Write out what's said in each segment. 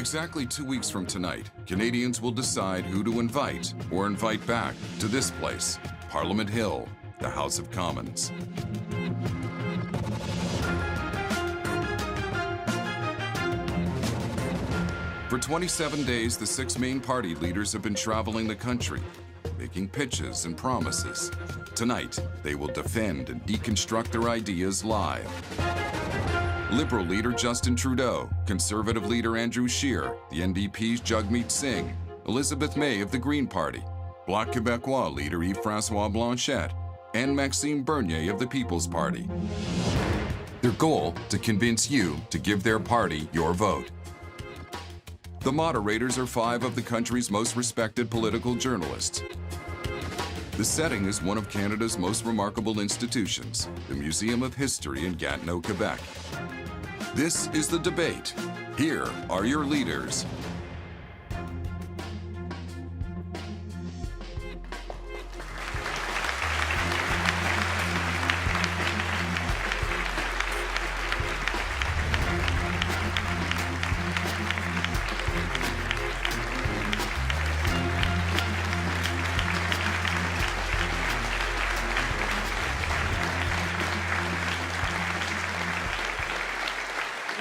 Exactly 2 weeks from tonight, Canadians will decide who to invite or invite back to this place, Parliament Hill, the House of Commons. For 27 days, the 6 main party leaders have been traveling the country, making pitches and promises. Tonight, they will defend and deconstruct their ideas live. Liberal leader Justin Trudeau, Conservative leader Andrew Scheer, the NDP's Jagmeet Singh, Elizabeth May of the Green Party, Bloc Québécois leader Yves-François Blanchet, and Maxime Bernier of the People's Party. Their goal, to convince you to give their party your vote. The moderators are 5 of the country's most respected political journalists. The setting is one of Canada's most remarkable institutions, the Museum of History in Gatineau, Quebec. This is the debate. Here are your leaders.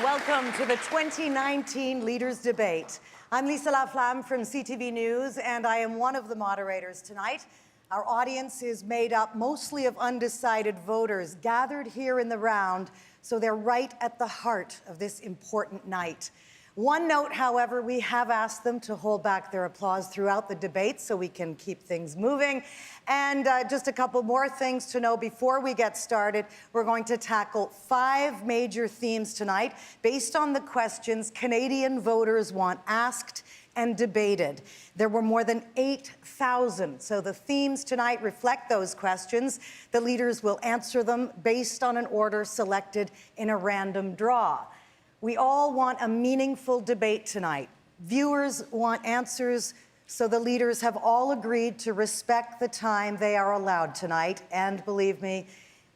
Welcome to the 2019 Leaders Debate. I'm Lisa Laflamme from CTV News, and I am one of the moderators tonight. Our audience is made up mostly of undecided voters gathered here in the round, so they're right at the heart of this important night. One note, however, we have asked them to hold back their applause throughout the debate so we can keep things moving. And just a couple more things to know before we get started. We're going to tackle 5 major themes tonight based on the questions Canadian voters want asked and debated. There were more than 8,000, so the themes tonight reflect those questions. The leaders will answer them based on an order selected in a random draw. We all want a meaningful debate tonight. Viewers want answers, so the leaders have all agreed to respect the time they are allowed tonight, and believe me,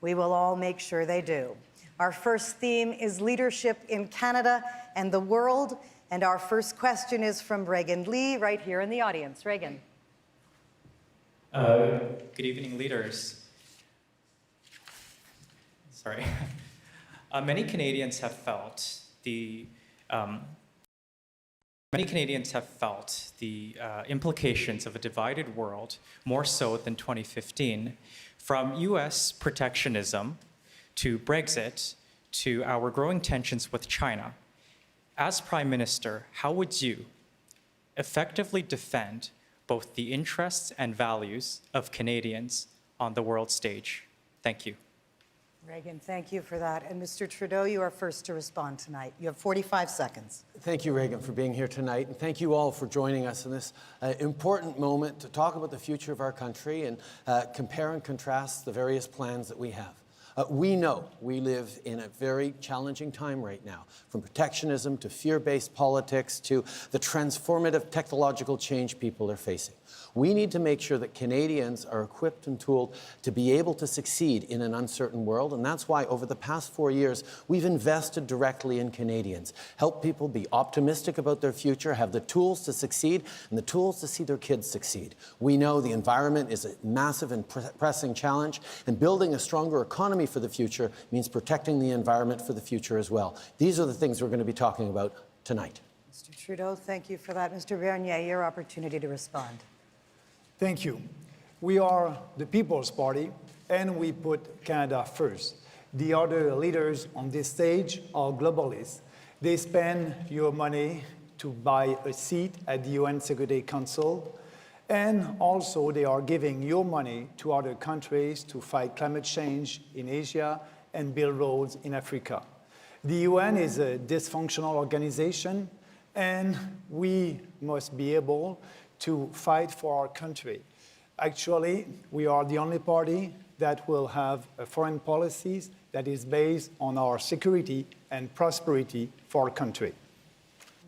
we will all make sure they do. Our first theme is leadership in Canada and the world, and our first question is from Reagan Lee, right here in the audience. Reagan. Good evening, leaders. Sorry. Many Canadians have felt the implications of a divided world more so than 2015, from US protectionism to Brexit to our growing tensions with China. As Prime Minister, how would you effectively defend both the interests and values of Canadians on the world stage? Thank you. Reagan, thank you for that. And Mr. Trudeau, you are first to respond tonight. You have 45 seconds. Thank you, Reagan, for being here tonight. And thank you all for joining us in this important moment to talk about the future of our country and compare and contrast the various plans that we have. We know we live in a very challenging time right now, from protectionism to fear-based politics to the transformative technological change people are facing. We need to make sure that Canadians are equipped and tooled to be able to succeed in an uncertain world, and that's why over the past 4 years, we've invested directly in Canadians, help people be optimistic about their future, have the tools to succeed, and the tools to see their kids succeed. We know the environment is a massive and pressing challenge, and building a stronger economy for the future means protecting the environment for the future as well. These are the things we're going to be talking about tonight. Mr. Trudeau, thank you for that. Mr. Bernier, your opportunity to respond. Thank you. We are the People's Party, and we put Canada first. The other leaders on this stage are globalists. They spend your money to buy a seat at the UN Security Council, and also they are giving your money to other countries to fight climate change in Asia and build roads in Africa. The UN is a dysfunctional organization, and we must be able to fight for our country. Actually, we are the only party that will have a foreign policies that is based on our security and prosperity for our country.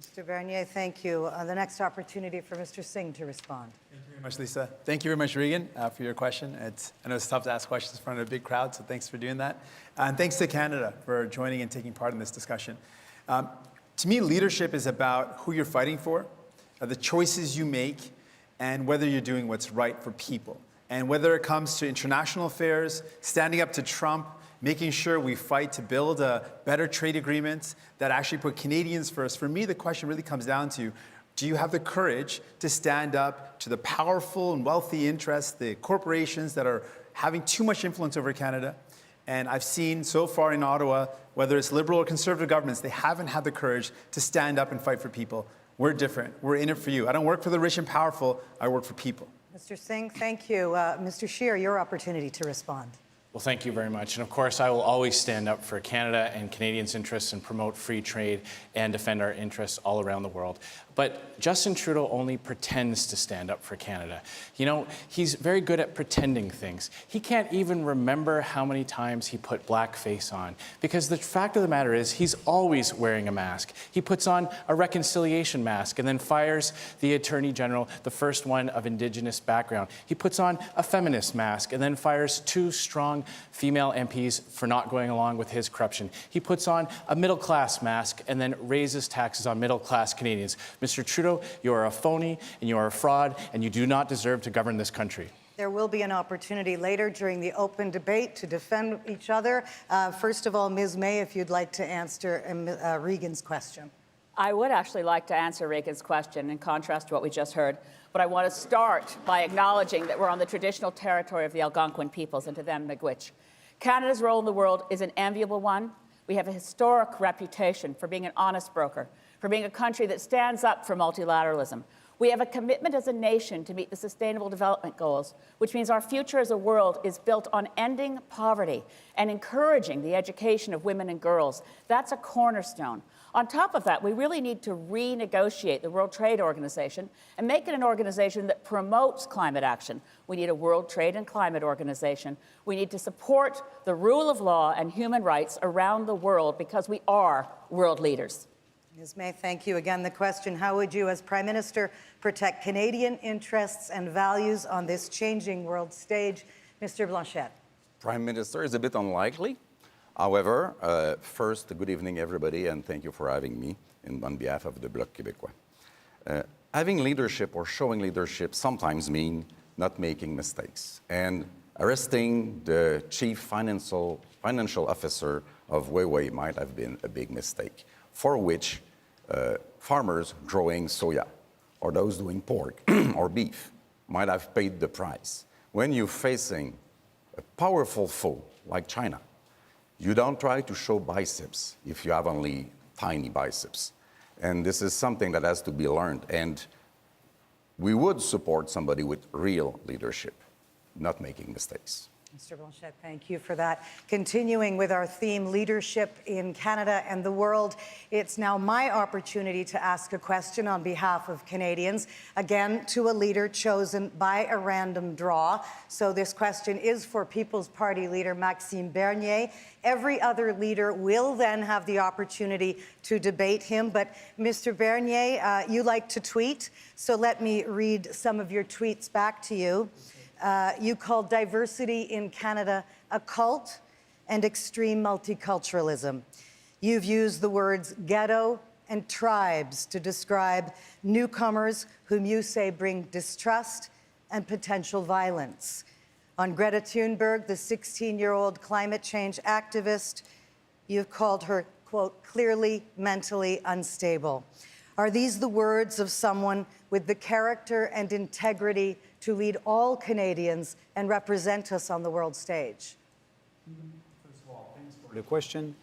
Mr. Bernier, thank you. The next opportunity for Mr. Singh to respond. Thank you very much, Lisa. Thank you very much, Regan, for your question. I know it's tough to ask questions in front of a big crowd, so thanks for doing that. And thanks to Canada for joining and taking part in this discussion. To me, leadership is about who you're fighting for, the choices you make, and whether you're doing what's right for people. And whether it comes to international affairs, standing up to Trump, making sure we fight to build better trade agreements that actually put Canadians first. For me, the question really comes down to, do you have the courage to stand up to the powerful and wealthy interests, the corporations that are having too much influence over Canada? And I've seen so far in Ottawa, whether it's Liberal or Conservative governments, they haven't had the courage to stand up and fight for people. We're different. We're in it for you. I don't work for the rich and powerful. I work for people. Mr. Singh, thank you. Mr. Scheer, your opportunity to respond. Well, thank you very much. And of course, I will always stand up for Canada and Canadians' interests and promote free trade and defend our interests all around the world. But Justin Trudeau only pretends to stand up for Canada. You know, he's very good at pretending things. He can't even remember how many times he put blackface on, because the fact of the matter is he's always wearing a mask. He puts on a reconciliation mask and then fires the Attorney General, the first one of Indigenous background. He puts on a feminist mask and then fires 2 strong female MPs for not going along with his corruption. He puts on a middle-class mask and then raises taxes on middle-class Canadians. Mr. Trudeau, you are a phony and you are a fraud and you do not deserve to govern this country. There will be an opportunity later during the open debate to defend each other. First of all, Ms. May, if you'd like to answer Regan's question. I would actually like to answer Regan's question in contrast to what we just heard, but I want to start by acknowledging that we're on the traditional territory of the Algonquin peoples, and to them, miigwech. Canada's role in the world is an enviable one. We have a historic reputation for being an honest broker, for being a country that stands up for multilateralism. We have a commitment as a nation to meet the Sustainable Development Goals, which means our future as a world is built on ending poverty and encouraging the education of women and girls. That's a cornerstone. On top of that, we really need to renegotiate the World Trade Organization and make it an organization that promotes climate action. We need a World Trade and Climate Organization. We need to support the rule of law and human rights around the world because we are world leaders. Ms. May, thank you. Again, the question, how would you as Prime Minister protect Canadian interests and values on this changing world stage? Mr. Blanchet. Prime Minister is a bit unlikely. However, first, good evening, everybody, and thank you for having me on behalf of the Bloc Québécois. Having leadership or showing leadership sometimes mean not making mistakes. And arresting the chief financial officer of Huawei might have been a big mistake, for which farmers growing soya or those doing pork or beef might have paid the price. When you're facing a powerful foe like China, you don't try to show biceps if you have only tiny biceps. And this is something that has to be learned. And we would support somebody with real leadership, not making mistakes. Mr. Blanchet, thank you for that. Continuing with our theme, leadership in Canada and the world, it's now my opportunity to ask a question on behalf of Canadians, again, to a leader chosen by a random draw. So this question is for People's Party leader Maxime Bernier. Every other leader will then have the opportunity to debate him. But Mr. Bernier, you like to tweet, so let me read some of your tweets back to you. You called diversity in Canada a cult and extreme multiculturalism. You've used the words ghetto and tribes to describe newcomers whom you say bring distrust and potential violence. On Greta Thunberg, the 16-year-old climate change activist, you've called her, quote, clearly mentally unstable. Are these the words of someone with the character and integrity to lead all Canadians and represent us on the world stage? First of all, thanks for the question.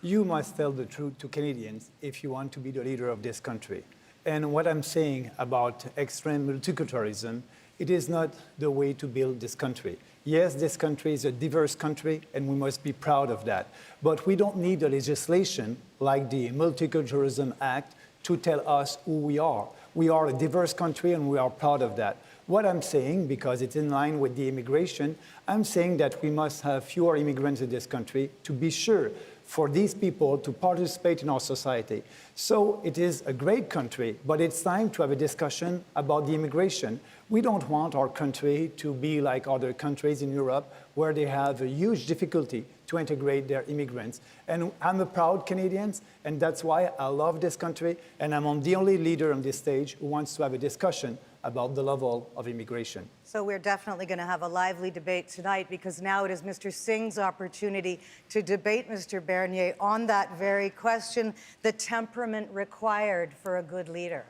You must tell the truth to Canadians if you want to be the leader of this country. And what I'm saying about extreme multiculturalism, it is not the way to build this country. Yes, this country is a diverse country, and we must be proud of that. But we don't need a legislation like the Multiculturalism Act to tell us who we are. We are a diverse country, and we are proud of that. What I'm saying, because it's in line with the immigration, I'm saying that we must have fewer immigrants in this country to be sure for these people to participate in our society. So it is a great country, but it's time to have a discussion about the immigration. We don't want our country to be like other countries in Europe where they have a huge difficulty to integrate their immigrants. And I'm a proud Canadian, and that's why I love this country, and I'm the only leader on this stage who wants to have a discussion about the level of immigration. So we're definitely going to have a lively debate tonight, because now it is Mr. Singh's opportunity to debate Mr. Bernier on that very question, the temperament required for a good leader.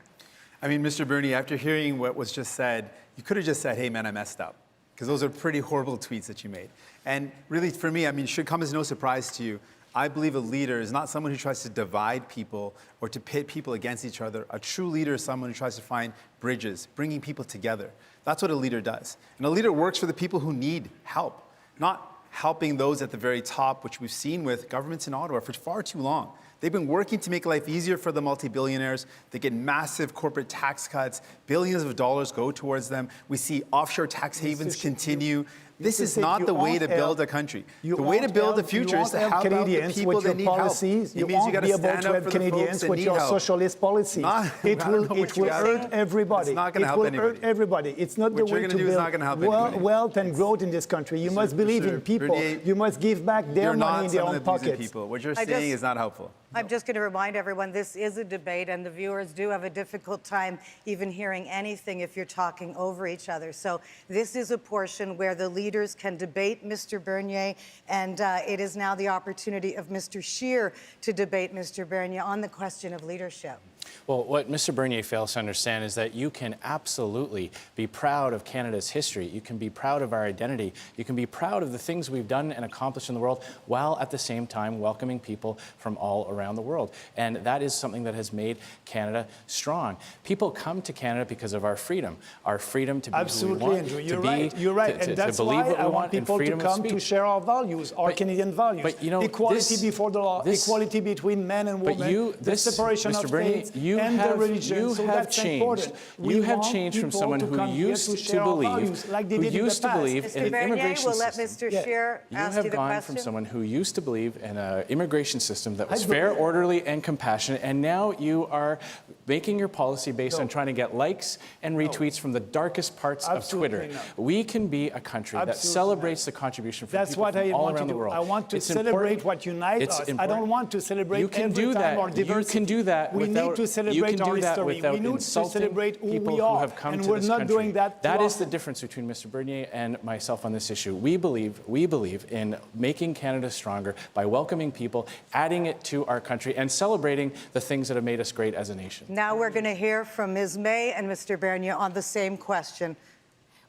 I mean, Mr. Bernier, after hearing what was just said, you could have just said, hey, man, I messed up. Because those are pretty horrible tweets that you made. And really, for me, I mean, it should come as no surprise to you. I believe a leader is not someone who tries to divide people or to pit people against each other. A true leader is someone who tries to find bridges, bringing people together. That's what a leader does. And a leader works for the people who need help, not helping those at the very top, which we've seen with governments in Ottawa for far too long. They've been working to make life easier for the multi-billionaires. They get massive corporate tax cuts. Billions of dollars go towards them. We see offshore tax havens continue. This is not the way to build a country. The way to build the future is to help out the people that need help. You won't be able to help Canadians with your socialist policies. It will hurt everybody. It's not going to help anybody. It will hurt everybody. It's not the way to build wealth and growth in this country. You must believe in people. You must give back their money in their own pockets. What you're saying is not helpful. I'm just going to remind everyone this is a debate, and the viewers do have a difficult time even hearing anything if you're talking over each other. So this is a portion where the leaders can debate Mr. Bernier, and it is now the opportunity of Mr. Scheer to debate Mr. Bernier on the question of leadership. Well, what Mr. Bernier fails to understand is that you can absolutely be proud of Canada's history. You can be proud of our identity. You can be proud of the things we've done and accomplished in the world, while at the same time welcoming people from all around the world. And that is something that has made Canada strong. People come to Canada because of our freedom to be who we want, Andrew. You're right. And that's why I want people to come to share our values, our Canadian values. But, you know, equality before the law, equality between men and women, the separation of faiths and the religion. So that's important. You have changed from someone who used to believe in an immigration we'll let system. Mr. Scheer ask you the question. You have gone from someone who used to believe in an immigration system that was fair, orderly, and compassionate, and now you are making your policy based on trying to get likes and retweets from the darkest parts of Twitter. We can be a country that celebrates the contribution from people from all around the world. I want to celebrate what unites us. I don't want to celebrate every time our diversity. You can do that we need to celebrate our history. We need to celebrate who we are, and we're not doing that. That is the difference between Mr. Bernier and myself on this issue. We believe in making Canada stronger by welcoming people, adding it to our country, and celebrating the things that have made us great as a nation. Now we're going to hear from Ms. May and Mr. Bernier on the same question.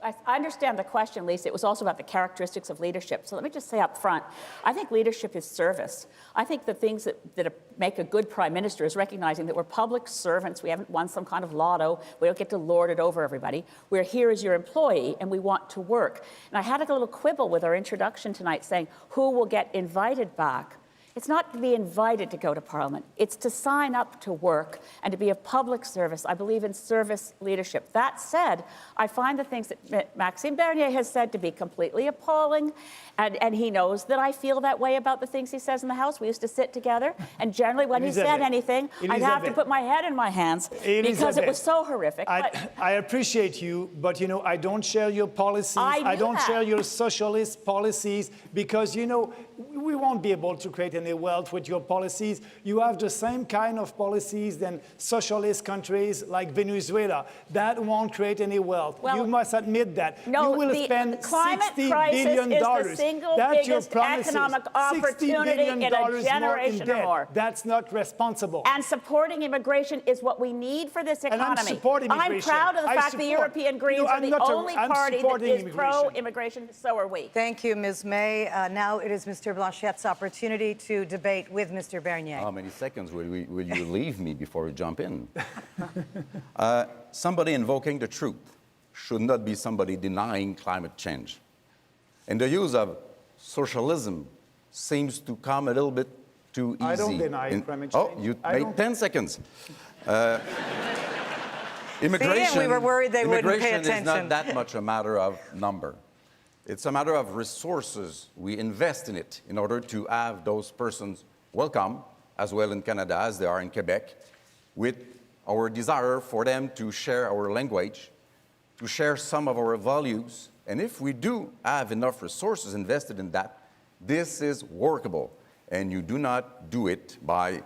I understand the question, Lisa. It was also about the characteristics of leadership. So let me just say up front, I think leadership is service. I think the things that make a good prime minister is recognizing that we're public servants. We haven't won some kind of lotto. We don't get to lord it over everybody. We're here as your employee, and we want to work. And I had a little quibble with our introduction tonight saying who will get invited back. It's not to be invited to go to Parliament. It's to sign up to work and to be of public service. I believe in service leadership. That said, I find the things that Maxime Bernier has said to be completely appalling, and he knows that I feel that way about the things he says in the House. We used to sit together, and generally when he said anything, I'd have to put my head in my hands because it was so horrific. I appreciate you, but, you know, I don't share your policies. I don't share your socialist policies because, you know, we won't be able to create any wealth with your policies. You have the same kind of policies than socialist countries like Venezuela. That won't create any wealth. Well, you must admit that. No, you will spend $60 billion. Is the single biggest economic opportunity in a generation or more. That's not responsible. And supporting immigration is what we need for this economy. And I'm supporting immigration. I'm proud of the fact the European Greens are the only party that is pro-immigration. So are we. Thank you, Ms. May. Now it is Mr. Blanchette's opportunity to debate with Mr. Bernier. How many seconds will you leave me before you jump in? Somebody invoking the truth should not be somebody denying climate change. And the use of socialism seems to come a little bit too easy. I don't deny climate change. Oh, you made 10 seconds. Immigration, See, we were worried they wouldn't pay attention. Is not that much a matter of number. It's a matter of resources. We invest in it in order to have those persons welcome, as well in Canada as they are in Quebec, with our desire for them to share our language, to share some of our values. And if we do have enough resources invested in that, this is workable. And you do not do it by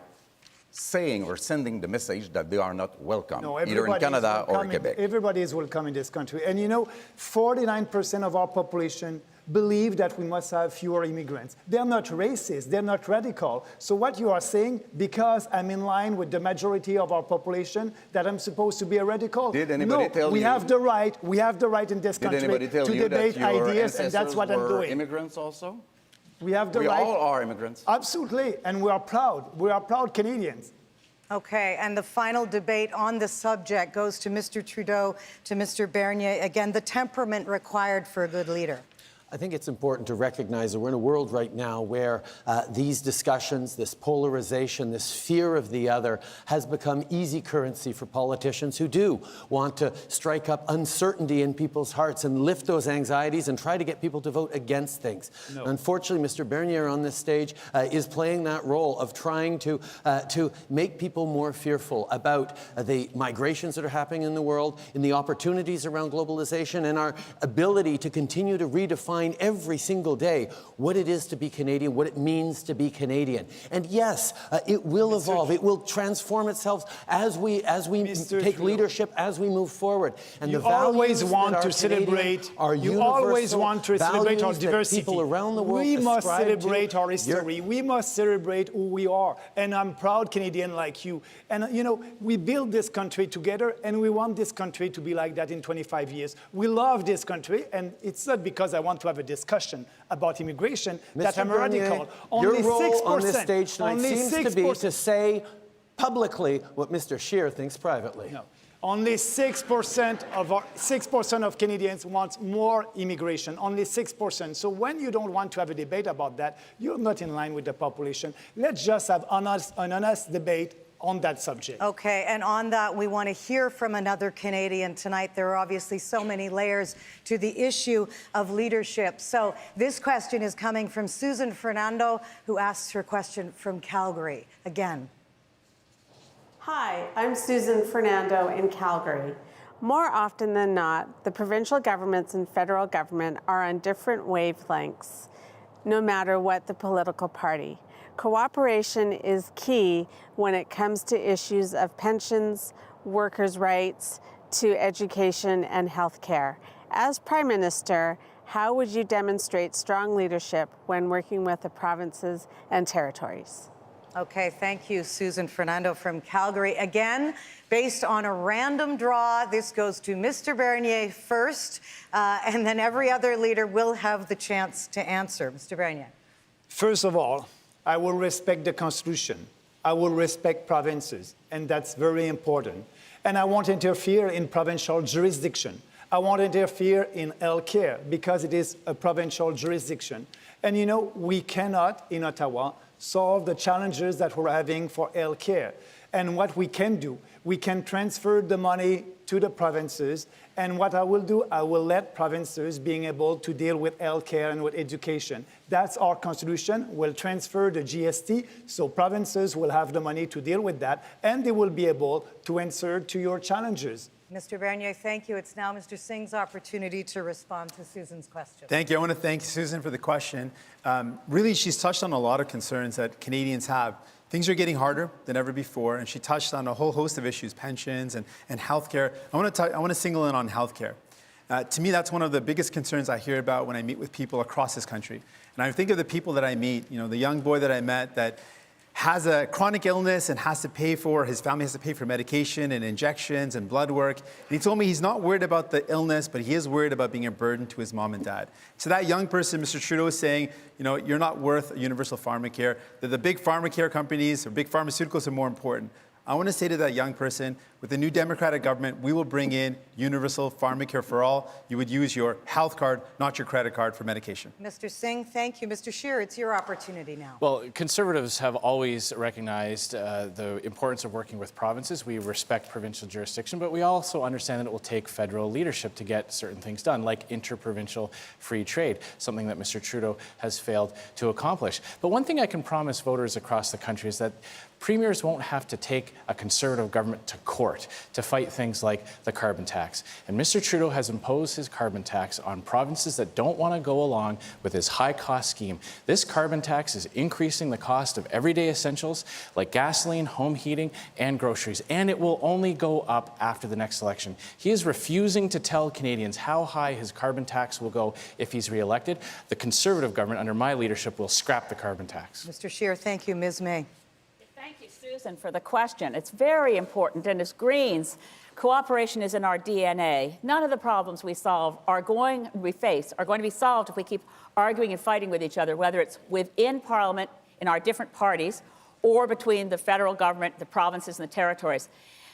saying or sending the message that they are not welcome, either in Canada or Quebec. Everybody is welcome in this country. And you know, 49% of our population believe that we must have fewer immigrants. They're not racist, they're not radical. So what you are saying, because I'm in line with the majority of our population, that I'm supposed to be a radical? Did anybody tell you? We have the right in this country Did anybody tell to you debate that your ideas, and that's what I'm were doing. immigrants also? We have the We right. all are immigrants. Absolutely, and we are proud. We are proud Canadians. Okay, and the final debate on the subject goes to Mr. Trudeau, to Mr. Bernier. Again, the temperament required for a good leader. I think it's important to recognize that we're in a world right now where these discussions, this polarization, this fear of the other has become easy currency for politicians who do want to strike up uncertainty in people's hearts and lift those anxieties and try to get people to vote against things. No. Unfortunately, Mr. Bernier on this stage is playing that role of trying to make people more fearful about the migrations that are happening in the world, in the opportunities around globalization, and our ability to continue to redefine every single day what it is to be Canadian, what it means to be Canadian. And yes, it will evolve. It will transform itself as we take leadership, as we move forward. And you always want to celebrate. You always want to celebrate our diversity. People around the world we must celebrate our history. We must celebrate who we are. And I'm proud Canadian like you. And you know, we built this country together, and we want this country to be like that in 25 years. We love this country, and it's not because I want to have a discussion about immigration that I'm a radical. Only your role 6%, on this stage tonight seems to be to say publicly what Mr. Scheer thinks privately. No. Only 6% of Canadians want more immigration. Only 6%. So when you don't want to have a debate about that, you're not in line with the population. Let's just have an honest debate on that subject. Okay, and on that, we want to hear from another Canadian tonight. There are obviously so many layers to the issue of leadership. So this question is coming from Susan Fernando, who asks her question from Calgary. Again. Hi, I'm Susan Fernando in Calgary. More often than not, the provincial governments and federal government are on different wavelengths, no matter what the political party. Cooperation is key when it comes to issues of pensions, workers' rights, to education and health care. As Prime Minister, how would you demonstrate strong leadership when working with the provinces and territories? Okay, thank you, Susan Fernando from Calgary. Again, based on a random draw, this goes to Mr. Bernier first, and then every other leader will have the chance to answer. Mr. Bernier. First of all, I will respect the Constitution. I will respect provinces, and that's very important. And I won't interfere in provincial jurisdiction. I won't interfere in health care because it is a provincial jurisdiction. And you know, we cannot, in Ottawa, solve the challenges that we're having for health care. And what we can do, we can transfer the money to the provinces. And what I will do, I will let provinces being able to deal with health care and with education. That's our constitution. We'll transfer the GST, so provinces will have the money to deal with that, and they will be able to answer to your challenges. Mr. Bernier, thank you. It's now Mr. Singh's opportunity to respond to Susan's question. Thank you. I want to thank Susan for the question. Really, she's touched on a lot of concerns that Canadians have. Things are getting harder than ever before, and she touched on a whole host of issues, pensions and healthcare. I want to single in on healthcare. To me, that's one of the biggest concerns I hear about when I meet with people across this country. And I think of the people that I meet, you know, the young boy that I met that has a chronic illness and his family has to pay for medication and injections and blood work. And he told me he's not worried about the illness, but he is worried about being a burden to his mom and dad. So that young person, Mr. Trudeau is saying, you know, you're not worth universal pharmacare, that the big pharmacare companies or big pharmaceuticals are more important. I want to say to that young person, with the new Democratic government, we will bring in universal pharmacare for all. You would use your health card, not your credit card for medication. Mr. Singh, thank you. Mr. Scheer, it's your opportunity now. Well, Conservatives have always recognized the importance of working with provinces. We respect provincial jurisdiction, but we also understand that it will take federal leadership to get certain things done, like interprovincial free trade, something that Mr. Trudeau has failed to accomplish. But one thing I can promise voters across the country is that premiers won't have to take a Conservative government to court support to fight things like the carbon tax. And Mr. Trudeau has imposed his carbon tax on provinces that don't want to go along with his high-cost scheme. This carbon tax is increasing the cost of everyday essentials like gasoline, home heating, and groceries, and it will only go up after the next election. He is refusing to tell Canadians how high his carbon tax will go if he's re-elected. The Conservative government under my leadership will scrap the carbon tax. Mr. Scheer, thank you. Ms. May. Thank you, Susan, for the question. It's very important, and as Greens, cooperation is in our DNA. None of the problems we face are going to be solved if we keep arguing and fighting with each other, whether it's within Parliament, in our different parties, or between the federal government, the provinces, and the territories.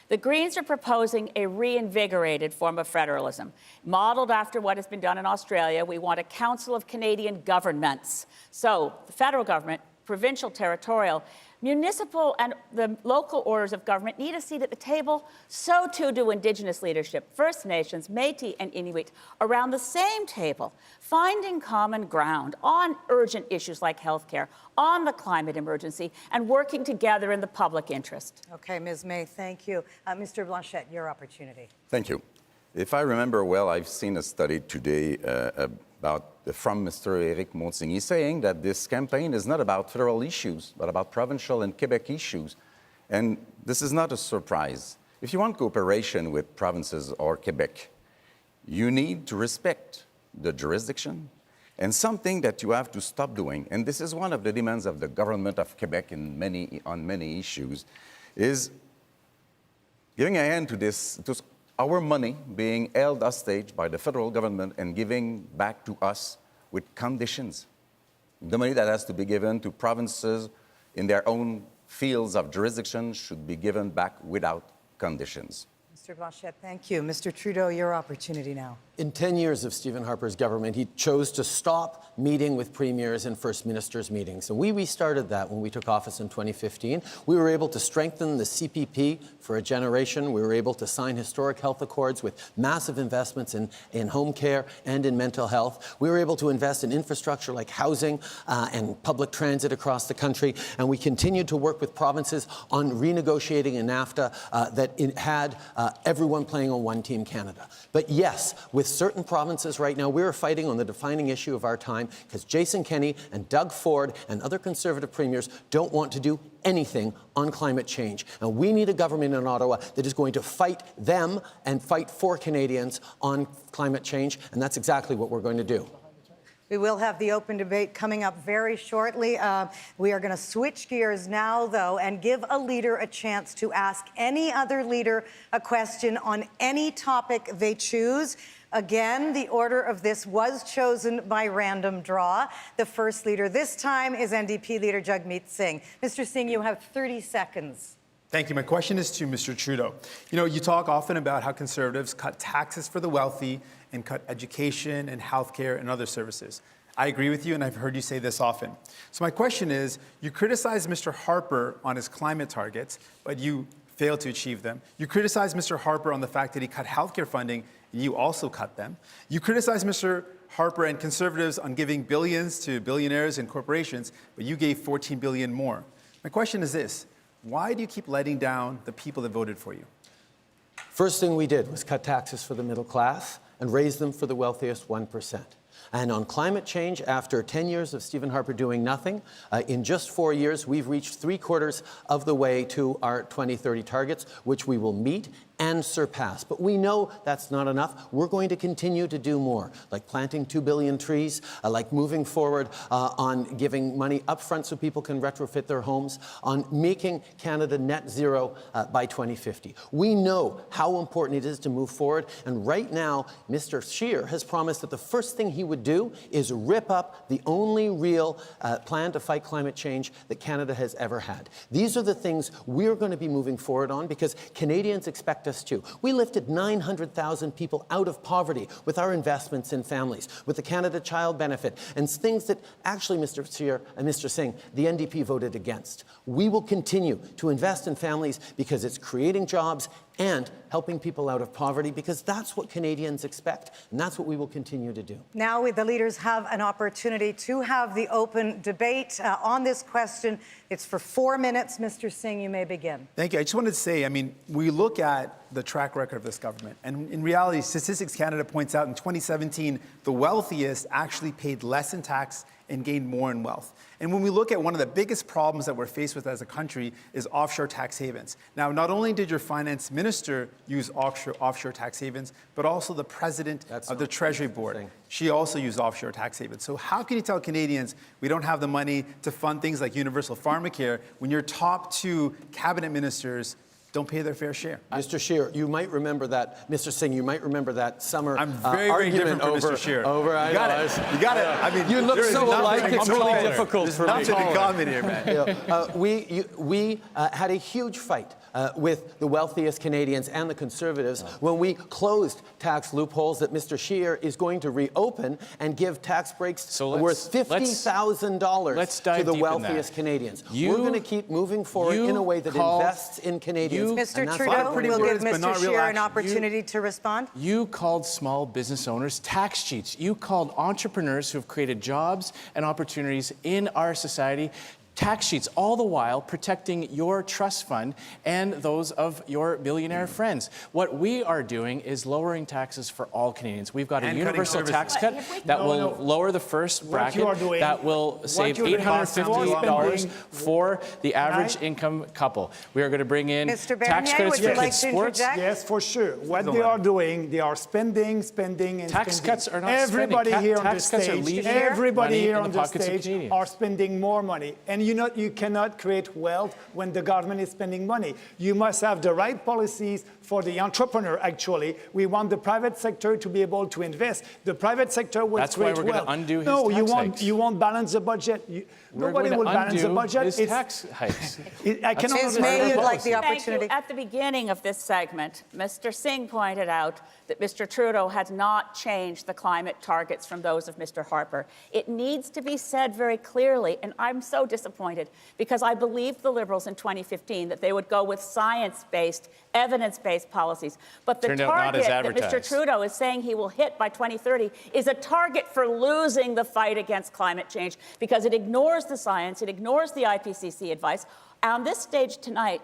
The Greens are proposing a reinvigorated form of federalism. Modeled after what has been done in Australia, we want a Council of Canadian Governments. So the federal government, provincial, territorial, municipal and the local orders of government need a seat at the table. So too do Indigenous leadership, First Nations, Métis and Inuit, around the same table, finding common ground on urgent issues like healthcare, on the climate emergency, and working together in the public interest. Okay, Ms. May, thank you. Mr. Blanchette, your opportunity. Thank you. If I remember well, I've seen a study today from Mr. Éric Montigny saying that this campaign is not about federal issues, but about provincial and Quebec issues. And this is not a surprise. If you want cooperation with provinces or Quebec, you need to respect the jurisdiction. And something that you have to stop doing, and this is one of the demands of the government of Quebec on many issues, is giving a hand to this, to our money being held hostage by the federal government and giving back to us with conditions. The money that has to be given to provinces in their own fields of jurisdiction should be given back without conditions. Mr. Blanchette, thank you. Mr. Trudeau, your opportunity now. In 10 years of Stephen Harper's government, he chose to stop meeting with premiers and first ministers' meetings. And we restarted that when we took office in 2015. We were able to strengthen the CPP for a generation. We were able to sign historic health accords with massive investments in home care and in mental health. We were able to invest in infrastructure like housing and public transit across the country. And we continued to work with provinces on renegotiating a NAFTA that had everyone playing on one Team Canada. But yes, with certain provinces right now, we're fighting on the defining issue of our time because Jason Kenney and Doug Ford and other Conservative premiers don't want to do anything on climate change. And we need a government in Ottawa that is going to fight them and fight for Canadians on climate change. And that's exactly what we're going to do. We will have the open debate coming up very shortly. We are going to switch gears now, though, and give a leader a chance to ask any other leader a question on any topic they choose. Again, the order of this was chosen by random draw. The first leader this time is NDP leader Jagmeet Singh. Mr. Singh, you have 30 seconds. Thank you. My question is to Mr. Trudeau. You know, you talk often about how Conservatives cut taxes for the wealthy and cut education and healthcare and other services. I agree with you, and I've heard you say this often. So my question is, you criticize Mr. Harper on his climate targets, but you failed to achieve them. You criticize Mr. Harper on the fact that he cut healthcare funding, and you also cut them. You criticize Mr. Harper and Conservatives on giving billions to billionaires and corporations, but you gave $14 billion more. My question is this: why do you keep letting down the people that voted for you? First thing we did was cut taxes for the middle class and raise them for the wealthiest 1%. And on climate change, after 10 years of Stephen Harper doing nothing, in just 4 years, we've reached 3/4 of the way to our 2030 targets, which we will meet and surpass. But we know that's not enough. We're going to continue to do more, like planting 2 billion trees, like moving forward on giving money up front so people can retrofit their homes, on making Canada net zero by 2050. We know how important it is to move forward. And right now, Mr. Scheer has promised that the first thing he would do is rip up the only real plan to fight climate change that Canada has ever had. These are the things we're going to be moving forward on because Canadians expect us to. We lifted 900,000 people out of poverty with our investments in families, with the Canada Child Benefit, and things that actually, Mr. Scheer and Mr. Singh, the NDP voted against. We will continue to invest in families because it's creating jobs and helping people out of poverty, because that's what Canadians expect, and that's what we will continue to do. Now the leaders have an opportunity to have the open debate on this question. It's for 4 minutes. Mr. Singh, you may begin. Thank you. I just wanted to say, I mean, we look at the track record of this government, and in reality, Statistics Canada points out in 2017, the wealthiest actually paid less in tax and gained more in wealth. And when we look at one of the biggest problems that we're faced with as a country is offshore tax havens. Now, not only did your finance minister use offshore tax havens, but also the president of the Treasury Board. She also used offshore tax havens. So how can you tell Canadians we don't have the money to fund things like universal pharmacare when your top 2 cabinet ministers don't pay their fair share? Mr. Scheer, you might remember that, Mr. Singh, you might remember that summer I'm very different from Mr. Scheer. You got it. You got it. I mean, you look so alike, it's really difficult for me. There's nothing in common here, man. We had a huge fight with the wealthiest Canadians and the Conservatives when we closed tax loopholes that Mr. Scheer is going to reopen and give tax breaks worth $50,000 to the wealthiest Canadians. We're going to keep moving forward in a way that invests in Canadians. Mr. Trudeau, we'll give Mr. Scheer an opportunity to respond. You called small business owners tax cheats. You called entrepreneurs who have created jobs and opportunities in our society tax cheats, all the while protecting your trust fund and those of your billionaire friends. What we are doing is lowering taxes for all Canadians. We've got a universal tax cut that will lower the first bracket, that will save $850 for the average income couple. We are going to bring in tax credits for kids' sports. Yes, for sure. What they are doing, they are spending, and tax cuts are not everybody spending. here on the Tax cuts are stage, leaving everybody here on the pockets of stage Canadians. are spending more money. And you cannot create wealth when the government is spending money. You must have the right policies for the entrepreneur, actually. We want the private sector to be able to invest. The private sector will create wealth. That's why we're going to undo his tax hikes. You won't balance the budget. Nobody will balance the budget. His tax hikes. I cannot Ms. May, you'd like the opportunity. Thank you. At the beginning of this segment, Mr. Singh pointed out that Mr. Trudeau had not changed the climate targets from those of Mr. Harper. It needs to be said very clearly, and I'm so disappointed because I believed the Liberals in 2015 that they would go with science-based, evidence-based policies. But the target that Mr. Trudeau is saying he will hit by 2030 is a target for losing the fight against climate change because it ignores the science, it ignores the IPCC advice. On this stage tonight,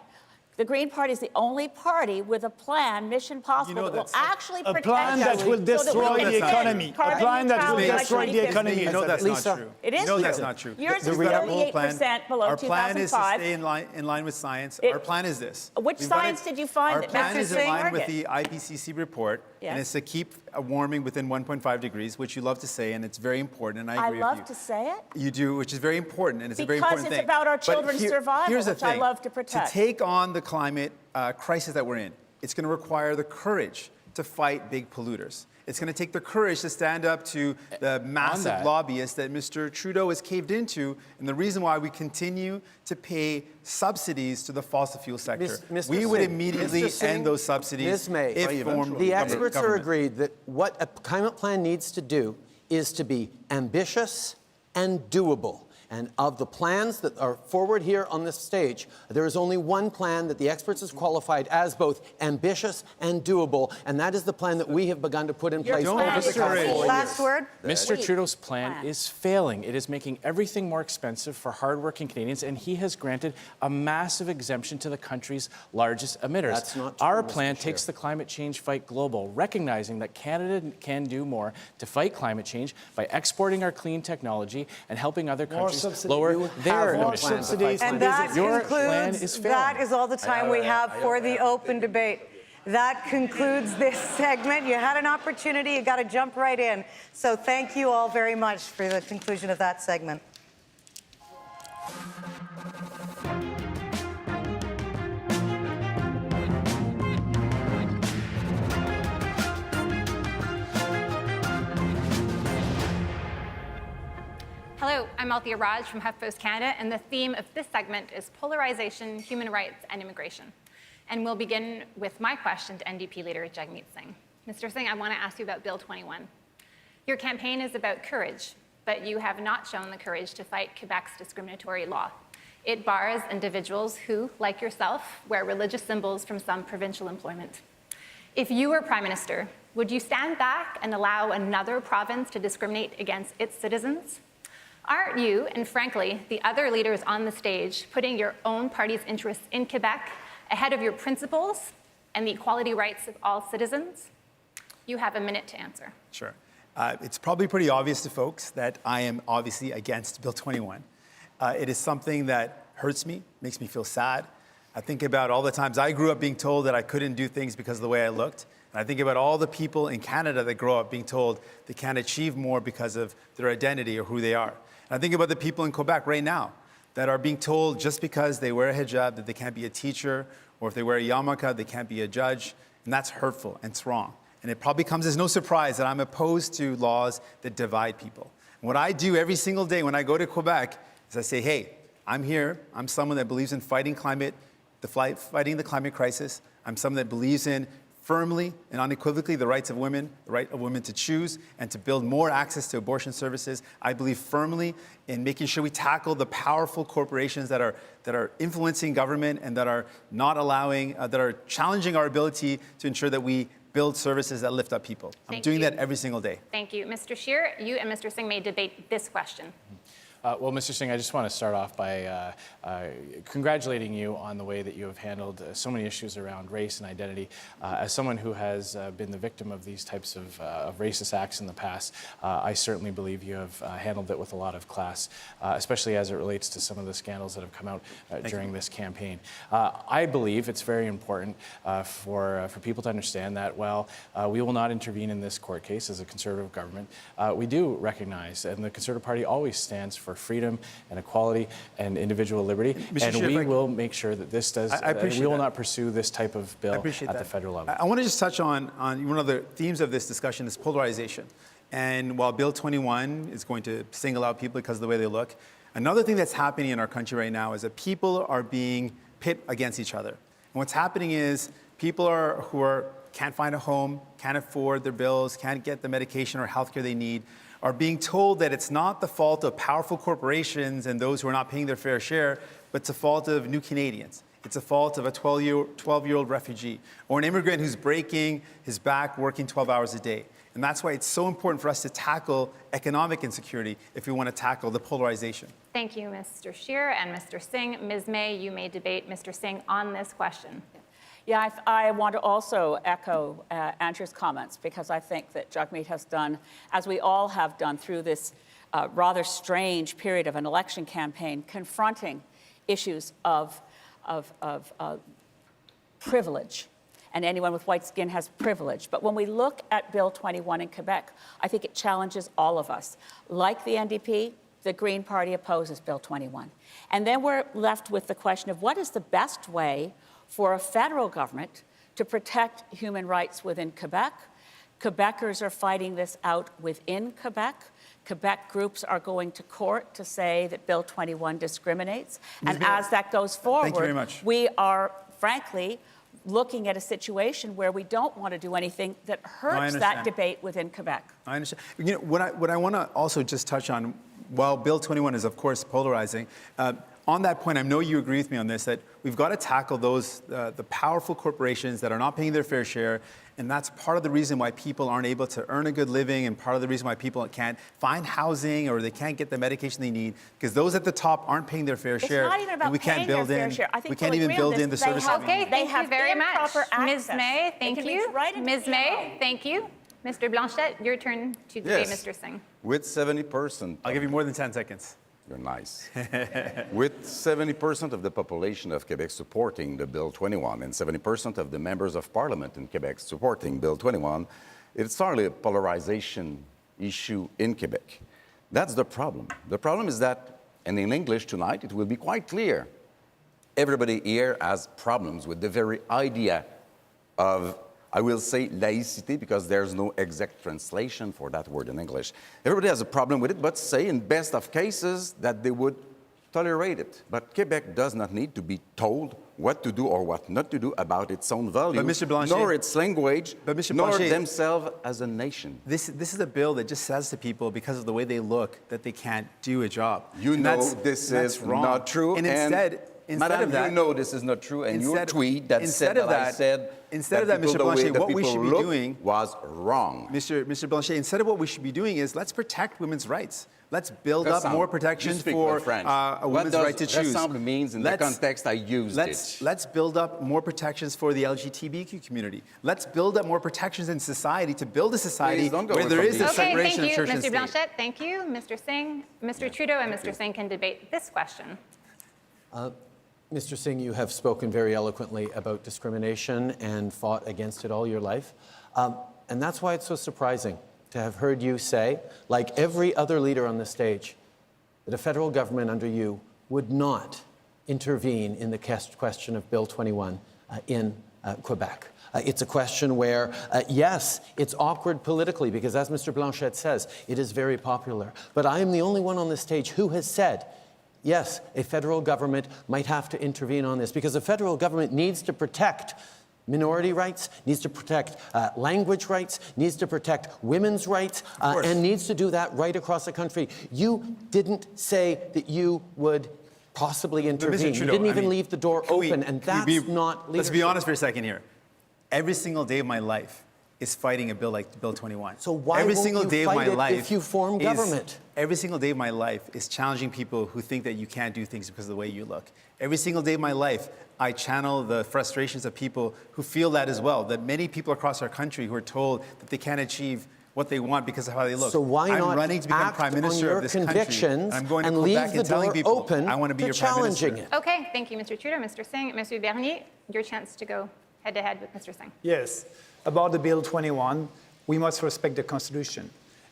the Green Party is the only party with a plan, Mission Possible, that will actually protect us. A plan that will destroy the economy. A plan that will destroy the economy. You know that's not true. It is true. You know that's true. not true. Yours is 38% below 2005. Our plan is to stay in line with science. Our plan is this. Which science did you find that Our plan is in line with target? the IPCC report, and it's to keep warming within 1.5 degrees, which you love to say, and it's very important, and I agree with you. I love to say it. You do, which is very important, and it's a very important thing. Because it's about our children's survival, which I love to protect. To take on the climate crisis that we're in, it's going to require the courage to fight big polluters. It's going to take the courage to stand up to the massive lobbyists that Mr. Trudeau has caved into, and the reason why we continue to pay subsidies to the fossil fuel sector. We would immediately end those subsidies. Ms. May, the experts are agreed that what a climate plan needs to do is to be ambitious and doable. And of the plans that are forward here on this stage, there is only one plan that the experts have qualified as both ambitious and doable, and that is the plan that we have begun to put in place over the past 4 years. Last word. Mr. Trudeau's plan is failing. It is making everything more expensive for hardworking Canadians, and he has granted a massive exemption to the country's largest emitters. That's not true, Our plan takes the climate change fight global, recognizing that Canada can do more to fight climate change by exporting our clean technology and helping other countries lower their emissions. And that concludes, that is all the time we have for the open debate. That concludes this segment. You had an opportunity, you got to jump right in. So thank you all very much for the conclusion of that segment. Hello, I'm Althea Raj from HuffPost Canada, and the theme of this segment is polarization, human rights, and immigration. And we'll begin with my question to NDP leader Jagmeet Singh. Mr. Singh, I want to ask you about Bill 21. Your campaign is about courage, but you have not shown the courage to fight Quebec's discriminatory law. It bars individuals who, like yourself, wear religious symbols from some provincial employment. If you were Prime Minister, would you stand back and allow another province to discriminate against its citizens? Aren't you, and frankly, the other leaders on the stage, putting your own party's interests in Quebec ahead of your principles and the equality rights of all citizens? You have a minute to answer. Sure. It's probably pretty obvious to folks that I am obviously against Bill 21. It is something that hurts me, makes me feel sad. I think about all the times I grew up being told that I couldn't do things because of the way I looked. And I think about all the people in Canada that grow up being told they can't achieve more because of their identity or who they are. And I think about the people in Quebec right now that are being told just because they wear a hijab that they can't be a teacher, or if they wear a yarmulke, they can't be a judge. And that's hurtful and it's wrong. And it probably comes as no surprise that I'm opposed to laws that divide people. And what I do every single day when I go to Quebec is I say, hey, I'm here. I'm someone that believes in fighting the climate crisis. I'm someone that believes in firmly and unequivocally the rights of women, the right of women to choose and to build more access to abortion services. I believe firmly in making sure we tackle the powerful corporations that are influencing government and that are not allowing, that are challenging our ability to ensure that we build services that lift up people. I'm doing that every single day. Thank you. Mr. Scheer, you and Mr. Singh may debate this question. Well, Mr. Singh, I just want to start off by congratulating you on the way that you have handled so many issues around race and identity. As someone who has been the victim of these types of racist acts in the past, I certainly believe you have handled it with a lot of class, especially as it relates to some of the scandals that have come out during this campaign. I believe it's very important for people to understand that while we will not intervene in this court case as a Conservative government, we do recognize, and the Conservative Party always stands for freedom and equality and individual liberty, and we will make sure that this does. We will not pursue this type of bill at the federal level. I want to just touch on one of the themes of this discussion is polarization. And while Bill 21 is going to single out people because of the way they look, another thing that's happening in our country right now is that people are being pit against each other. And what's happening is people who can't find a home, can't afford their bills, can't get the medication or healthcare they need, are being told that it's not the fault of powerful corporations and those who are not paying their fair share, but it's a fault of new Canadians. It's a fault of a 12-year-old refugee or an immigrant who's breaking his back working 12 hours a day. And that's why it's so important for us to tackle economic insecurity if we want to tackle the polarization. Thank you, Mr. Scheer and Mr. Singh. Ms. May, you may debate Mr. Singh on this question. Yeah, I want to also echo Andrew's comments because I think that Jagmeet has done, as we all have done through this rather strange period of an election campaign, confronting issues of privilege. And anyone with white skin has privilege. But when we look at Bill 21 in Quebec, I think it challenges all of us. Like the NDP, the Green Party opposes Bill 21. And then we're left with the question of what is the best way for a federal government to protect human rights within Quebec. Quebecers are fighting this out within Quebec. Quebec groups are going to court to say that Bill 21 discriminates. And as that goes forward, thank you very much. We are, frankly, looking at a situation where we don't want to do anything that hurts that debate within Quebec. I understand. You know, what I want to also just touch on, while Bill 21 is, of course, polarizing, on that point, I know you agree with me on this, that we've got to tackle those, the powerful corporations that are not paying their fair share, and that's part of the reason why people aren't able to earn a good living and part of the reason why people can't find housing or they can't get the medication they need, because those at the top aren't paying their fair share. It's not even about and we can't paying build their fair in, share. I think we can't even build in the services. Okay, thank you very much. Ms. May, thank you. Ms. May, thank you. Mr. Blanchette, your turn to debate Mr. Singh. With 70%. I'll give you more than 10 seconds. You're nice. With 70% of the population of Quebec supporting the Bill 21 and 70% of the members of Parliament in Quebec supporting Bill 21, it's hardly a polarization issue in Quebec. That's the problem. The problem is that, and in English tonight, it will be quite clear, everybody here has problems with the very idea of, I will say laïcité because there's no exact translation for that word in English. Everybody has a problem with it, but say in best of cases that they would tolerate it. But Quebec does not need to be told what to do or what not to do about its own values, Mr. Blanchet, nor its language, but Mr. nor Blanchet, themselves as a nation. This is a bill that just says to people, because of the way they look, that they can't do a job. You know this is wrong. not true. And instead Madam, of that, you know this is not true, and your tweet that said that I said instead of that, Mr. Blanchet, what we should be doing was wrong. Mr. Blanchet, instead of what we should be doing is let's protect women's rights. Let's build up more protections for a woman's right to choose. What does means in the context I used it? Let's build up more protections for the LGBTQ community. Let's build up more protections in society to build a society where there is a separation of church and state. Mr. Blanchet, thank you. Mr. Singh, Mr. Trudeau and Mr. Singh can debate this question. Mr. Singh, you have spoken very eloquently about discrimination and fought against it all your life. And that's why it's so surprising to have heard you say, like every other leader on the stage, that a federal government under you would not intervene in the question of Bill 21 in Quebec. It's a question where, yes, it's awkward politically because, as Mr. Blanchet says, it is very popular. But I am the only one on the stage who has said, yes, a federal government might have to intervene on this because the federal government needs to protect minority rights, needs to protect language rights, needs to protect women's rights, and needs to do that right across the country. You didn't say that you would possibly intervene. Trudeau, you didn't even leave the door open, and that's not leadership. Let's be honest for a second here. Every single day of my life is fighting a bill like Bill 21. So why every won't single you day fight of my it life if you form government? Every single day of my life is challenging people who think that you can't do things because of the way you look. Every single day of my life, I channel the frustrations of people who feel that as well, that many people across our country who are told that they can't achieve what they want because of how they look. So why not I'm running to become act Prime Minister on your of this country, convictions I'm going to and Quebec leave the and telling door people, open I want to be to your Prime Minister. challenging it? Okay, thank you, Mr. Trudeau. Mr. Singh, Mr. Bernier, your chance to go head-to-head with Mr. Singh. Yes, about the Bill 21, we must respect the Constitution.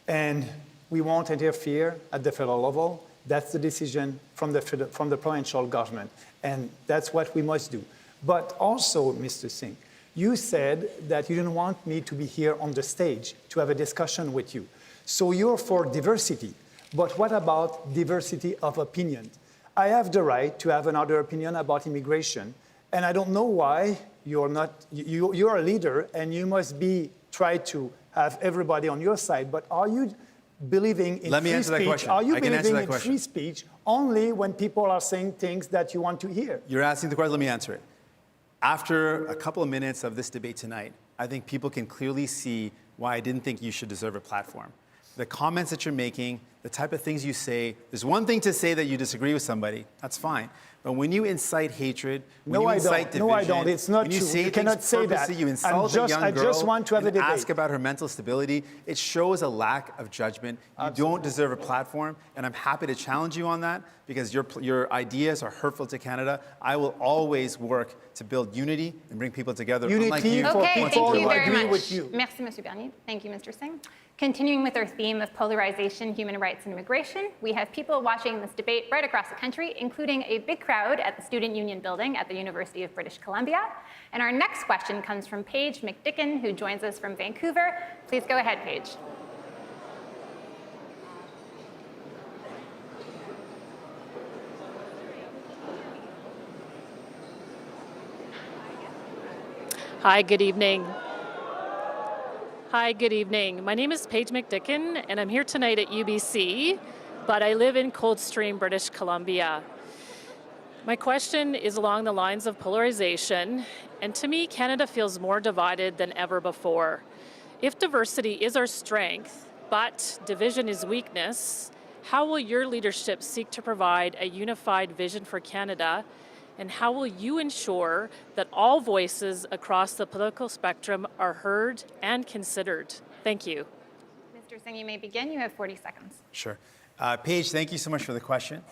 And we won't interfere at the federal level. That's the decision from the provincial government. And that's what we must do. But also, Mr. Singh, you said that you didn't want me to be here on the stage to have a discussion with you. So you're for diversity. But what about diversity of opinion? I have the right to have another opinion about immigration. And I don't know why you're not, you're a leader and you must try to have everybody on your side. But are you believing in free speech? Are you believing in free speech only when people are saying things that you want to hear? You're asking the question, let me answer it. After a couple of minutes of this debate tonight, I think people can clearly see why I didn't think you should deserve a platform. The comments that you're making, the type of things you say, there's one thing to say that you disagree with somebody, that's fine. But when you incite hatred, when you incite division, no, I don't. It's not when you true. say You cannot say that. You insult a young girl I just want to have a and debate. ask about her mental stability, it shows a lack of judgment. You don't deserve a platform, and I'm happy to challenge you on that because your ideas are hurtful to Canada. I will always work to build unity and bring people together. Unity for okay, people thank you who very agree much. with you. Merci, Monsieur Bernier. Thank you, Mr. Singh. Continuing with our theme of polarization, human rights, and immigration, we have people watching this debate right across the country, including a big crowd at the Student Union building at the University of British Columbia. And our next question comes from Paige McDicken, who joins us from Vancouver. Please go ahead, Paige. Hi, good evening. Hi, good evening. My name is Paige McDicken, and I'm here tonight at UBC, but I live in Coldstream, British Columbia. My question is along the lines of polarization, and to me, Canada feels more divided than ever before. If diversity is our strength, but division is weakness, how will your leadership seek to provide a unified vision for Canada? And how will you ensure that all voices across the political spectrum are heard and considered? Thank you. Mr. Singh, you may begin. You have 40 seconds. Sure. Paige, thank you so much for the question.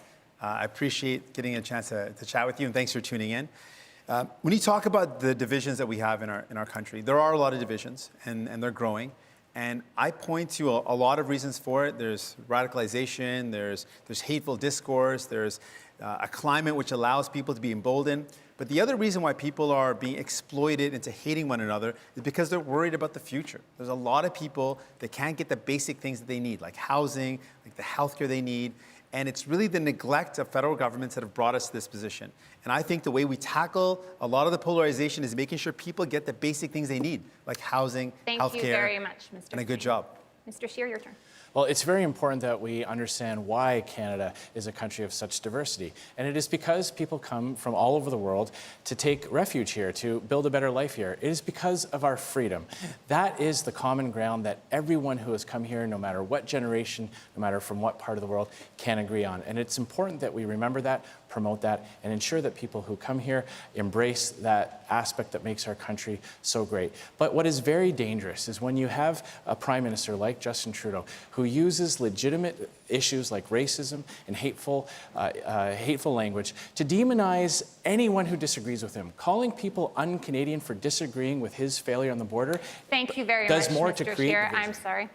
I appreciate getting a chance to chat with you, and thanks for tuning in. When you talk about the divisions that we have in our country, there are a lot of divisions, and they're growing. And I point to a lot of reasons for it. There's radicalization, there's hateful discourse, there's a climate which allows people to be emboldened. But the other reason why people are being exploited into hating one another is because they're worried about the future. There's a lot of people that can't get the basic things that they need, like housing, like the healthcare they need. And it's really the neglect of federal governments that have brought us to this position. And I think the way we tackle a lot of the polarization is making sure people get the basic things they need, like housing, Thank healthcare, you very much, Mr. and a good Singh. job. Mr. Scheer, your turn. Well, it's very important that we understand why Canada is a country of such diversity. And it is because people come from all over the world to take refuge here, to build a better life here. It is because of our freedom. That is the common ground that everyone who has come here, no matter what generation, no matter from what part of the world, can agree on. And it's important that we remember that, promote that, and ensure that people who come here embrace that aspect that makes our country so great. But what is very dangerous is when you have a prime minister like Justin Trudeau who uses legitimate issues like racism and hateful language to demonize anyone who disagrees with him. Calling people un-Canadian for disagreeing with his failure on the border Thank you very does much, more Mr. to create Scheer. division. I'm sorry.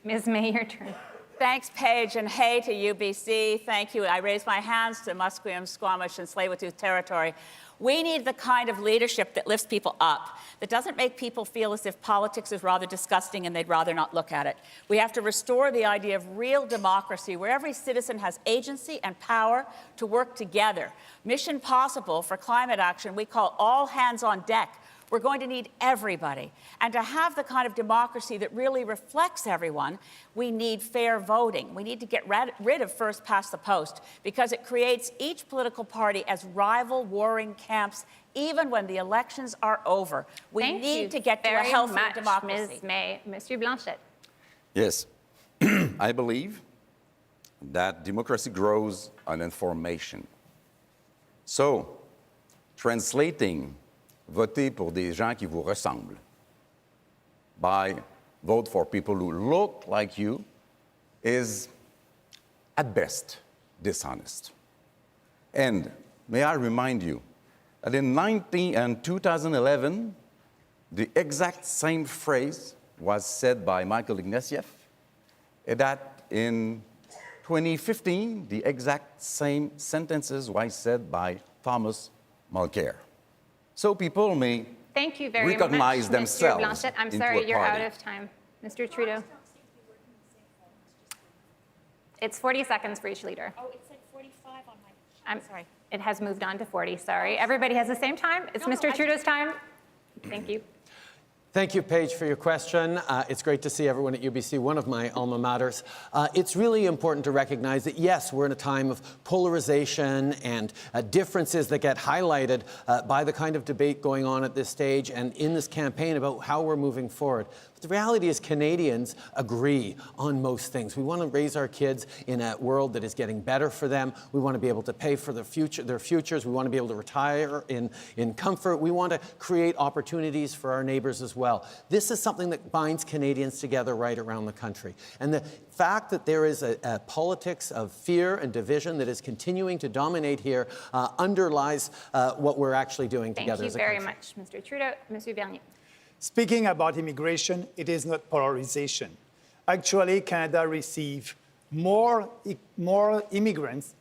Ms. May, your turn. Thanks, Paige, and hey to UBC. Thank you. I raise my hands to Musqueam, Squamish, and Tsleil-Waututh territory. We need the kind of leadership that lifts people up, that doesn't make people feel as if politics is rather disgusting and they'd rather not look at it. We have to restore the idea of real democracy, where every citizen has agency and power to work together. Mission Possible for climate action, we call all hands on deck. We're going to need everybody. And to have the kind of democracy that really reflects everyone, we need fair voting. We need to get rid of first past the post, because it creates each political party as rival warring camps, even when the elections are over. We need to get to a healthier democracy. Ms. May. Mr. Blanchet. Yes, I believe that democracy grows on information. So, translating voter pour des gens qui vous ressemblent by vote for people who look like you is, at best, dishonest. And may I remind you that in 2011, the exact same phrase was said by Michael Ignatieff, and that in 2015, the exact same sentences were said by Thomas Mulcair. So people may Thank you very recognize much, themselves. Mr. Blanchet. I'm into sorry, a you're party. out of time. Mr. Trudeau. It's 40 seconds for each leader. Oh, it said 45 on my... I'm sorry. It has moved on to 40, sorry. Everybody has the same time? It's Mr. Trudeau's time? Thank you. Thank you, Paige, for your question. It's great to see everyone at UBC, one of my alma maters. It's really important to recognize that, yes, we're in a time of polarization and differences that get highlighted by the kind of debate going on at this stage and in this campaign about how we're moving forward. But the reality is Canadians agree on most things. We want to raise our kids in a world that is getting better for them. We want to be able to pay for their futures. We want to be able to retire in comfort. We want to create opportunities for our neighbors as well. This is something that binds Canadians together right around the country. And the fact that there is a politics of fear and division that is continuing to dominate here underlies what we're actually doing together as a country. Thank you very much, Mr. Trudeau. Monsieur Bernier. Speaking about immigration, it is not polarization. Actually, Canada receives more immigrants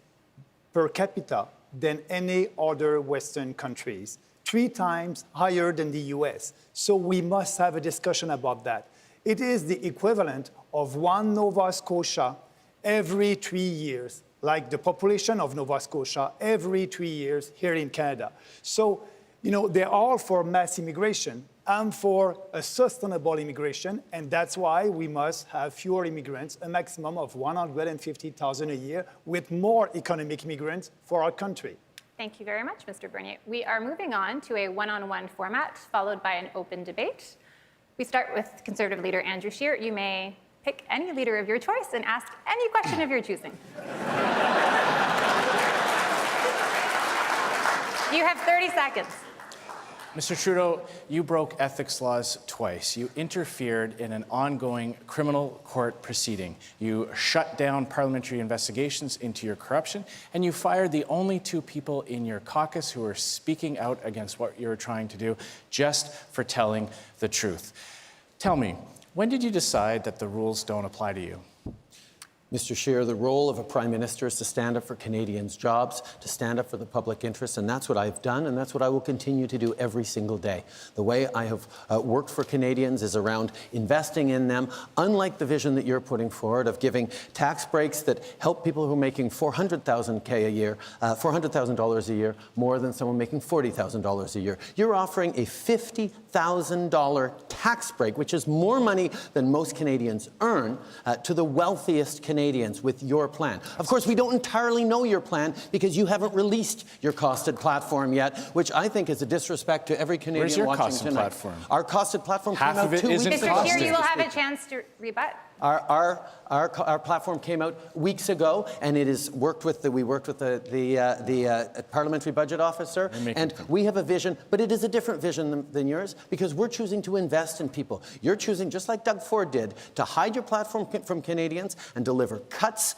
per capita than any other Western countries, 3 times higher than the US. So we must have a discussion about that. It is the equivalent of 1 Nova Scotia every 3 years, like the population of Nova Scotia every 3 years here in Canada. So, you know, they're all for mass immigration. I'm for a sustainable immigration, and that's why we must have fewer immigrants, a maximum of 150,000 a year, with more economic immigrants for our country. Thank you very much, Mr. Bernier. We are moving on to a one-on-one format, followed by an open debate. We start with Conservative leader Andrew Scheer. You may pick any leader of your choice and ask any question of your choosing. You have 30 seconds. Mr. Trudeau, you broke ethics laws twice. You interfered in an ongoing criminal court proceeding. You shut down parliamentary investigations into your corruption, and you fired the only 2 people in your caucus who were speaking out against what you were trying to do just for telling the truth. Tell me, when did you decide that the rules don't apply to you? Mr. Scheer, the role of a Prime Minister is to stand up for Canadians' jobs, to stand up for the public interest, and that's what I've done, and that's what I will continue to do every single day. The way I have worked for Canadians is around investing in them, unlike the vision that you're putting forward of giving tax breaks that help people who are making $400,000 a year, $400,000 a year, more than someone making $40,000 a year. You're offering a $50,000 tax break, which is more money than most Canadians earn, to the wealthiest Canadians with your plan. Of course, we don't entirely know your plan because you haven't released your costed platform yet, which I think is a disrespect to every Canadian Where's your watching costed tonight. Platform? Our costed platform Half came of out it 2 weeks isn't ago. Mr. Scheer, you will have a chance to rebut. Our platform came out weeks ago, and it is worked with we worked with the parliamentary budget officer, and we have a vision, but it is a different vision than yours because we're choosing to invest in people. You're choosing, just like Doug Ford did, to hide your platform from Canadians and deliver cuts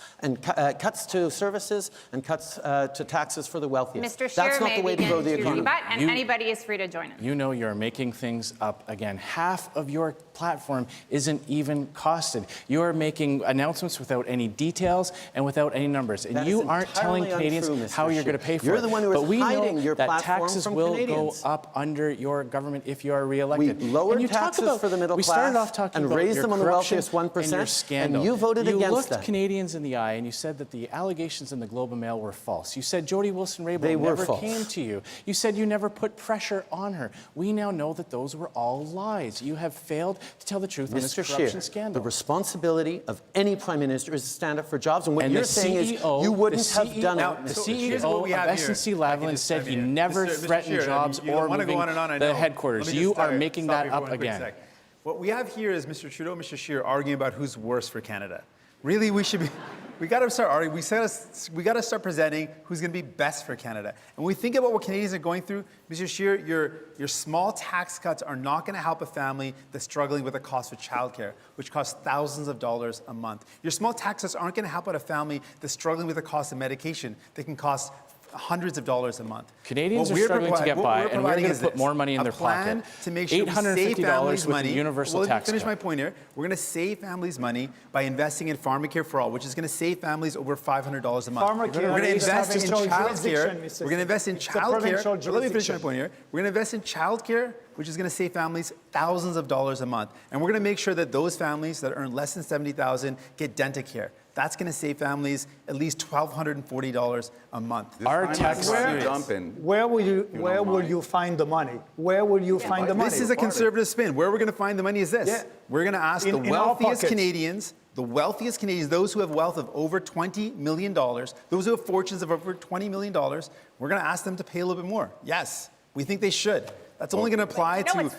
cuts to services and cuts to taxes for the wealthiest. Mr. Scheer, That's not the way to grow the economy. Rebut, and anybody is free to join in. You know you're making things up again. Half of your platform isn't even costed. You're making announcements without any details and without any numbers. And you aren't telling Canadians how you're going to pay for it. You're the one who is hiding your that platform taxes from will Canadians. go up under your government if you are re-elected. We lowered taxes for the middle we class started off talking and about raised your them on the corruption wealthiest 1%, and your scandal. and you voted against You looked that. Canadians in the eye and you said that the allegations in the Globe and Mail were false. You said Jody Wilson-Raybould never came to you. You said you never put pressure on her. We now know that those were all lies. You have failed to tell the truth on this corruption scandal. The responsibility of any Prime Minister is to stand up for jobs, and what you're saying is you wouldn't have done it. The CEO of SNC-Lavalin said he never threatened jobs or moving the headquarters. You are making that up again. What we have here is Mr. Trudeau and Mr. Scheer arguing about who's worse for Canada. Really, we got to start arguing. We got to start presenting who's going to be best for Canada. And when we think about what Canadians are going through, Mr. Scheer, your small tax cuts are not going to help a family that's struggling with the cost of childcare, which costs thousands of dollars a month. Your small tax cuts aren't going to help out a family that's struggling with the cost of medication that can cost hundreds of dollars a month. Canadians are struggling to get by, and we're going to put more money in their pocket. To make sure $850 with the universal tax finish cut. my point here. We're going to save families money by investing in Pharmacare for All, which is going to save families over $500 a month. We're going to invest in childcare. We're going to invest in childcare. Let me finish my point here. We're going to invest in childcare, which is going to save families thousands of dollars a month. And we're going to make sure that those families that earn less than $70,000 get dental care. That's going to save families at least $1,240 a month. Our tax Where will you find the money? Where will you find the money? This is a conservative spin. Where we're going to find the money is this. Yeah. We're going to ask the wealthiest Canadians, those who have wealth of over $20 million, those who have fortunes of over $20 million, we're going to ask them to pay a little bit more. Yes, we think they should. That's only going to apply to a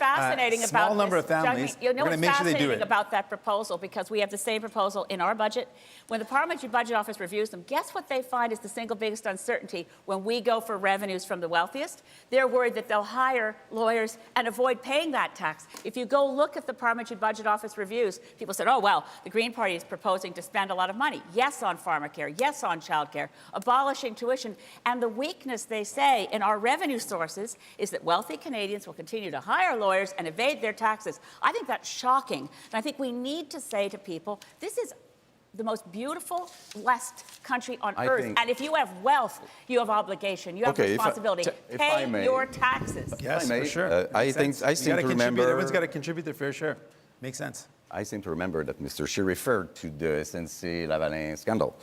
small number of families. We're going to make sure they do it. Fascinating about that proposal, because we have the same proposal in our budget. When the Parliamentary Budget Office reviews them, guess what they find is the single biggest uncertainty when we go for revenues from the wealthiest? They're worried that they'll hire lawyers and avoid paying that tax. If you go look at the Parliamentary Budget Office reviews, people said, oh, well, the Green Party is proposing to spend a lot of money. Yes, on pharmacare. Yes, on childcare. Abolishing tuition. And the weakness, they say, in our revenue sources is that wealthy Canadians will continue to hire lawyers and evade their taxes. I think that's shocking. And I think we need to say to people, this is the most beautiful, blessed country on earth. And if you have wealth, you have obligation. You have responsibility. Pay your taxes. Yes, for sure. I seem to remember... Everyone's got to contribute their fair share. Makes sense. I seem to remember that Mr. Scheer referred to the SNC-Lavalin scandal.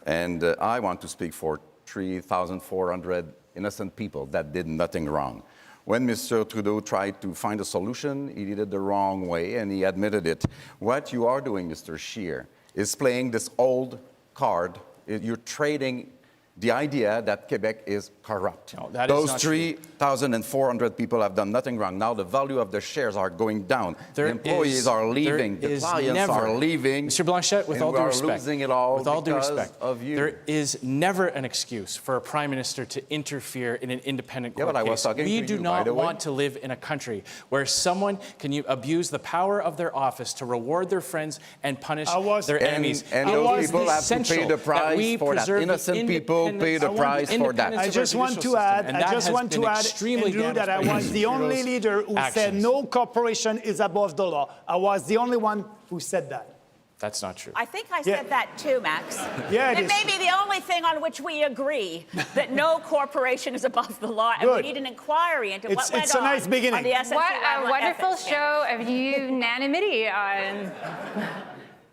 And I want to speak for 3,400 innocent people that did nothing wrong. When Mr. Trudeau tried to find a solution, he did it the wrong way, and he admitted it. What you are doing, Mr. Scheer, is playing this old card. You're trading the idea that Quebec is corrupt. No, that Those is not 3,400 people have done nothing wrong. Now the value of the shares are going down. The employees are leaving. The clients are leaving. Mr. Blanchette, with all due respect, losing it all with all due respect, of you. There is never an excuse for a Prime Minister to interfere in an independent court but I was case. talking We to do you, not by the way. want to live in a country where someone can abuse the power of their office to reward their friends and punish their enemies. And those people have to pay the price for that. Innocent people pay the price for that. I just want to add, Andrew, that I was the only leader who said no corporation is above the law. I was the only one who said that. That's not true. I think I said that too, Max. Yeah, it It is. may be the only thing on which we agree, that no corporation is above the law, and we Good. need an inquiry into what went it's a on nice beginning. on the SNC What a wonderful ethics scandal. show of unanimity on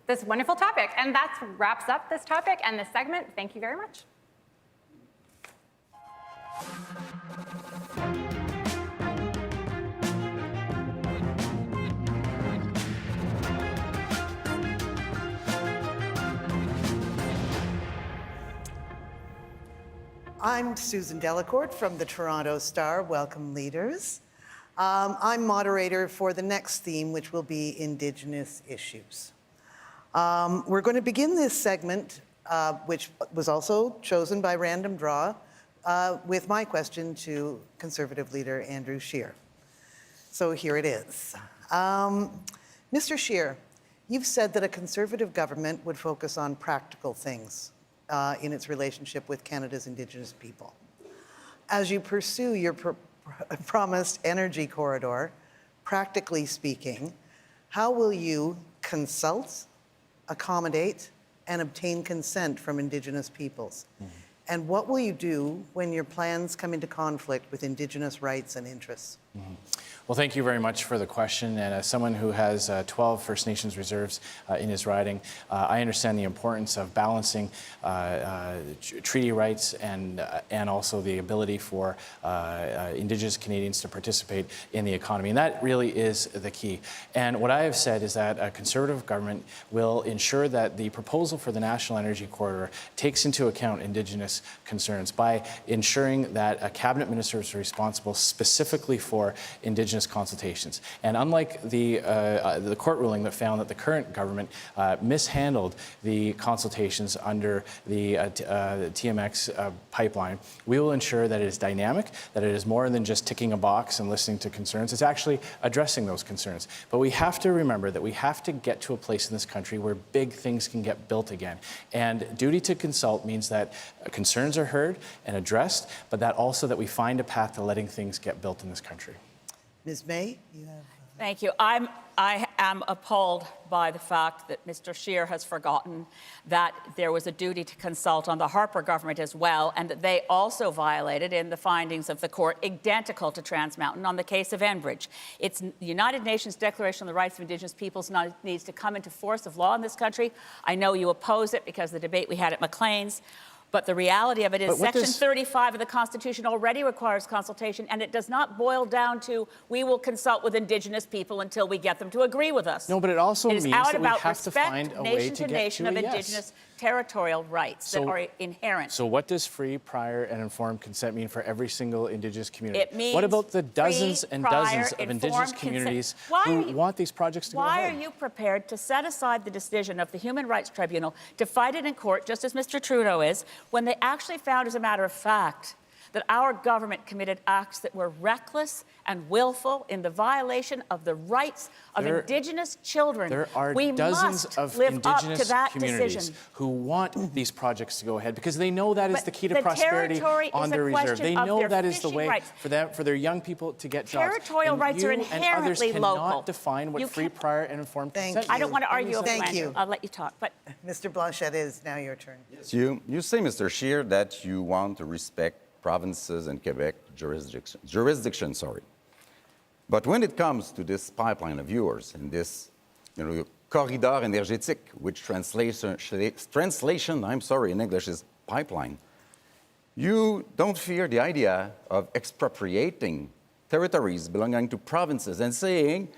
this wonderful topic. And that wraps up this topic and this segment. Thank you very much. I'm Susan Delacourt from the Toronto Star. Welcome, leaders. I'm moderator for the next theme, which will be Indigenous issues. We're going to begin this segment, which was also chosen by random draw, with my question to Conservative leader Andrew Scheer. So here it is. Mr. Scheer, you've said that a Conservative government would focus on practical things in its relationship with Canada's Indigenous people. As you pursue your promised energy corridor, practically speaking, how will you consult, accommodate, and obtain consent from Indigenous peoples? And what will you do when your plans come into conflict with Indigenous rights and interests? Well, thank you very much for the question. And as someone who has 12 First Nations reserves in his riding, I understand the importance of balancing treaty rights and also the ability for Indigenous Canadians to participate in the economy. And that really is the key. And what I have said is that a Conservative government will ensure that the proposal for the National Energy Corridor takes into account Indigenous concerns by ensuring that a cabinet minister is responsible specifically for Indigenous consultations. And unlike the court ruling that found that the current government mishandled the consultations under the TMX pipeline, we will ensure that it is dynamic, that it is more than just ticking a box and listening to concerns. It's actually addressing those concerns. But we have to remember that we have to get to a place in this country where big things can get built again. And duty to consult means that concerns are heard and addressed, but that also that we find a path to letting things get built in this country. Ms. May, you have... Thank you. I am appalled by the fact that Mr. Scheer has forgotten that there was a duty to consult on the Harper government as well, and that they also violated in the findings of the court identical to Trans Mountain on the case of Enbridge. It's the United Nations Declaration on the Rights of Indigenous Peoples needs to come into force of law in this country. I know you oppose it because of the debate we had at Maclean's. But the reality of it is Section 35 of the Constitution already requires consultation, and it does not boil down to we will consult with Indigenous people until we get them to agree with us. No, but it also means that we have to respect find a way to get nation to of a yes. Indigenous territorial rights that are inherent. So what does free, prior, and informed consent mean for every single Indigenous community? It means what about the dozens free, and prior, dozens of Indigenous communities who want these projects to go Why ahead? are you prepared to set aside the decision of the Human Rights Tribunal to fight it in court, just as Mr. Trudeau is, when they actually found, as a matter of fact, that our government committed acts that were reckless and willful in the violation of the rights of Indigenous children? There are dozens of Indigenous communities who want these projects to go ahead because they know that is the key to prosperity on their reserve. They know that is the way for their young people to get jobs. Territorial rights are inherently and others local. cannot define what free, prior, and informed consent. I don't want to argue over Thank land. you. I'll let you talk. But Mr. Blanchet, it is now your turn. Yes, you say, Mr. Scheer, that you want to respect provinces and Quebec jurisdiction. But when it comes to this pipeline of yours and this corridor énergétique, which translation in English is pipeline, you don't fear the idea of expropriating territories belonging to provinces and saying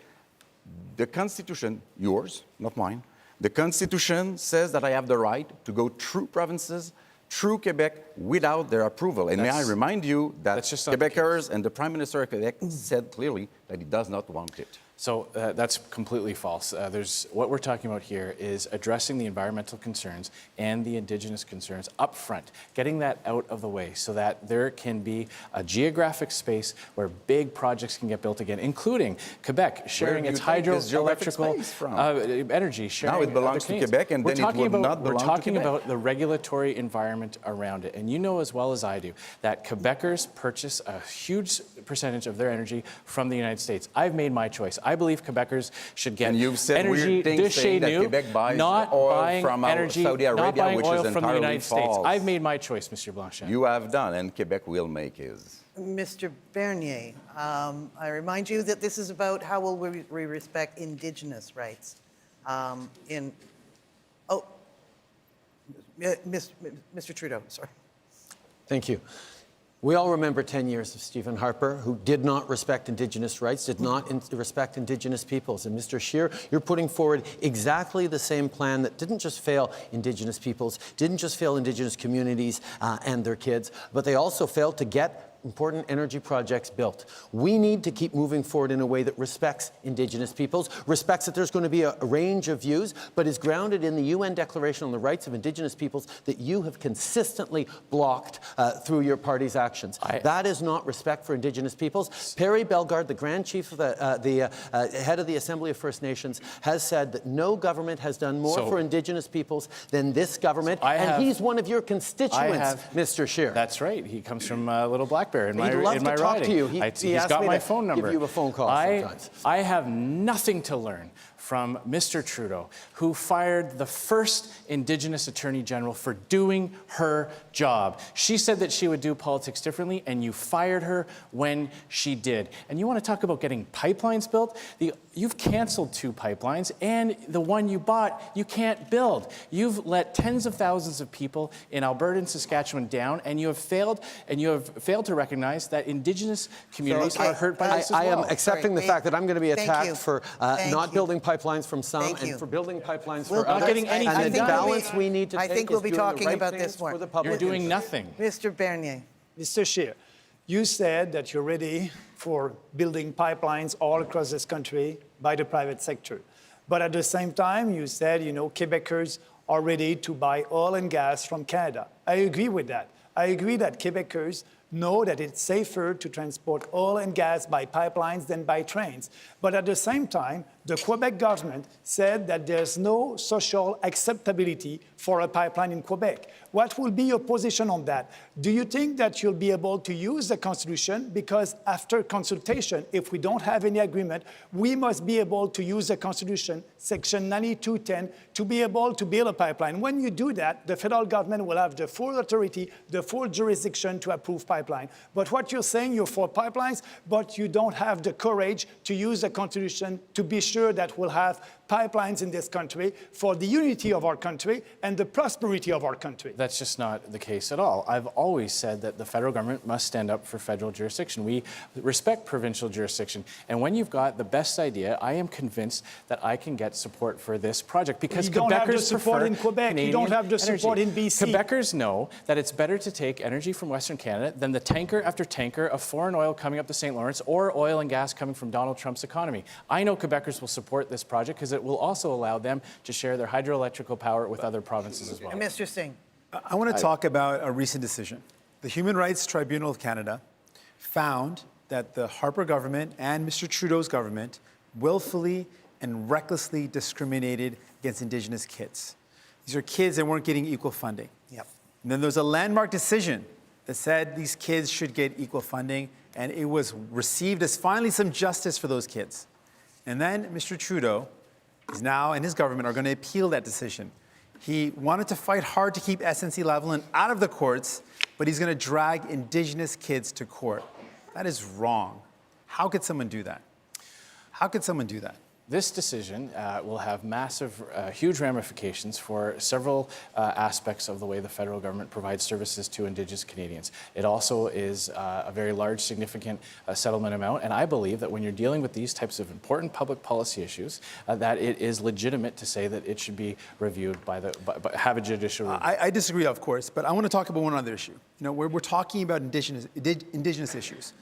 the Constitution, yours, not mine, the Constitution says that I have the right to go through provinces, through Quebec, without their approval. And may I remind you that Quebecers and the Prime Minister of Quebec said clearly that he does not want it. So that's completely false. What we're talking about here is addressing the environmental concerns and the Indigenous concerns up front, getting that out of the way so that there can be a geographic space where big projects can get built again, including Quebec sharing its hydroelectrical energy. Now it belongs to Quebec, and then it would not belong to Quebec. We're talking about the regulatory environment around it. And you know as well as I do that Quebecers purchase a huge percentage of their energy from the United States. I've made my choice. I believe Quebecers should get And you've said energy weird things saying that Quebec buys oil from Saudi Arabia, which is from the entirely United States. false. I've made my choice, Mr. Blanchet. You have done, and Quebec will make his. Mr. Bernier, I remind you that this is about how will we respect Indigenous rights. Mr. Trudeau, sorry. Thank you. We all remember 10 years of Stephen Harper, who did not respect Indigenous rights, did not respect Indigenous peoples. And Mr. Scheer, you're putting forward exactly the same plan that didn't just fail Indigenous peoples, didn't just fail Indigenous communities and their kids, but they also failed to get important energy projects built. We need to keep moving forward in a way that respects Indigenous peoples, respects that there's going to be a range of views, but is grounded in the UN Declaration on the Rights of Indigenous Peoples that you have consistently blocked through your party's actions. That is not respect for Indigenous peoples. Perry Bellegarde, the Grand Chief of the head of the Assembly of First Nations, has said that no government has done more for Indigenous peoples than this government, and he's one of your constituents, Mr. Scheer. That's right. He comes from Little Blackberry. In my He'd love to talk riding. to you. He's got my phone number. Give you a phone call sometimes. I have nothing to learn from Mr. Trudeau, who fired the first Indigenous Attorney General for doing her job. She said that she would do politics differently, and you fired her when she did. And you want to talk about getting pipelines built? You've canceled 2 pipelines, and the one you bought, you can't build. You've let tens of thousands of people in Alberta and Saskatchewan down, and you have failed to recognize that Indigenous communities are hurt by this as well. I am accepting the fact that I'm going to be attacked for not building pipelines from some and for building pipelines We'll for others. getting anything and the done. balance we need to I take think we'll is be doing the talking right about things this more. for the public You're doing interest. nothing. Mr. Bernier. Mr. Scheer, you said that you're ready for building pipelines all across this country by the private sector. But at the same time, you said, Quebecers are ready to buy oil and gas from Canada. I agree with that. I agree that Quebecers know that it's safer to transport oil and gas by pipelines than by trains. But at the same time, the Quebec government said that there's no social acceptability for a pipeline in Quebec. What will be your position on that? Do you think that you'll be able to use the Constitution? Because after consultation, if we don't have any agreement, we must be able to use the Constitution, Section 9210, to be able to build a pipeline. When you do that, the federal government will have the full authority, the full jurisdiction to approve pipeline. But what you're saying, you're for pipelines, but you don't have the courage to use the Constitution to be sure that we'll have pipelines in this country for the unity of our country and the prosperity of our country. That's just not the case at all. I've always said that the federal government must stand up for federal jurisdiction. We respect provincial jurisdiction. And when you've got the best idea, I am convinced that I can get support for this project because you don't have the Quebecers support prefer in Quebec. Canadian You don't have the support energy. in BC. Quebecers know that it's better to take energy from Western Canada than the tanker after tanker of foreign oil coming up the St. Lawrence or oil and gas coming from Donald Trump's economy. I know Quebecers will support this project because it will also allow them to share their hydroelectrical power with other provinces as well. And Mr. Singh. I want to talk about a recent decision. The Human Rights Tribunal of Canada found that the Harper government and Mr. Trudeau's government willfully and recklessly discriminated against Indigenous kids. These are kids that weren't getting equal funding. Yep. And then there was a landmark decision that said these kids should get equal funding, and it was received as finally some justice for those kids. And then Mr. Trudeau is now, and his government are going to appeal that decision. He wanted to fight hard to keep SNC-Lavalin out of the courts, but he's going to drag Indigenous kids to court. That is wrong. How could someone do that? How could someone do that? This decision will have massive, huge ramifications for several aspects of the way the federal government provides services to Indigenous Canadians. It also is a very large, significant settlement amount, and I believe that when you're dealing with these types of important public policy issues, that it is legitimate to say that it should be reviewed have a judicial review. I disagree, of course, but I want to talk about one other issue. We're talking about Indigenous issues.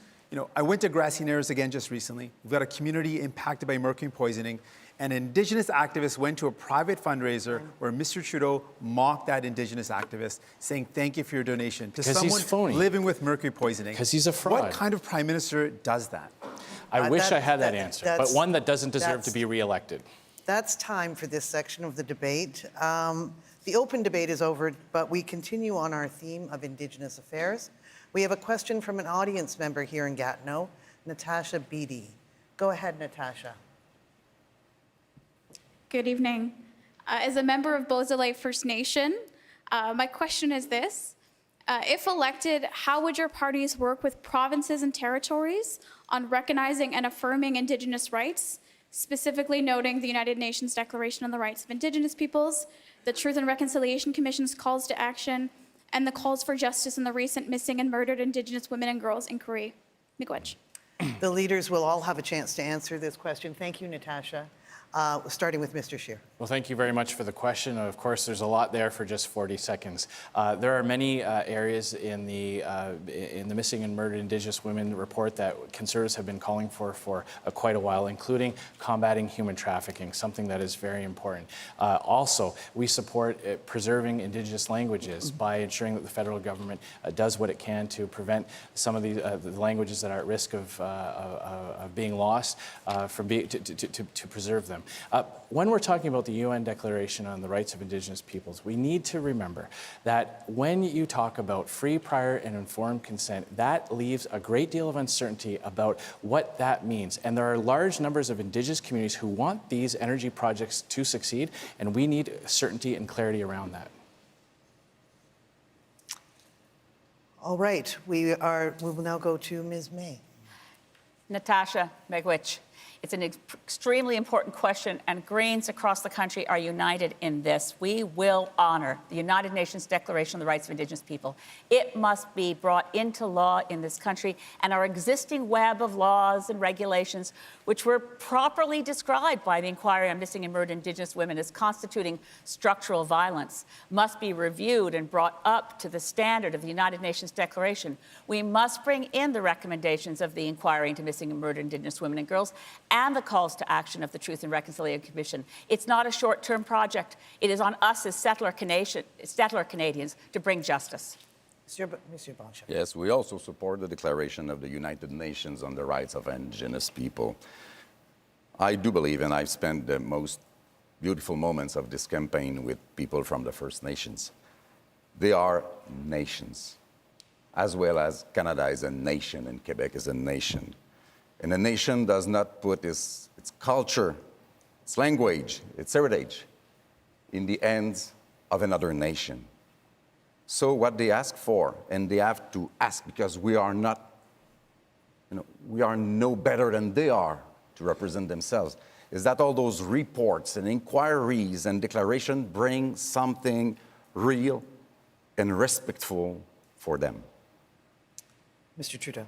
I went to Grassy Narrows again just recently. We've got a community impacted by mercury poisoning, and an Indigenous activist went to a private fundraiser where Mr. Trudeau mocked that Indigenous activist, saying, "Thank you for your donation," to someone living with mercury poisoning. Because he's a fraud. What kind of prime minister does that? I wish I had that answer, but one that doesn't deserve to be reelected. That's time for this section of the debate. The open debate is over, but we continue on our theme of Indigenous affairs. We have a question from an audience member here in Gatineau, Natasha Beatty. Go ahead, Natasha. Good evening. As a member of Beausoleil First Nation, my question is this. If elected, how would your parties work with provinces and territories on recognizing and affirming Indigenous rights, specifically noting the United Nations Declaration on the Rights of Indigenous Peoples, the Truth and Reconciliation Commission's calls to action, and the calls for justice in the recent missing and murdered Indigenous women and girls inquiry? Miigwech. The leaders will all have a chance to answer this question. Thank you, Natasha. Starting with Mr. Scheer. Well, thank you very much for the question. Of course, there's a lot there for just 40 seconds. There are many areas in the Missing and Murdered Indigenous Women report that Conservatives have been calling for quite a while, including combating human trafficking, something that is very important. Also, we support preserving Indigenous languages by ensuring that the federal government does what it can to prevent some of the languages that are at risk of being lost, to preserve them. When we're talking about the UN Declaration on the Rights of Indigenous Peoples, we need to remember that when you talk about free, prior, and informed consent, that leaves a great deal of uncertainty about what that means. And there are large numbers of Indigenous communities who want these energy projects to succeed, and we need certainty and clarity around that. All right, we will now go to Ms. May. Natasha Miigwech. It's an extremely important question, and Greens across the country are united in this. We will honor the United Nations Declaration on the Rights of Indigenous People. It must be brought into law in this country, and our existing web of laws and regulations, which were properly described by the Inquiry on Missing and Murdered Indigenous Women as constituting structural violence, must be reviewed and brought up to the standard of the United Nations Declaration. We must bring in the recommendations of the Inquiry into Missing and Murdered Indigenous Women and Girls and the calls to action of the Truth and Reconciliation Commission. It's not a short-term project. It is on us as settler Canadians to bring justice. Mr. Boncham. Yes, we also support the Declaration of the United Nations on the Rights of Indigenous People. I do believe, and I've spent the most beautiful moments of this campaign with people from the First Nations. They are nations, as well as Canada is a nation and Quebec is a nation. And a nation does not put its culture, its language, its heritage in the hands of another nation. So what they ask for, and they have to ask because we are not, we are no better than they are to represent themselves, is that all those reports and inquiries and declarations bring something real and respectful for them. Mr. Trudeau.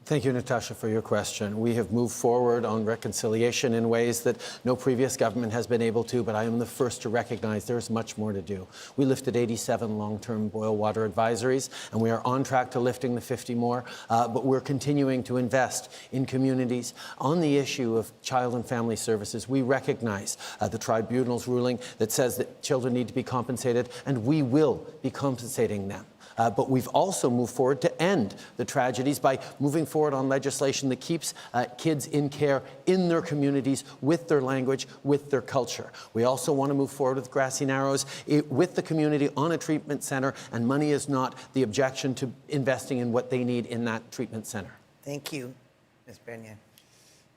Thank you, Natasha, for your question. We have moved forward on reconciliation in ways that no previous government has been able to, but I am the first to recognize there is much more to do. We lifted 87 long-term boil water advisories, and we are on track to lifting the 50 more, but we're continuing to invest in communities. On the issue of child and family services, we recognize the tribunal's ruling that says that children need to be compensated, and we will be compensating them. But we've also moved forward to end the tragedies by moving forward on legislation that keeps kids in care in their communities with their language, with their culture. We also want to move forward with Grassy Narrows with the community on a treatment center, and money is not the objection to investing in what they need in that treatment center. Thank you, Ms. Bernier.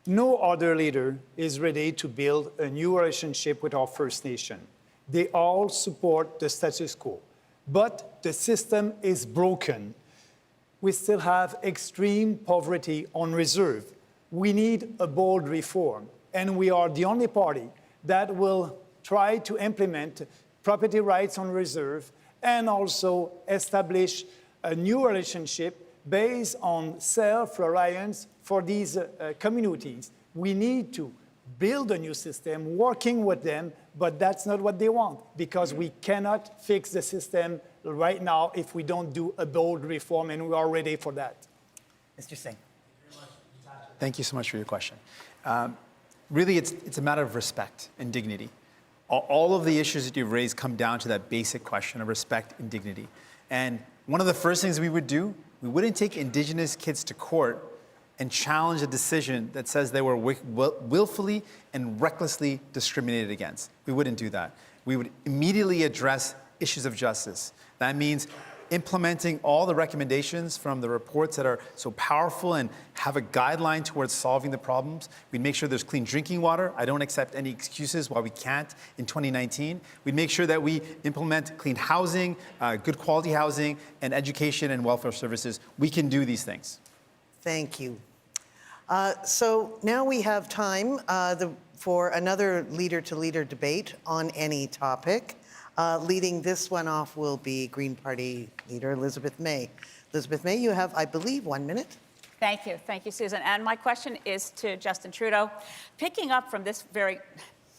No other leader is ready to build a new relationship with our First Nation. They all support the status quo. But the system is broken. We still have extreme poverty on reserve. We need a bold reform, and we are the only party that will try to implement property rights on reserve and also establish a new relationship based on self-reliance for these communities. We need to build a new system, working with them, but that's not what they want, because we cannot fix the system right now if we don't do a bold reform, and we are ready for that. Mr. Singh. Thank you so much for your question. Really, it's a matter of respect and dignity. All of the issues that you've raised come down to that basic question of respect and dignity. And one of the first things we would do, we wouldn't take Indigenous kids to court and challenge a decision that says they were willfully and recklessly discriminated against. We wouldn't do that. We would immediately address issues of justice. That means implementing all the recommendations from the reports that are so powerful and have a guideline towards solving the problems. We'd make sure there's clean drinking water. I don't accept any excuses why we can't in 2019. We'd make sure that we implement clean housing, good quality housing, and education and welfare services. We can do these things. Thank you. So now we have time for another leader-to-leader debate on any topic. Leading this one off will be Green Party leader Elizabeth May. Elizabeth May, you have, I believe, 1 minute. Thank you, Susan. And my question is to Justin Trudeau. Picking up from this very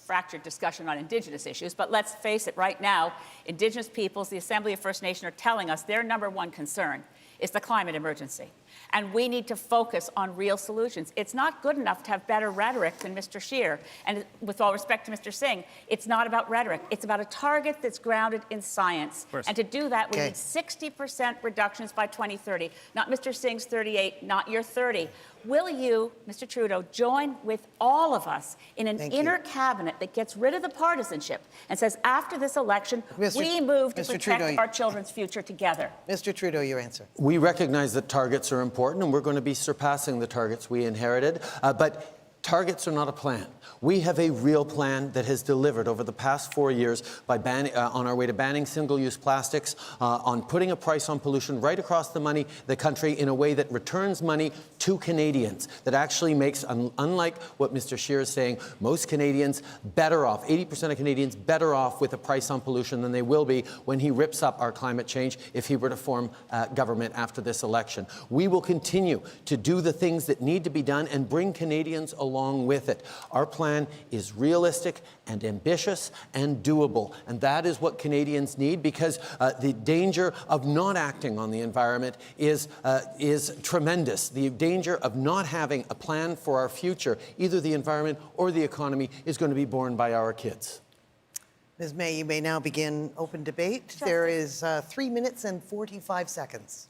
fractured discussion on Indigenous issues, but let's face it, right now, Indigenous peoples, the Assembly of First Nations, are telling us their #1 concern is the climate emergency. And we need to focus on real solutions. It's not good enough to have better rhetoric than Mr. Scheer. And with all respect to Mr. Singh, it's not about rhetoric. It's about a target that's grounded in science. And to do that, we need 60% reductions by 2030. Not Mr. Singh's 38, not your 30. Will you, Mr. Trudeau, join with all of us in an inner cabinet that gets rid of the partisanship and says, after this election, we move to protect our children's future together? Mr. Trudeau, your answer. We recognize that targets are important, and we're going to be surpassing the targets we inherited. But targets are not a plan. We have a real plan that has delivered over the past 4 years by on our way to banning single-use plastics, on putting a price on pollution right across the country in a way that returns money to Canadians, that actually makes, unlike what Mr. Scheer is saying, most Canadians better off, 80% of Canadians better off with a price on pollution than they will be when he rips up our climate change if he were to form government after this election. We will continue to do the things that need to be done and bring Canadians along with it. Our plan is realistic and ambitious and doable, and that is what Canadians need, because the danger of not acting on the environment is tremendous. The danger of not having a plan for our future, either the environment or the economy, is going to be borne by our kids. Ms. May, you may now begin open debate. There is 3 minutes and 45 seconds.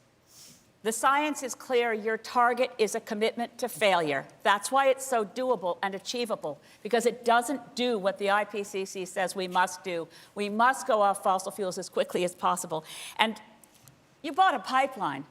The science is clear. Your target is a commitment to failure. That's why it's so doable and achievable, because it doesn't do what the IPCC says we must do. We must go off fossil fuels as quickly as possible. And you bought a pipeline.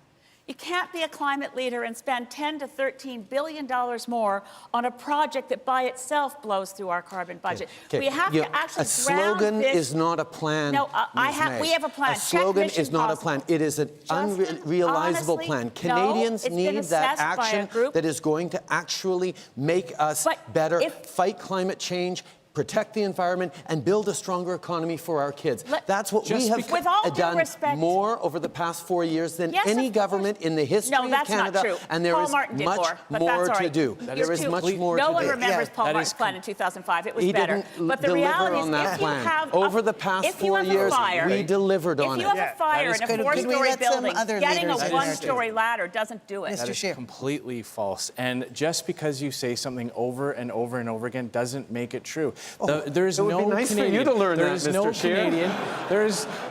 You can't be a climate leader and spend $10 to $13 billion more on a project that by itself blows through our carbon budget. We have to actually a slogan is not a plan. No, we have a plan. A slogan is not a plan. It is an unrealizable plan. Canadians need that action that is going to actually make us better, fight climate change, protect the environment, and build a stronger economy for our kids. That's what we have done more over the past 4 years than any government in the history of Canada. And there is much more to do. There is much more to do. No one remembers Paul Martin's plan in 2005. It was better. But the reality is, if you have over the past 4 years, we delivered on it. If you have a fire in a 4-story building, getting a 1-story ladder doesn't do it. That is completely false. And just because you say something over and over and over again doesn't make it true. There's no nice Canadian. For you to learn there's that, no Mr. Scheer. Canadian.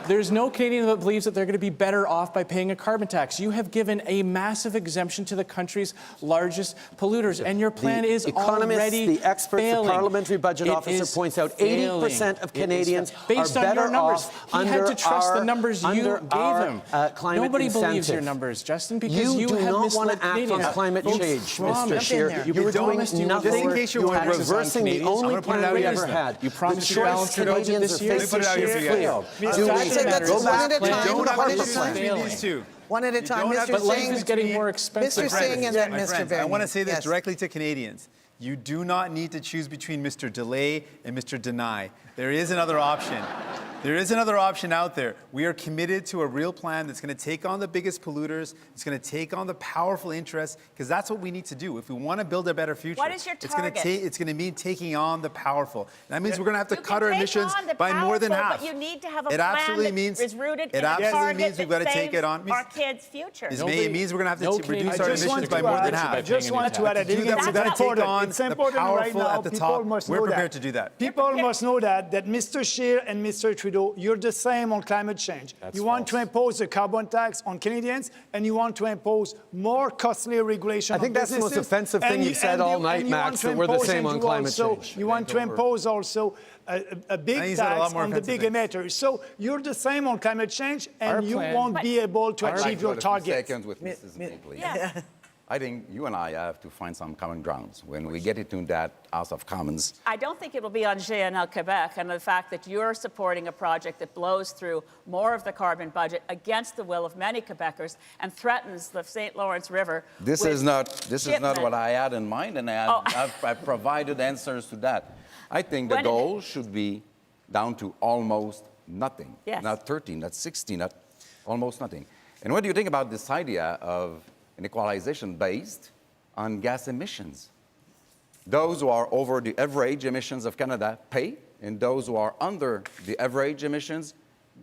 There's no Canadian that believes that they're going to be better off by paying a carbon tax. You have given a massive exemption to the country's largest polluters, and your plan is already the experts, failing. The parliamentary budget officer points out 80% of Canadians are better off under He had to trust the numbers you gave him. Nobody believes your incentive. numbers, Justin, because you do have not want to act on climate change, Mr. Scheer. You are doing nothing. You are reversing the only plan we ever had. You promised to balance the budget this year. Let me put it out here for you guys. One at a time. But life is getting more expensive. Mr. Singh and then Mr. Bernier. I want to say this directly to Canadians. You do not need to choose between Mr. Delay and Mr. Deny. There is another option. There is another option out there. We are committed to a real plan that's going to take on the biggest polluters. It's going to take on the powerful interests, because that's what we need to do. If we want to build a better future, what is your target? It's going to mean taking on the powerful. That means we're going to have to cut our emissions by more than half. But you need to have a plan that is rooted in a target that saves our kids' future. It means we're going to have to reduce our emissions by more than half. I just want to add, We've got to take on the powerful at the top. We're prepared to do that. People must know that Mr. Scheer and Mr. Trudeau Trudeau, you're the same on climate change. That's you want to false. impose a carbon tax on Canadians, and you want to impose more costly regulation I think on that's the most businesses, offensive thing and you've said all night, and you want Max, to that we're the impose same on and climate also, change. You want to impose also a big And you said a lot tax more on the big offensive emitters. So you're the same on climate change, and Our you plan- won't be able to I'd like achieve to your go to a few targets. seconds with Mrs. May, please. Yeah. I think you and I have to find some common grounds when we get into that House of Commons. I don't think it will be on GNL Quebec and the fact that you're supporting a project that blows through more of the carbon budget against the will of many Quebecers and threatens the St. Lawrence River. This is not what I had in mind, and I've provided answers to that. I think the When- goal should be down to almost nothing. Yes. Not 13, not 16, not almost nothing. And what do you think about this idea of an equalization based on gas emissions? Those who are over the average emissions of Canada pay, and those who are under the average emissions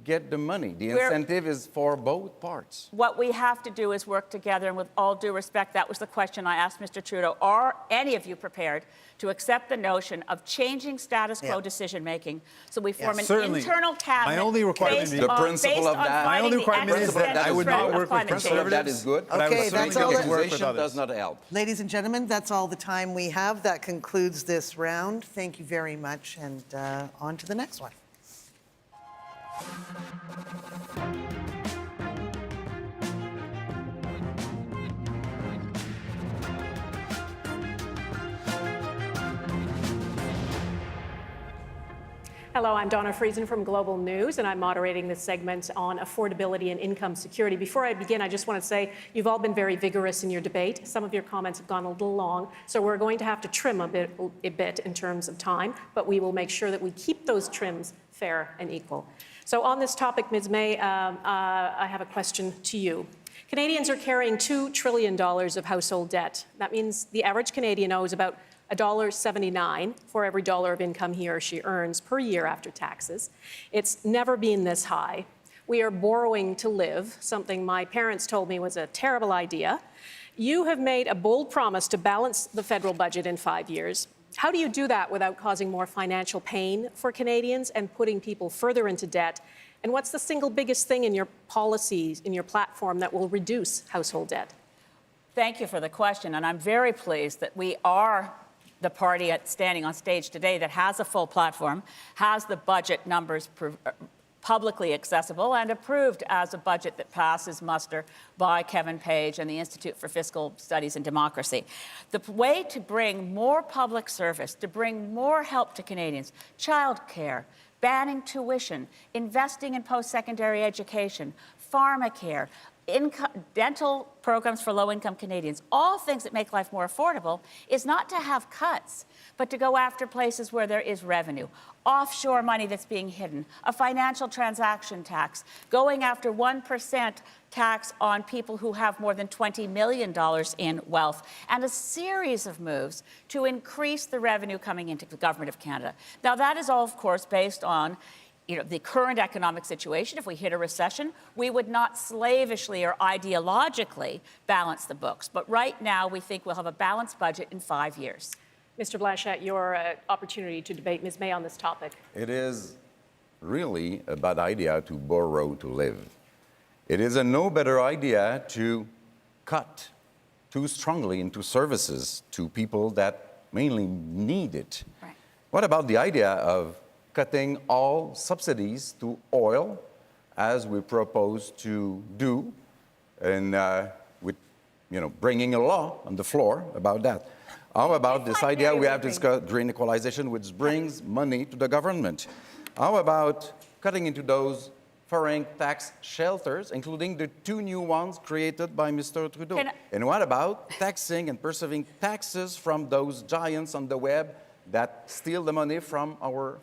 get the money. The incentive is for both parts. What we have to do is work together, and with all due respect, that was the question I asked Mr. Trudeau. Are any of you prepared to accept the notion of changing status quo decision-making so we form an Certainly. internal cabinet My only requirement based is- The on, principle based of on that- My fighting only the requirement is existential that I would threat not of work with climate change? Principle of that is good, But I would Okay, certainly that's all go that- to work with Equalization others. does not help. Ladies and gentlemen, that's all the time we have. That concludes this round. Thank you very much, and on to the next one. Hello, I'm Donna Friesen from Global News, and I'm moderating this segment on affordability and income security. Before I begin, I just want to say you've all been very vigorous in your debate. Some of your comments have gone a little long, so we're going to have to trim a bit in terms of time, but we will make sure that we keep those trims fair and equal. So on this topic, Ms. May, I have a question to you. Canadians are carrying $2 trillion of household debt. That means the average Canadian owes about $1.79 for every dollar of income he or she earns per year after taxes. It's never been this high. We are borrowing to live, something my parents told me was a terrible idea. You have made a bold promise to balance the federal budget in 5 years. How do you do that without causing more financial pain for Canadians and putting people further into debt? And what's the single biggest thing in your policies, in your platform, that will reduce household debt? Thank you for the question, and I'm very pleased that we are the party standing on stage today that has a full platform, has the budget numbers publicly accessible, and approved as a budget that passes muster by Kevin Page and the Institute for Fiscal Studies and Democracy. The way to bring more public service, to bring more help to Canadians, childcare, banning tuition, investing in post-secondary education, pharmacare, dental programs for low-income Canadians, all things that make life more affordable, is not to have cuts, but to go after places where there is revenue, offshore money that's being hidden, a financial transaction tax, going after 1% tax on people who have more than $20 million in wealth, and a series of moves to increase the revenue coming into the Government of Canada. Now, that is all, of course, based on the current economic situation. If we hit a recession, we would not slavishly or ideologically balance the books. But right now, we think we'll have a balanced budget in 5 years. Mr. Blanchette, your opportunity to debate Ms. May on this topic. It is really a bad idea to borrow to live. It is a no better idea to cut too strongly into services to people that mainly need it. Right. What about the idea of cutting all subsidies to oil, as we propose to do, and with bringing a law on the floor about that? How about this idea we have discussed green equalization, which brings money to the government? How about cutting into those foreign tax shelters, including the 2 new ones created by Mr. Trudeau? And what about taxing and perceiving taxes from those giants on the web that steal the money from our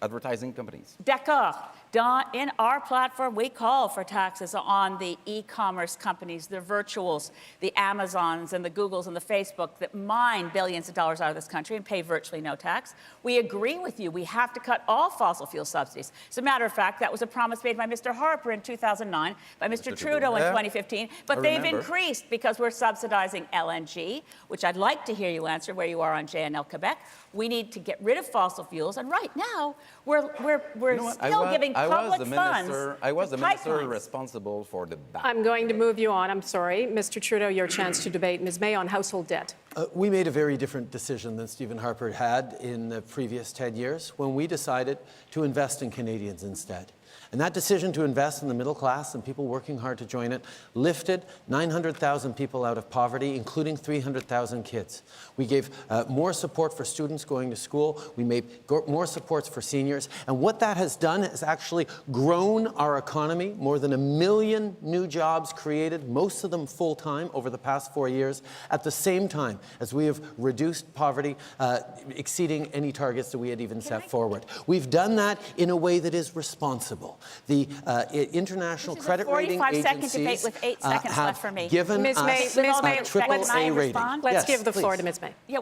advertising companies? D'accord. In our platform, we call for taxes on the e-commerce companies, the virtuals, the Amazons and the Googles and the Facebook that mine billions of dollars out of this country and pay virtually no tax. We agree with you. We have to cut all fossil fuel subsidies. As a matter of fact, that was a promise made by Mr. Harper in 2009, by Mr. Trudeau in 2015, but they've increased because we're subsidizing LNG, which I'd like to hear you answer where you are on JNL Quebec. We need to get rid of fossil fuels, and right now we're still giving public funds. I was the minister pipelines. responsible for the ban. I'm going to move you on. I'm sorry. Mr. Trudeau, your chance to debate Ms. May on household debt. We made a very different decision than Stephen Harper had in the previous 10 years when we decided to invest in Canadians instead. And that decision to invest in the middle class and people working hard to join it lifted 900,000 people out of poverty, including 300,000 kids. We gave more support for students going to school. We made more supports for seniors. And what that has done is actually grown our economy. More than 1 million new jobs created, most of them full-time over the past 4 years, at the same time as we have reduced poverty, exceeding any targets that we had even set forward. We've done that in a way that is responsible. The international credit rating agencies debate with 8 seconds left for me. Given Ms. May, us Ms. May, a triple A rating. Let's give the please. floor to Ms. May. Yeah,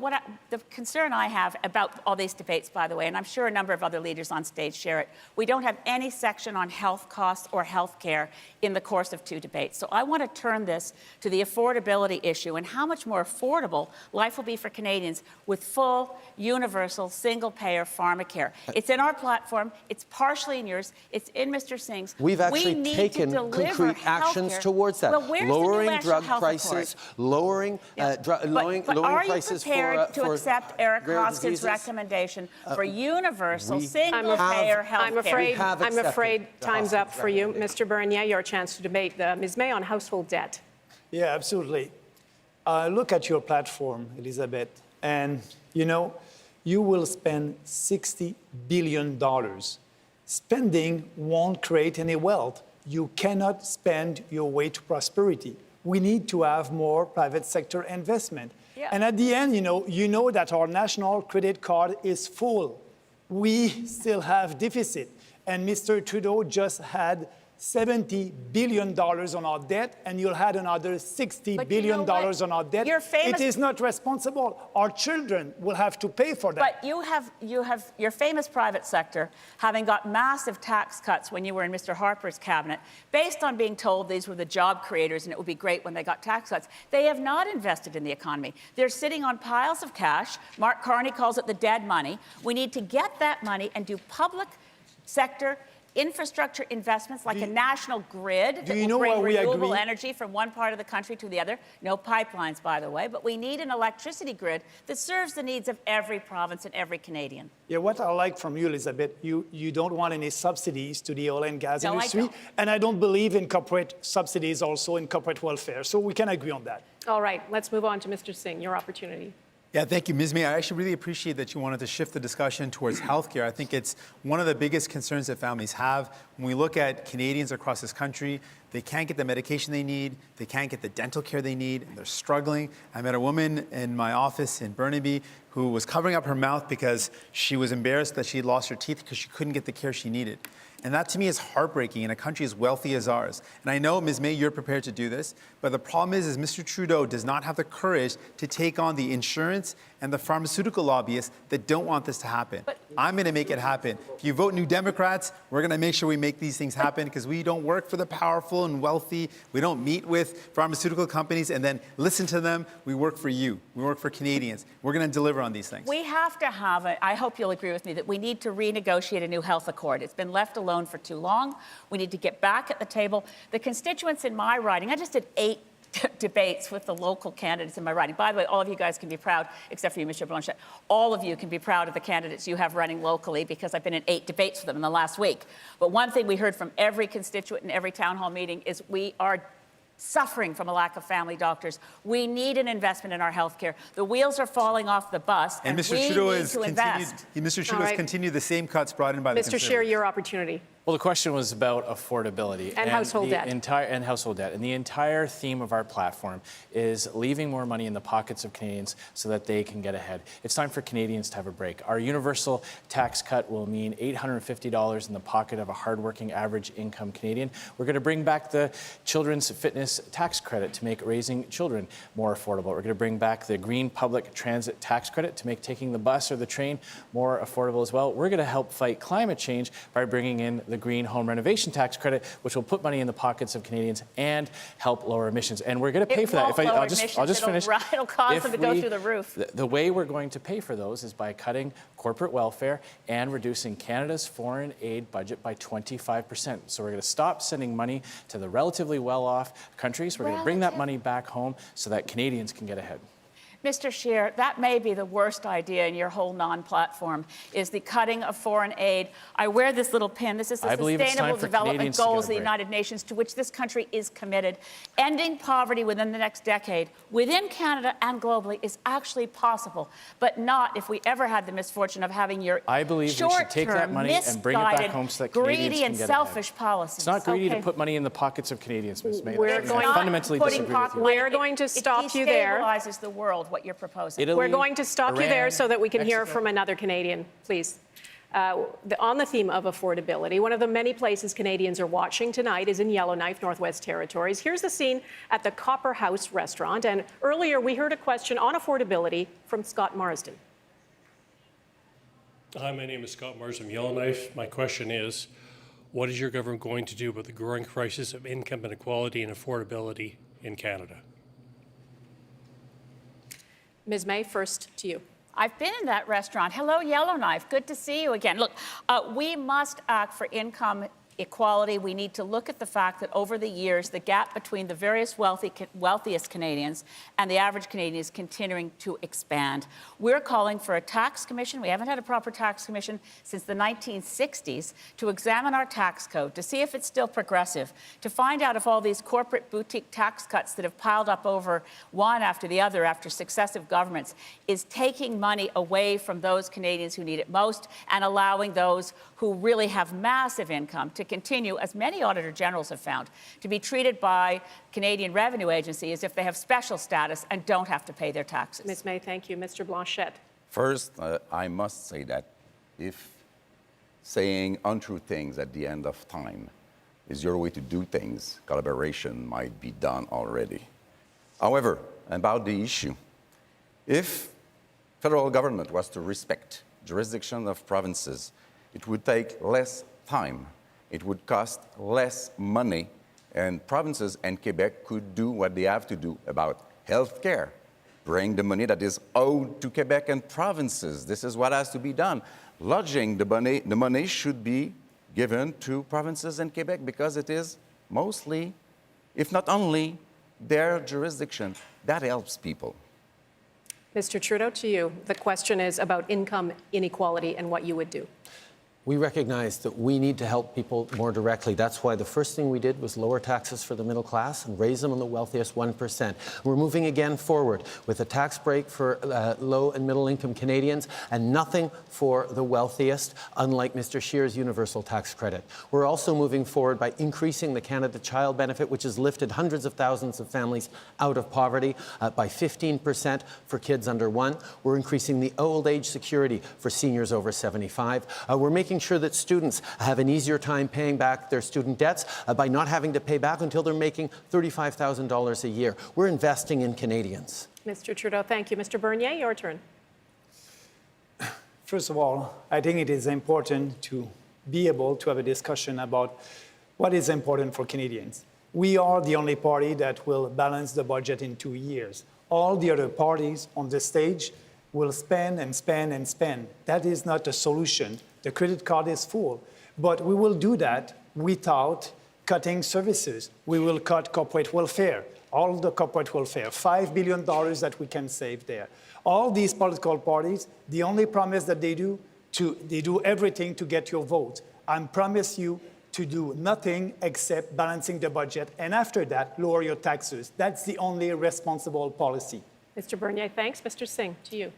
the concern I have about all these debates, by the way, and I'm sure a number of other leaders on stage share it, we don't have any section on health costs or health care in the course of 2 debates. So I want to turn this to the affordability issue and how much more affordable life will be for Canadians with full, universal, single-payer pharmacare. It's in our platform. It's partially in yours. It's in Mr. Singh's. We've actually taken concrete actions towards that. Well, lowering drug prices, lowering prices for... Are you prepared to accept Eric Hoskin's recommendation for universal, single-payer health care? I'm afraid time's up for you. Mr. Bernier, your chance to debate Ms. May on household debt. Yeah, absolutely. Look at your platform, Elizabeth, and you will spend $60 billion. Spending won't create any wealth. You cannot spend your way to prosperity. We need to have more private sector investment. Yeah. And at the end, you know that our national credit card is full. We still have deficit. And Mr. Trudeau just had $70 billion on our debt, and you'll have another $60 billion on our debt. It is not responsible. Our children will have to pay for that. But you have your famous private sector having got massive tax cuts when you were in Mr. Harper's cabinet, based on being told these were the job creators and it would be great when they got tax cuts. They have not invested in the economy. They're sitting on piles of cash. Mark Carney calls it the dead money. We need to get that money and do public sector infrastructure investments like a national grid that will bring renewable energy from one part of the country to the other. No pipelines, by the way, but we need an electricity grid that serves the needs of every province and every Canadian. Yeah, what I like from you, Elizabeth, you don't want any subsidies to the oil and gas industry. I don't. And I don't believe in corporate subsidies also in corporate welfare. So we can agree on that. All right, let's move on to Mr. Singh, your opportunity. Yeah, thank you, Ms. May. I actually really appreciate that you wanted to shift the discussion towards healthcare. I think it's one of the biggest concerns that families have. When we look at Canadians across this country, they can't get the medication they need, they can't get the dental care they need, and they're struggling. I met a woman in my office in Burnaby who was covering up her mouth because she was embarrassed that she had lost her teeth because she couldn't get the care she needed. And that to me is heartbreaking in a country as wealthy as ours. And I know, Ms. May, you're prepared to do this, but the problem is Mr. Trudeau does not have the courage to take on the insurance and the pharmaceutical lobbyists that don't want this to happen. I'm going to make it happen. If you vote New Democrats, we're going to make sure we make these things happen because we don't work for the powerful and wealthy. We don't meet with pharmaceutical companies and then listen to them. We work for you. We work for Canadians. We're going to deliver on these things. We have to have I hope you'll agree with me that we need to renegotiate a new health accord. It's been left alone for too long. We need to get back at the table. The constituents in my riding, I just did 8 debates with the local candidates in my riding. By the way, all of you guys can be proud, except for you, Mr. Blanchet. All of you can be proud of the candidates you have running locally because I've been in 8 debates with them in the last week. But one thing we heard from every constituent in every town hall meeting is we are suffering from a lack of family doctors. We need an investment in our health care. The wheels are falling off the bus, and Mr. we Trudeau need to invest. Mr. Trudeau has continued the same cuts brought in by the Mr. Scheer, your opportunity. Well, the question was about affordability and household debt. And household debt. And the entire theme of our platform is leaving more money in the pockets of Canadians so that they can get ahead. It's time for Canadians to have a break. Our universal tax cut will mean $850 in the pocket of a hardworking average income Canadian. We're going to bring back the children's fitness tax credit to make raising children more affordable. We're going to bring back the green public transit tax credit to make taking the bus or the train more affordable as well. We're going to help fight climate change by bringing in the green home renovation tax credit, which will put money in the pockets of Canadians and help lower emissions. And we're going to pay for that. I'll just finish. It'll cause them to go through the roof. The way we're going to pay for those is by cutting corporate welfare and reducing Canada's foreign aid budget by 25%. So we're going to stop sending money to the relatively well-off countries. We're going to bring that money back home so that Canadians can get ahead. Mr. Scheer, that may be the worst idea in your whole non-platform, is the cutting of foreign aid. I wear this little pin. This is the Sustainable Development Goals of the United Nations, to which this country is committed. Ending poverty within the next decade, within Canada and globally, is actually possible, but not if we ever had the misfortune of having your I believe we should take that money and bring it back home so that Canadians greedy can and get selfish ahead. policies. It's not greedy to put money in the pockets of Canadians, Ms. May. We're I fundamentally disagree with you. We're going to stop you there. It destabilizes the world, what you're proposing. We're going to stop you there Iran, so that we can hear Mexico. from another Canadian, please. On the theme of affordability, one of the many places Canadians are watching tonight is in Yellowknife, Northwest Territories. Here's the scene at the Copper House restaurant. And earlier we heard a question on affordability from Scott Marsden. Hi, my name is Scott Marsden from Yellowknife. My question is, what is your government going to do about the growing crisis of income inequality and affordability in Canada? Ms. May, first to you. I've been in that restaurant. Hello, Yellowknife. Good to see you again. Look, we must act for income equality. We need to look at the fact that over the years, the gap between the various wealthiest Canadians and the average Canadian is continuing to expand. We're calling for a tax commission. We haven't had a proper tax commission since the 1960s to examine our tax code, to see if it's still progressive, to find out if all these corporate boutique tax cuts that have piled up over one after the other after successive governments is taking money away from those Canadians who need it most and allowing those who really have massive income to continue, as many Auditor Generals have found, to be treated by Canadian Revenue Agency as if they have special status and don't have to pay their taxes. Ms. May, thank you. Mr. Blanchet. First, I must say that if saying untrue things at the end of time is your way to do things, collaboration might be done already. However, about the issue, if federal government was to respect jurisdiction of provinces, it would take less time, it would cost less money, and provinces and Quebec could do what they have to do about health care, bring the money that is owed to Quebec and provinces. This is what has to be done. Lodging, the money should be given to provinces and Quebec because it is mostly, if not only, their jurisdiction. That helps people. Mr. Trudeau, to you. The question is about income inequality and what you would do. We recognize that we need to help people more directly. That's why the first thing we did was lower taxes for the middle class and raise them on the wealthiest 1%. We're moving again forward with a tax break for low and middle income Canadians and nothing for the wealthiest, unlike Mr. Scheer's universal tax credit. We're also moving forward by increasing the Canada Child Benefit, which has lifted hundreds of thousands of families out of poverty by 15% for kids under 1. We're increasing the old age security for seniors over 75. We're making sure that students have an easier time paying back their student debts by not having to pay back until they're making $35,000 a year. We're investing in Canadians. Mr. Trudeau, thank you. Mr. Bernier, your turn. First of all, I think it is important to be able to have a discussion about what is important for Canadians. We are the only party that will balance the budget in 2 years. All the other parties on the stage will spend and spend and spend. That is not a solution. The credit card is full, but we will do that without cutting services. We will cut corporate welfare, all the corporate welfare, $5 billion that we can save there. All these political parties, the only promise that they do everything to get your vote. I promise you to do nothing except balancing the budget, and after that, lower your taxes. That's the only responsible policy. Mr. Bernier, thanks. Mr. Singh, to you.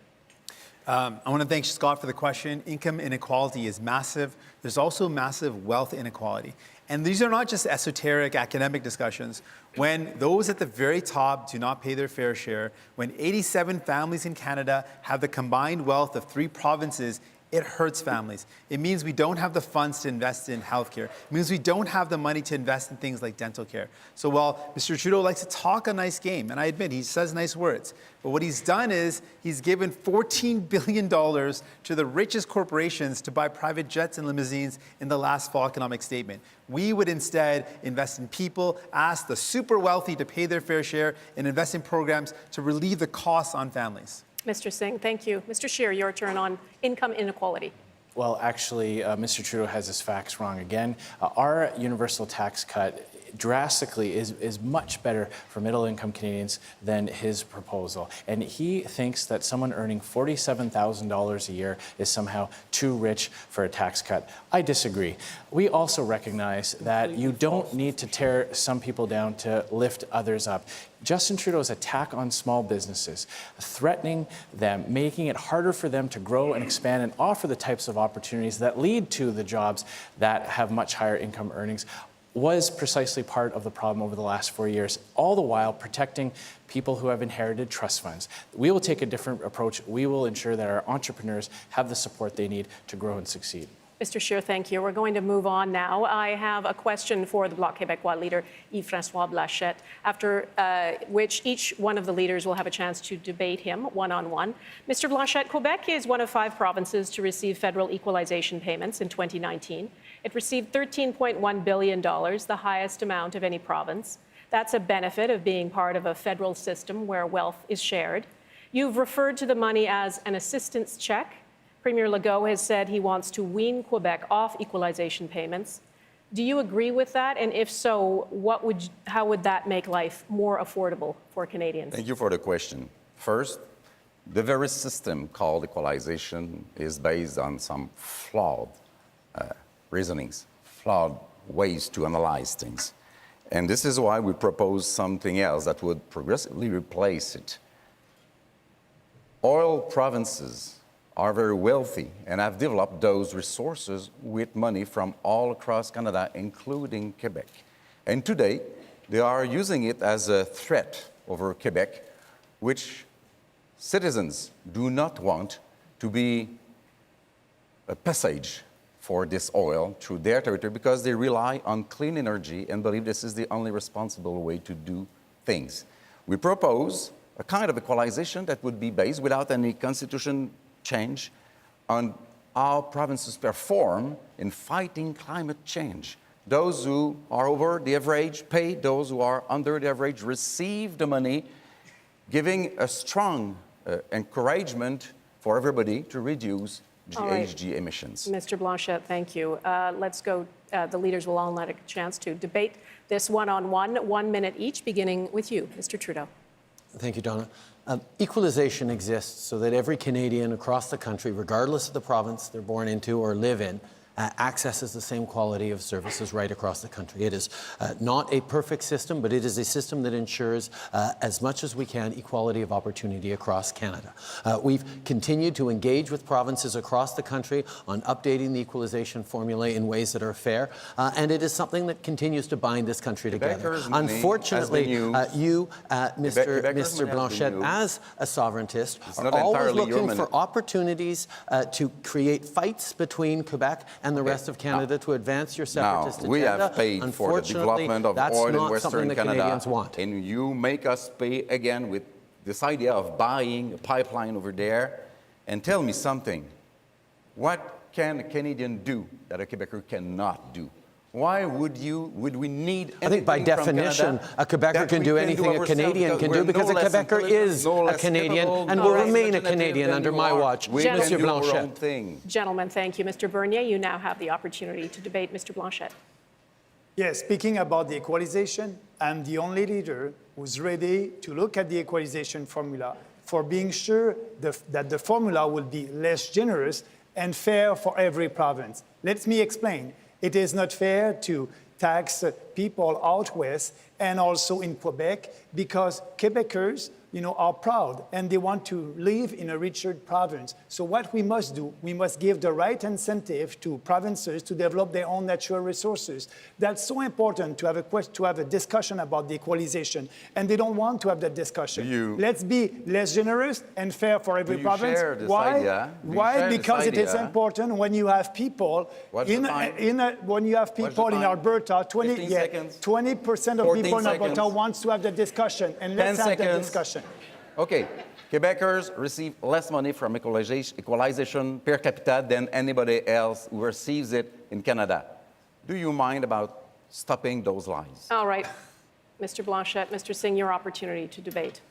I want to thank Scott for the question. Income inequality is massive. There's also massive wealth inequality. And these are not just esoteric academic discussions. When those at the very top do not pay their fair share, when 87 families in Canada have the combined wealth of 3 provinces, it hurts families. It means we don't have the funds to invest in healthcare. It means we don't have the money to invest in things like dental care. So while Mr. Trudeau likes to talk a nice game, and I admit he says nice words, but what he's done is he's given $14 billion to the richest corporations to buy private jets and limousines in the last fall economic statement. We would instead invest in people, ask the super wealthy to pay their fair share, and invest in programs to relieve the costs on families. Mr. Singh, thank you. Mr. Scheer, your turn on income inequality. Well, actually, Mr. Trudeau has his facts wrong again. Our universal tax cut drastically is much better for middle-income Canadians than his proposal. And he thinks that someone earning $47,000 a year is somehow too rich for a tax cut. I disagree. We also recognize that you don't need to tear some people down to lift others up. Justin Trudeau's attack on small businesses, threatening them, making it harder for them to grow and expand and offer the types of opportunities that lead to the jobs that have much higher income earnings, was precisely part of the problem over the last 4 years, all the while protecting people who have inherited trust funds. We will take a different approach. We will ensure that our entrepreneurs have the support they need to grow and succeed. Mr. Scheer, thank you. We're going to move on now. I have a question for the Bloc Québécois leader, Yves-François Blanchet, after which each one of the leaders will have a chance to debate him one-on-one. Mr. Blanchet, Quebec is one of 5 provinces to receive federal equalization payments in 2019. It received $13.1 billion, the highest amount of any province. That's a benefit of being part of a federal system where wealth is shared. You've referred to the money as an assistance check. Premier Legault has said he wants to wean Quebec off equalization payments. Do you agree with that? And if so, how would that make life more affordable for Canadians? Thank you for the question. First, the very system called equalization is based on some flawed reasonings, flawed ways to analyze things. And this is why we propose something else that would progressively replace it. Oil provinces are very wealthy and have developed those resources with money from all across Canada, including Quebec. And today, they are using it as a threat over Quebec, which citizens do not want to be a passage for this oil through their territory because they rely on clean energy and believe this is the only responsible way to do things. We propose a kind of equalization that would be based without any constitution change on how provinces perform in fighting climate change. Those who are over the average pay, those who are under the average receive the money, giving a strong encouragement for everybody to reduce GHG emissions. Mr. Blanchet, thank you. Let's go. The leaders will all have a chance to debate this one-on-one, 1 minute each, beginning with you, Mr. Trudeau. Thank you, Donna. Equalization exists so that every Canadian across the country, regardless of the province they're born into or live in, accesses the same quality of services right across the country. It is not a perfect system, but it is a system that ensures, as much as we can, equality of opportunity across Canada. We've continued to engage with provinces across the country on updating the equalization formula in ways that are fair, and it is something that continues to bind this country together. Unfortunately, you, Mr. Blanchet, as a sovereigntist, are always looking for opportunities to create fights between Quebec and the rest of Canada to advance your separatist agenda. We have paid for the development of oil in Western Canada, Canadians want. And you make us pay again with this idea of buying a pipeline over there. And tell me something, what can a Canadian do that a Quebecer cannot do? Why would we need anything? I think by definition, a Quebecer can do anything a Canadian can do because a Quebecer is a Canadian and will remain a Canadian under my watch. Monsieur Blanchet. Gentlemen, thank you. Mr. Bernier, you now have the opportunity to debate Mr. Blanchet. Yes, speaking about the equalization, I'm the only leader who's ready to look at the equalization formula for being sure that the formula will be less generous and fair for every province. Let me explain. It is not fair to tax people out west and also in Quebec because Quebecers are proud and they want to live in a richer province. So what we must do, we must give the right incentive to provinces to develop their own natural resources. That's so important to have a discussion about the equalization, and they don't want to have that discussion. Let's be less generous and fair for every province. Share this Why? idea? Why? Because it is important when you have people in Alberta. 20% of people in Alberta wants to have the discussion, and let's have that discussion. Okay, Quebecers receive less money from equalization per capita than anybody else who receives it in Canada. Do you mind about stopping those lies? All right. Mr. Blanchette, Mr. Singh, your opportunity to debate.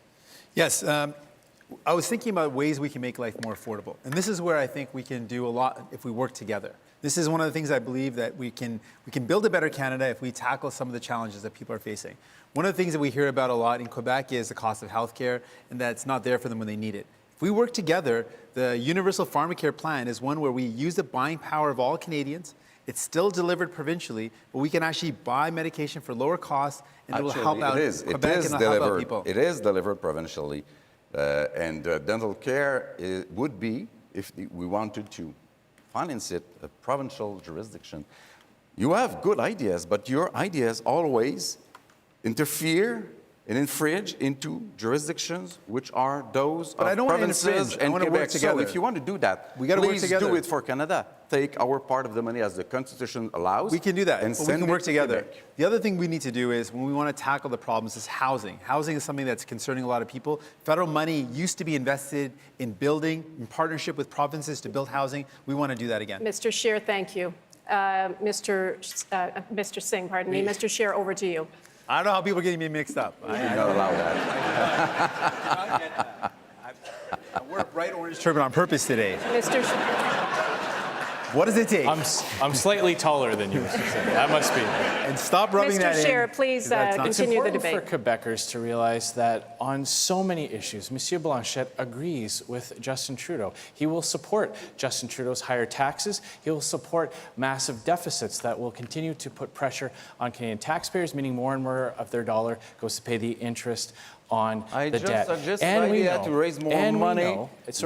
Yes, I was thinking about ways we can make life more affordable. And this is where I think we can do a lot if we work together. This is one of the things I believe that we can build a better Canada if we tackle some of the challenges that people are facing. One of the things that we hear about a lot in Quebec is the cost of healthcare, and that it's not there for them when they need it. If we work together, the Universal Pharmacare Plan is one where we use the buying power of all Canadians. It's still delivered provincially, but we can actually buy medication for lower costs, and it will help out Quebec and it'll help out people. It is delivered provincially, and dental care would be, if we wanted to finance it, a provincial jurisdiction. You have good ideas, but your ideas always interfere and infringe into jurisdictions which are those of provinces and Quebec. So if you want to do that, please do it for Canada. Take our part of the money as the Constitution allows. We can do that, and we can work together. Quebec. The other thing we need to do is, when we want to tackle the problems, is housing. Housing is something that's concerning a lot of people. Federal money used to be invested in building, in partnership with provinces to build housing. We want to do that again. Mr. Scheer, thank you. Mr. Singh, pardon me. Mr. Scheer, over to you. I don't know how people are getting me mixed up. You're not allowed that. I wore a bright orange turban on purpose today. Mr. What does it take? I'm slightly taller than you, Mr. Singh. That must be. And stop rubbing that in. Mr. Scheer, please continue the debate. It's important for Quebecers to realize that on so many issues, Monsieur Blanchette agrees with Justin Trudeau. He will support Justin Trudeau's higher taxes. He will support massive deficits that will continue to put pressure on Canadian taxpayers, meaning more and more of their dollar goes to pay the interest on the debt. And we know to raise more money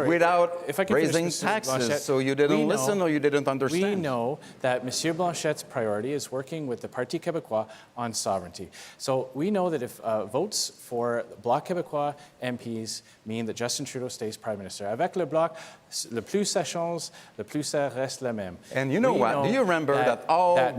without raising taxes. So you didn't listen or you didn't understand? We know that Monsieur Blanchette's priority is working with the Parti Québécois on sovereignty. So we know that if votes for Bloc Québécois MPs mean that Justin Trudeau stays Prime Minister. Avec le Bloc, le plus ça change, le plus ça reste le même. And you know what? Do you remember that all that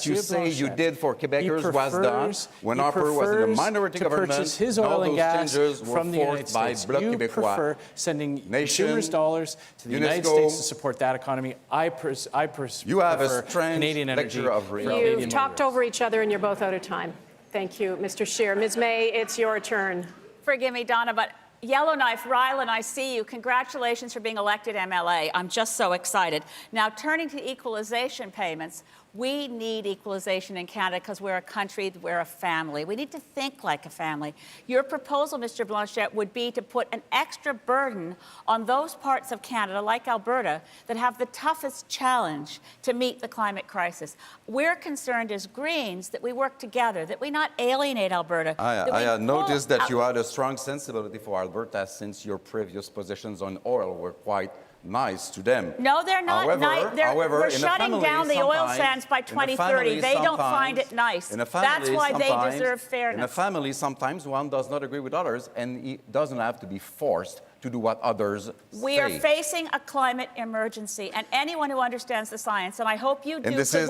you say you did for Quebecers was done when Harper was in the minority government? Purchase his oil and gas from the United States. You prefer sending consumers' dollars to the United States to support that economy. I prefer Canadian energy. You've talked over each other and you're both out of time. Thank you, Mr. Scheer. Ms. May, it's your turn. Forgive me, Donna, but Yellowknife, Ryland, I see you. Congratulations for being elected MLA. I'm just so excited. Now, turning to equalization payments, we need equalization in Canada because we're a country, we're a family. We need to think like a family. Your proposal, Mr. Blanchette, would be to put an extra burden on those parts of Canada, like Alberta, that have the toughest challenge to meet the climate crisis. We're concerned as Greens that we work together, that we not alienate Alberta. I noticed that you had a strong sensibility for Alberta since your previous positions on oil were quite nice to them. No, they're not nice. We're shutting down the oil sands by 2030. They don't find it nice. That's why they deserve fairness. In a family, sometimes one does not agree with others, and it doesn't have to be forced to do what others say. We are facing a climate emergency, and anyone who understands the science, and I hope you do, this is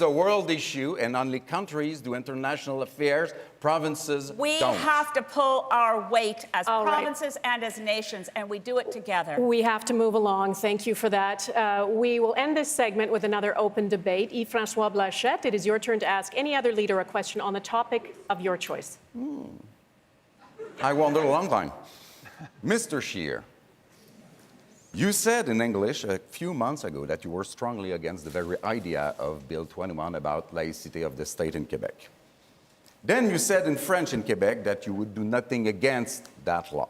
a world issue, and only countries do international affairs. Provinces don't. We have to pull our weight as provinces and as nations, and we do it together. We have to move along. Thank you for that. We will end this segment with another open debate. Yves-François Blanchette, it is your turn to ask any other leader a question on the topic of your choice. I wondered a long time. Mr. Scheer, you said in English a few months ago that you were strongly against the very idea of Bill 21 about laicity of the state in Quebec. Then you said in French in Quebec that you would do nothing against that law.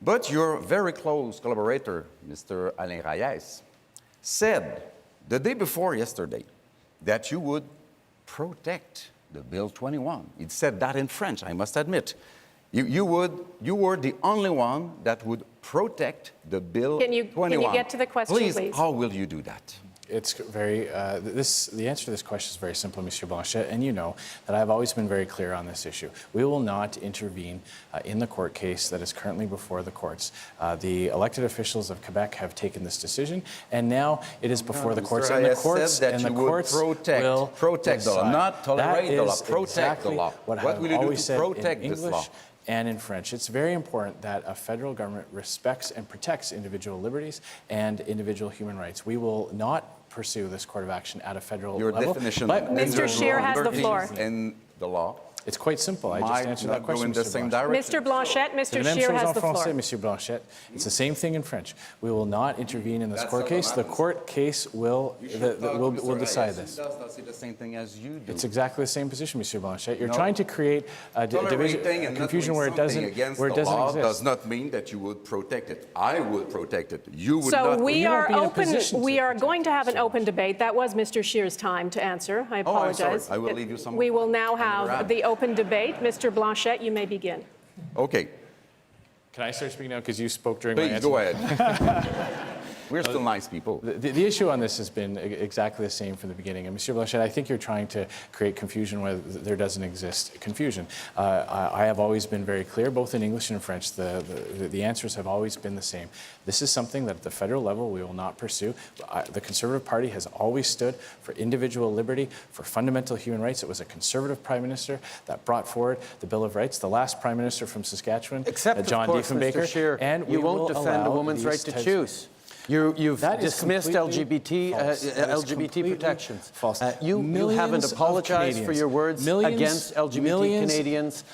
But your very close collaborator, Mr. Alain Reyes, said the day before yesterday that you would protect the Bill 21. It said that in French, I must admit. You were the only one that would protect the Bill 21. Can you get to the question, please? How will you do that? It's very, the answer to this question is very simple, Monsieur Blanchet, and you know that I've always been very clear on this issue. We will not intervene in the court case that is currently before the courts. The elected officials of Quebec have taken this decision, and now it is before the courts, and the courts, will protect the law, not tolerate the law, protect exactly the law. What will you do always to said protect in this law? English and in French. It's very important that a federal government respects and protects individual liberties and individual human rights. We will not pursue this court of action at a federal Your level. definition But of Mr. Scheer has the floor. in the law. It's quite simple. I just Might answered not that question, go in the Mr. same Blanchet. direction. Mr. Blanchet, C'est Mr. la même Scheer chose has en the floor. français, Monsieur Blanchet. It's the same thing in French. We will not intervene in this court case. The court case will decide this. Does not say the same thing as you do. It's exactly the same position, Monsieur Blanchet. You're No. trying to create a division, Tolerating and confusion not where doing it doesn't, something against where it the doesn't law exist. does not mean that you would protect it. I would protect it. You would So not. we You won't are be in a open. position to We are protect going to have an yourself. open debate. That was Mr. Scheer's time to answer. I Oh, I'm apologize. sorry. I will leave you some We more will now time. have Wrap. the open debate. Mr. Blanchet, you may begin. Okay, Can I start speaking now? Because you spoke during my please answer. go ahead. We're still nice people. The issue on this has been exactly the same from the beginning. And Monsieur Blanchet, I think you're trying to create confusion where there doesn't exist confusion. I have always been very clear, both in English and in French. The answers have always been the same. This is something that at the federal level we will not pursue. The Conservative Party has always stood for individual liberty, for fundamental human rights. It was a Conservative Prime Minister that brought forward the Bill of Rights, the last Prime Minister from Saskatchewan, Except, John of course, Diefenbaker. Mr. Scheer, And you we won't will defend a allow woman's right these to types- choose. You've That is dismissed completely LGBT, false. That is LGBT completely protections. false. You haven't Millions of apologized for your words against LGBT Canadians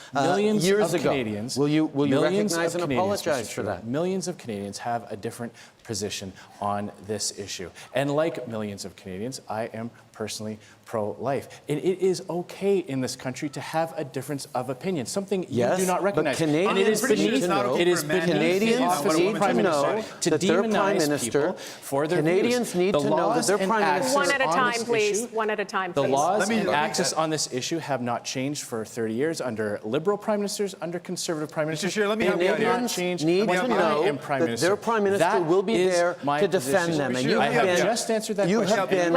years ago. Canadians, Will you millions recognize of and Canadians, apologize Mr. for that? Millions of Canadians have a different position on this issue. And like millions of Canadians, I am personally pro-life. And it is okay in this country to have a difference of opinion, something Yes, you do not but recognize. Canadians and it is need beneath, to know- it is for a man beneath Canadians the office need of Prime to know Minister to that their Prime demonize Minister- people for their Canadians views. need The to know that laws their and Prime Minister- access One at a on time, this please. issue- One at a time, The please. laws and let me access on this issue have not changed for 30 years under Liberal Prime Ministers, under Conservative Prime Ministers. Scheer, let me They help you out did not here. change Need when to I know am Prime that Minister. their Prime Minister That will be is there my to defend position. them. And Scheer, you let me have help been, you. just answered that you question. have been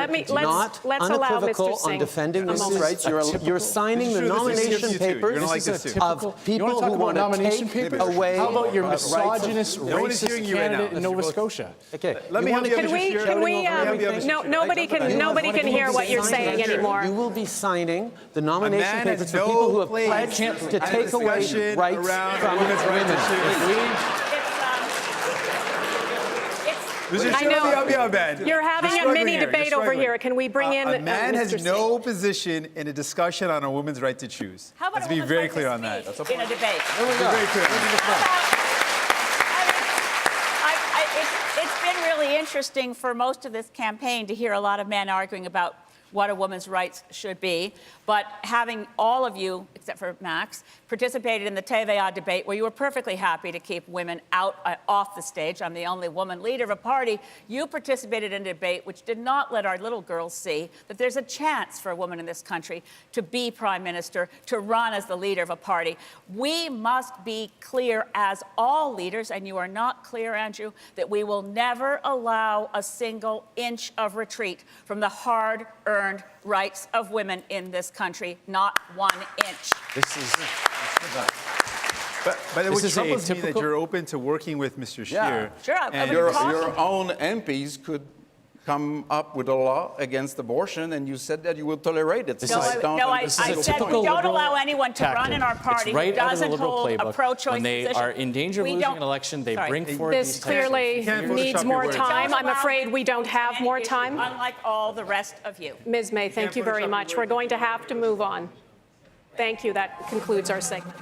Let's not allow Mr. unequivocal on Singh defending a women's moment. rights. You're signing the Mr. Scheer, this is nomination good too. You're papers gonna like this too. of You people want to who talk want about to nomination take papers? away How about your rights of- misogynist, No one is racist hearing you right candidate now. in Nova Scotia? Okay. Let me help you out, Can Mr. we? Scheer. Can we? Let me help you out, Mr. No, Scheer. nobody can hear what you're saying anymore. You will be signing the nomination man has papers for no people who have place pledged to at a take away discussion rights around from women's rights women. issues. Mr. I Scheer, let me know. help you out, man. You're having You're a struggling mini here. debate You're over struggling. here. Can we bring in A man Mr. has Singh? no position in a discussion on a woman's right to choose. How about Let's a be woman's very right clear to on that. speak in a debate? Be very clear on that. It's been really interesting for most of this campaign to hear a lot of men arguing about what a woman's rights should be. But having all of you, except for Max, participated in the TVA debate where you were perfectly happy to keep women off the stage. I'm the only woman leader of a party. You participated in a debate which did not let our little girls see that there's a chance for a woman in this country to be prime minister, to run as the leader of a party. We must be clear as all leaders, and you are not clear, Andrew, that we will never allow a single inch of retreat from the hard-earned rights of women in this country, not 1 inch. This is But This what is a troubles me that typical- you're open to working with Mr. Scheer. Yeah. Sure, I'm and gonna talk. Your own MPs could come up with a law against abortion, and you said that you will tolerate it. This So is- I This is a said we typical don't liberal allow anyone to run tactic. in our party It's right who out of the doesn't liberal hold a playbook. pro-choice When they position. are in danger of We losing don't- an election, they Sorry. bring forward This these types of- clearly can't needs Photoshop more your words. time. I'm Don't allow afraid we don't have any more issue, time. Unlike all the rest of you. Ms. May, thank you very Photoshop much. your We're going to have to move on. Thank you. That concludes our segment.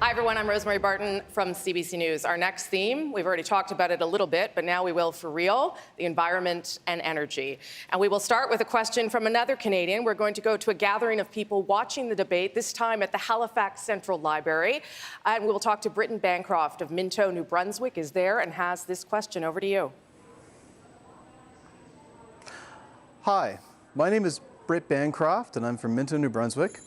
Hi, everyone. I'm Rosemary Barton from CBC News. Our next theme, we've already talked about it a little bit, but now we will for real, the environment and energy. And we will start with a question from another Canadian. We're going to go to a gathering of people watching the debate, this time at the Halifax Central Library. And we will talk to Britton Bancroft of Minto, New Brunswick, is there and has this question. Over to you. Hi, my name is Britt Bancroft, and I'm from Minto, New Brunswick.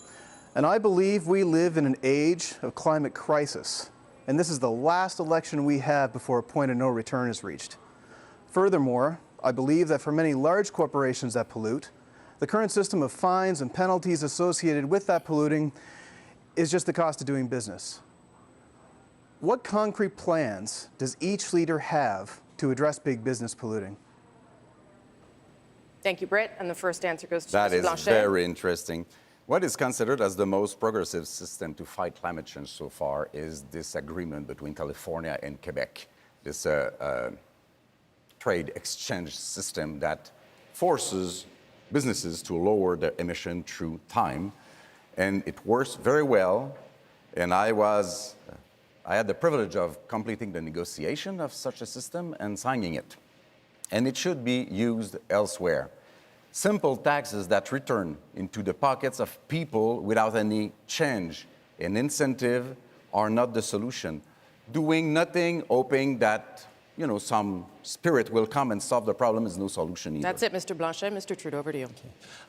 And I believe we live in an age of climate crisis. And this is the last election we have before a point of no return is reached. Furthermore, I believe that for many large corporations that pollute, the current system of fines and penalties associated with that polluting is just the cost of doing business. What concrete plans does each leader have to address big business polluting? Thank you, Britt. And the first answer goes to That Mr. is Blanchet. very interesting. What is considered as the most progressive system to fight climate change so far is this agreement between California and Quebec, this trade exchange system that forces businesses to lower their emission through time. And it works very well. And I had the privilege of completing the negotiation of such a system and signing it. And it should be used elsewhere. Simple taxes that return into the pockets of people without any change in incentive are not the solution. Doing nothing, hoping that some spirit will come and solve the problem is no solution either. That's it, Mr. Blanchet. Mr. Trudeau, over to you.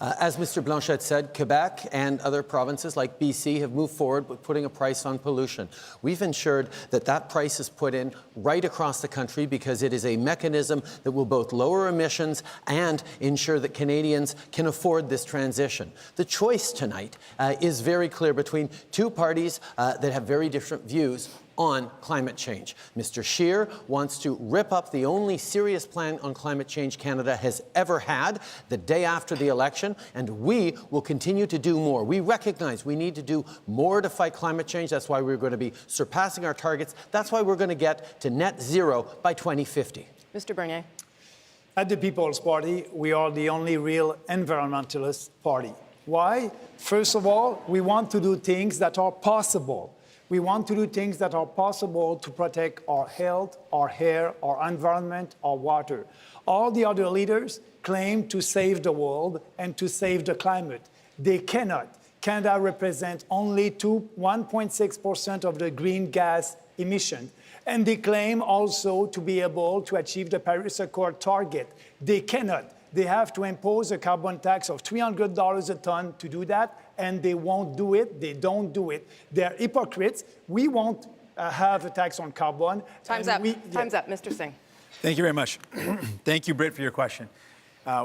As Mr. Blanchet said, Quebec and other provinces like BC have moved forward with putting a price on pollution. We've ensured that that price is put in right across the country because it is a mechanism that will both lower emissions and ensure that Canadians can afford this transition. The choice tonight is very clear between two parties that have very different views on climate change. Mr. Scheer wants to rip up the only serious plan on climate change Canada has ever had the day after the election, and we will continue to do more. We recognize we need to do more to fight climate change. That's why we're going to be surpassing our targets. That's why we're going to get to net zero by 2050. Mr. Bernier. At the People's Party, we are the only real environmentalist party. Why? First of all, we want to do things that are possible. We want to do things that are possible to protect our health, our air, our environment, our water. All the other leaders claim to save the world and to save the climate. They cannot. Canada represents only 1.6% of the green gas emission. And they claim also to be able to achieve the Paris Accord target. They cannot. They have to impose a carbon tax of $300 a ton to do that, and they won't do it. They don't do it. They're hypocrites. We won't have a tax on carbon. Time's up. Time's up. Mr. Singh. Thank you very much. Thank you, Britt, for your question.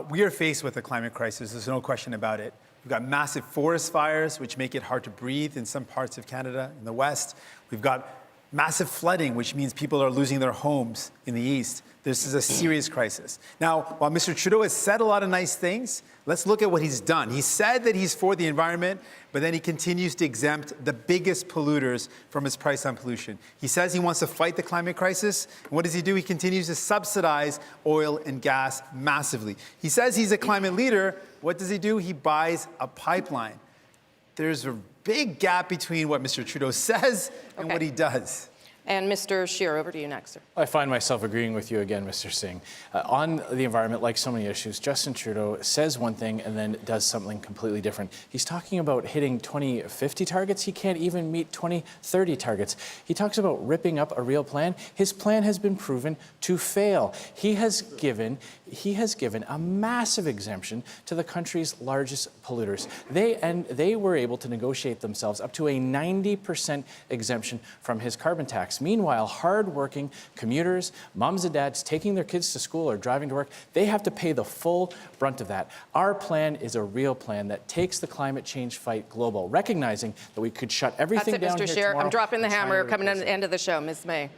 We are faced with a climate crisis. There's no question about it. We've got massive forest fires, which make it hard to breathe in some parts of Canada, in the west. We've got massive flooding, which means people are losing their homes in the east. This is a serious crisis. Now, while Mr. Trudeau has said a lot of nice things, let's look at what he's done. He said that he's for the environment, but then he continues to exempt the biggest polluters from his price on pollution. He says he wants to fight the climate crisis. And what does he do? He continues to subsidize oil and gas massively. He says he's a climate leader. What does he do? He buys a pipeline. There's a big gap between what Mr. Trudeau says and what he does. And Mr. Scheer, over to you next, sir. I find myself agreeing with you again, Mr. Singh. On the environment, like so many issues, Justin Trudeau says one thing and then does something completely different. He's talking about hitting 2050 targets. He can't even meet 2030 targets. He talks about ripping up a real plan. His plan has been proven to fail. He has given a massive exemption to the country's largest polluters. They were able to negotiate themselves up to a 90% exemption from his carbon tax. Meanwhile, hard-working commuters, moms and dads taking their kids to school or driving to work, they have to pay the full brunt of that. Our plan is a real plan that takes the climate change fight global, recognizing that we could shut everything down here tomorrow. That's it, Mr. Scheer. I'm dropping the hammer, coming to the end of the show. Ms. May.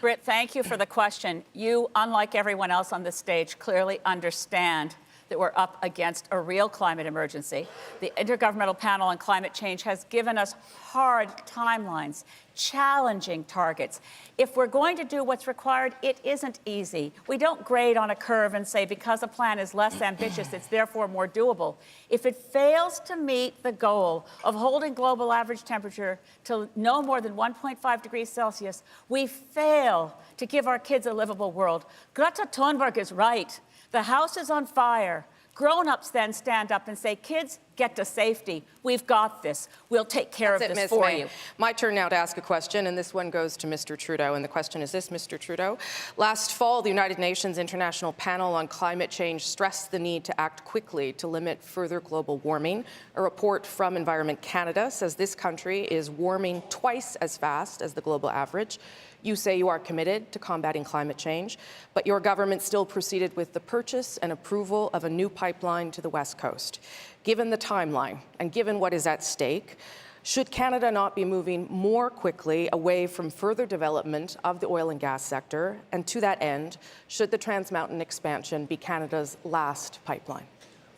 Britt, thank you for the question. You, unlike everyone else on this stage, clearly understand that we're up against a real climate emergency. The Intergovernmental Panel on Climate Change has given us hard timelines, challenging targets. If we're going to do what's required, it isn't easy. We don't grade on a curve and say because a plan is less ambitious, it's therefore more doable. If it fails to meet the goal of holding global average temperature to no more than 1.5 degrees Celsius, we fail to give our kids a livable world. Greta Thunberg is right. The house is on fire. Grown-ups then stand up and say, kids, get to safety. We've got this. We'll take care of this for you. My turn now to ask a question, and this one goes to Mr. Trudeau. And the question is this, Mr. Trudeau. Last fall, the United Nations International Panel on Climate Change stressed the need to act quickly to limit further global warming. A report from Environment Canada says this country is warming twice as fast as the global average. You say you are committed to combating climate change, but your government still proceeded with the purchase and approval of a new pipeline to the West Coast. Given the timeline and given what is at stake, should Canada not be moving more quickly away from further development of the oil and gas sector? And to that end, should the Trans Mountain expansion be Canada's last pipeline?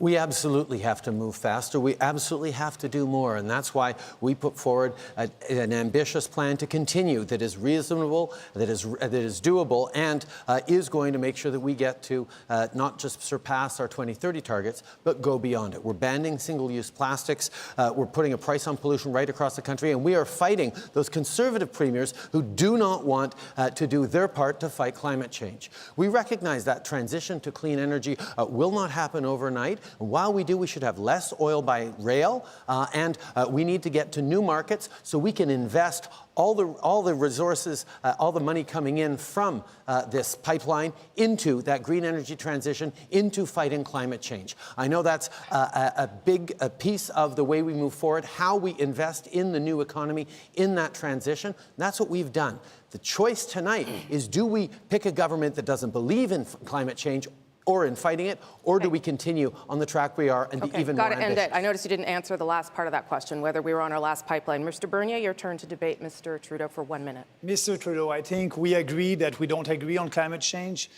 We absolutely have to move faster. We absolutely have to do more. And that's why we put forward an ambitious plan to continue that is reasonable, that is doable, and is going to make sure that we get to not just surpass our 2030 targets, but go beyond it. We're banning single-use plastics. We're putting a price on pollution right across the country. And we are fighting those conservative premiers who do not want to do their part to fight climate change. We recognize that transition to clean energy will not happen overnight. While we do, we should have less oil by rail, and we need to get to new markets so we can invest all the resources, all the money coming in from this pipeline into that green energy transition, into fighting climate change. I know that's a big piece of the way we move forward, how we invest in the new economy, in that transition. That's what we've done. The choice tonight is, do we pick a government that doesn't believe in climate change or in fighting it, or do we continue on the track we are and be even more ambitious? Got to end it. I noticed you didn't answer the last part of that question, whether we were on our last pipeline. Mr. Bernier, your turn to debate Mr. Trudeau for 1 minute. Mr. Trudeau, I think we agree that we don't agree on climate change.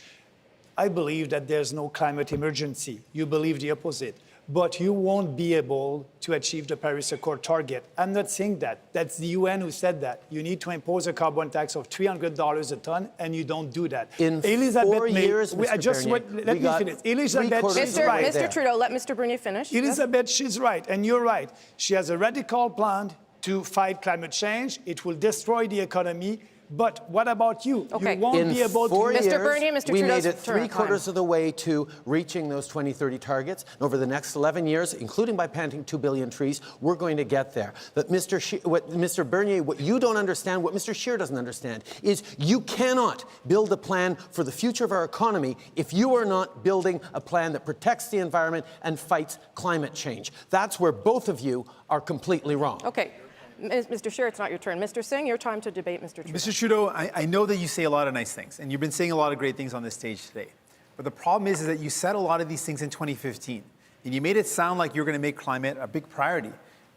I believe that there's no climate emergency. You believe the opposite. But you won't be able to achieve the Paris Accord target. I'm not saying that. That's the UN who said that. You need to impose a carbon tax of $300 a ton, and you don't do that. In 4 years, let me finish. Elizabeth, she's right. Mr. Trudeau, let Mr. Bernier finish. Elizabeth, she's right, and you're right. She has a radical plan to fight climate change. It will destroy the economy. But what about you? Okay. You won't be able to... Mr. Bernier, Mr. We Trudeau's made it three-quarters of the way to reaching those 2030 targets. And over the next 11 years, including by planting 2 billion trees, we're going to get there. But Mr. Bernier, what you don't understand, what Mr. Scheer doesn't understand, is you cannot build a plan for the future of our economy if you are not building a plan that protects the environment and fights climate change. That's where both of you are completely wrong. Okay. Mr. Scheer, it's not your turn. Mr. Singh, your time to debate Mr. Trudeau. Mr. Trudeau, I know that you say a lot of nice things, and you've been saying a lot of great things on this stage today. But the problem is that you said a lot of these things in 2015, and you made it sound like you're going to make climate a big priority.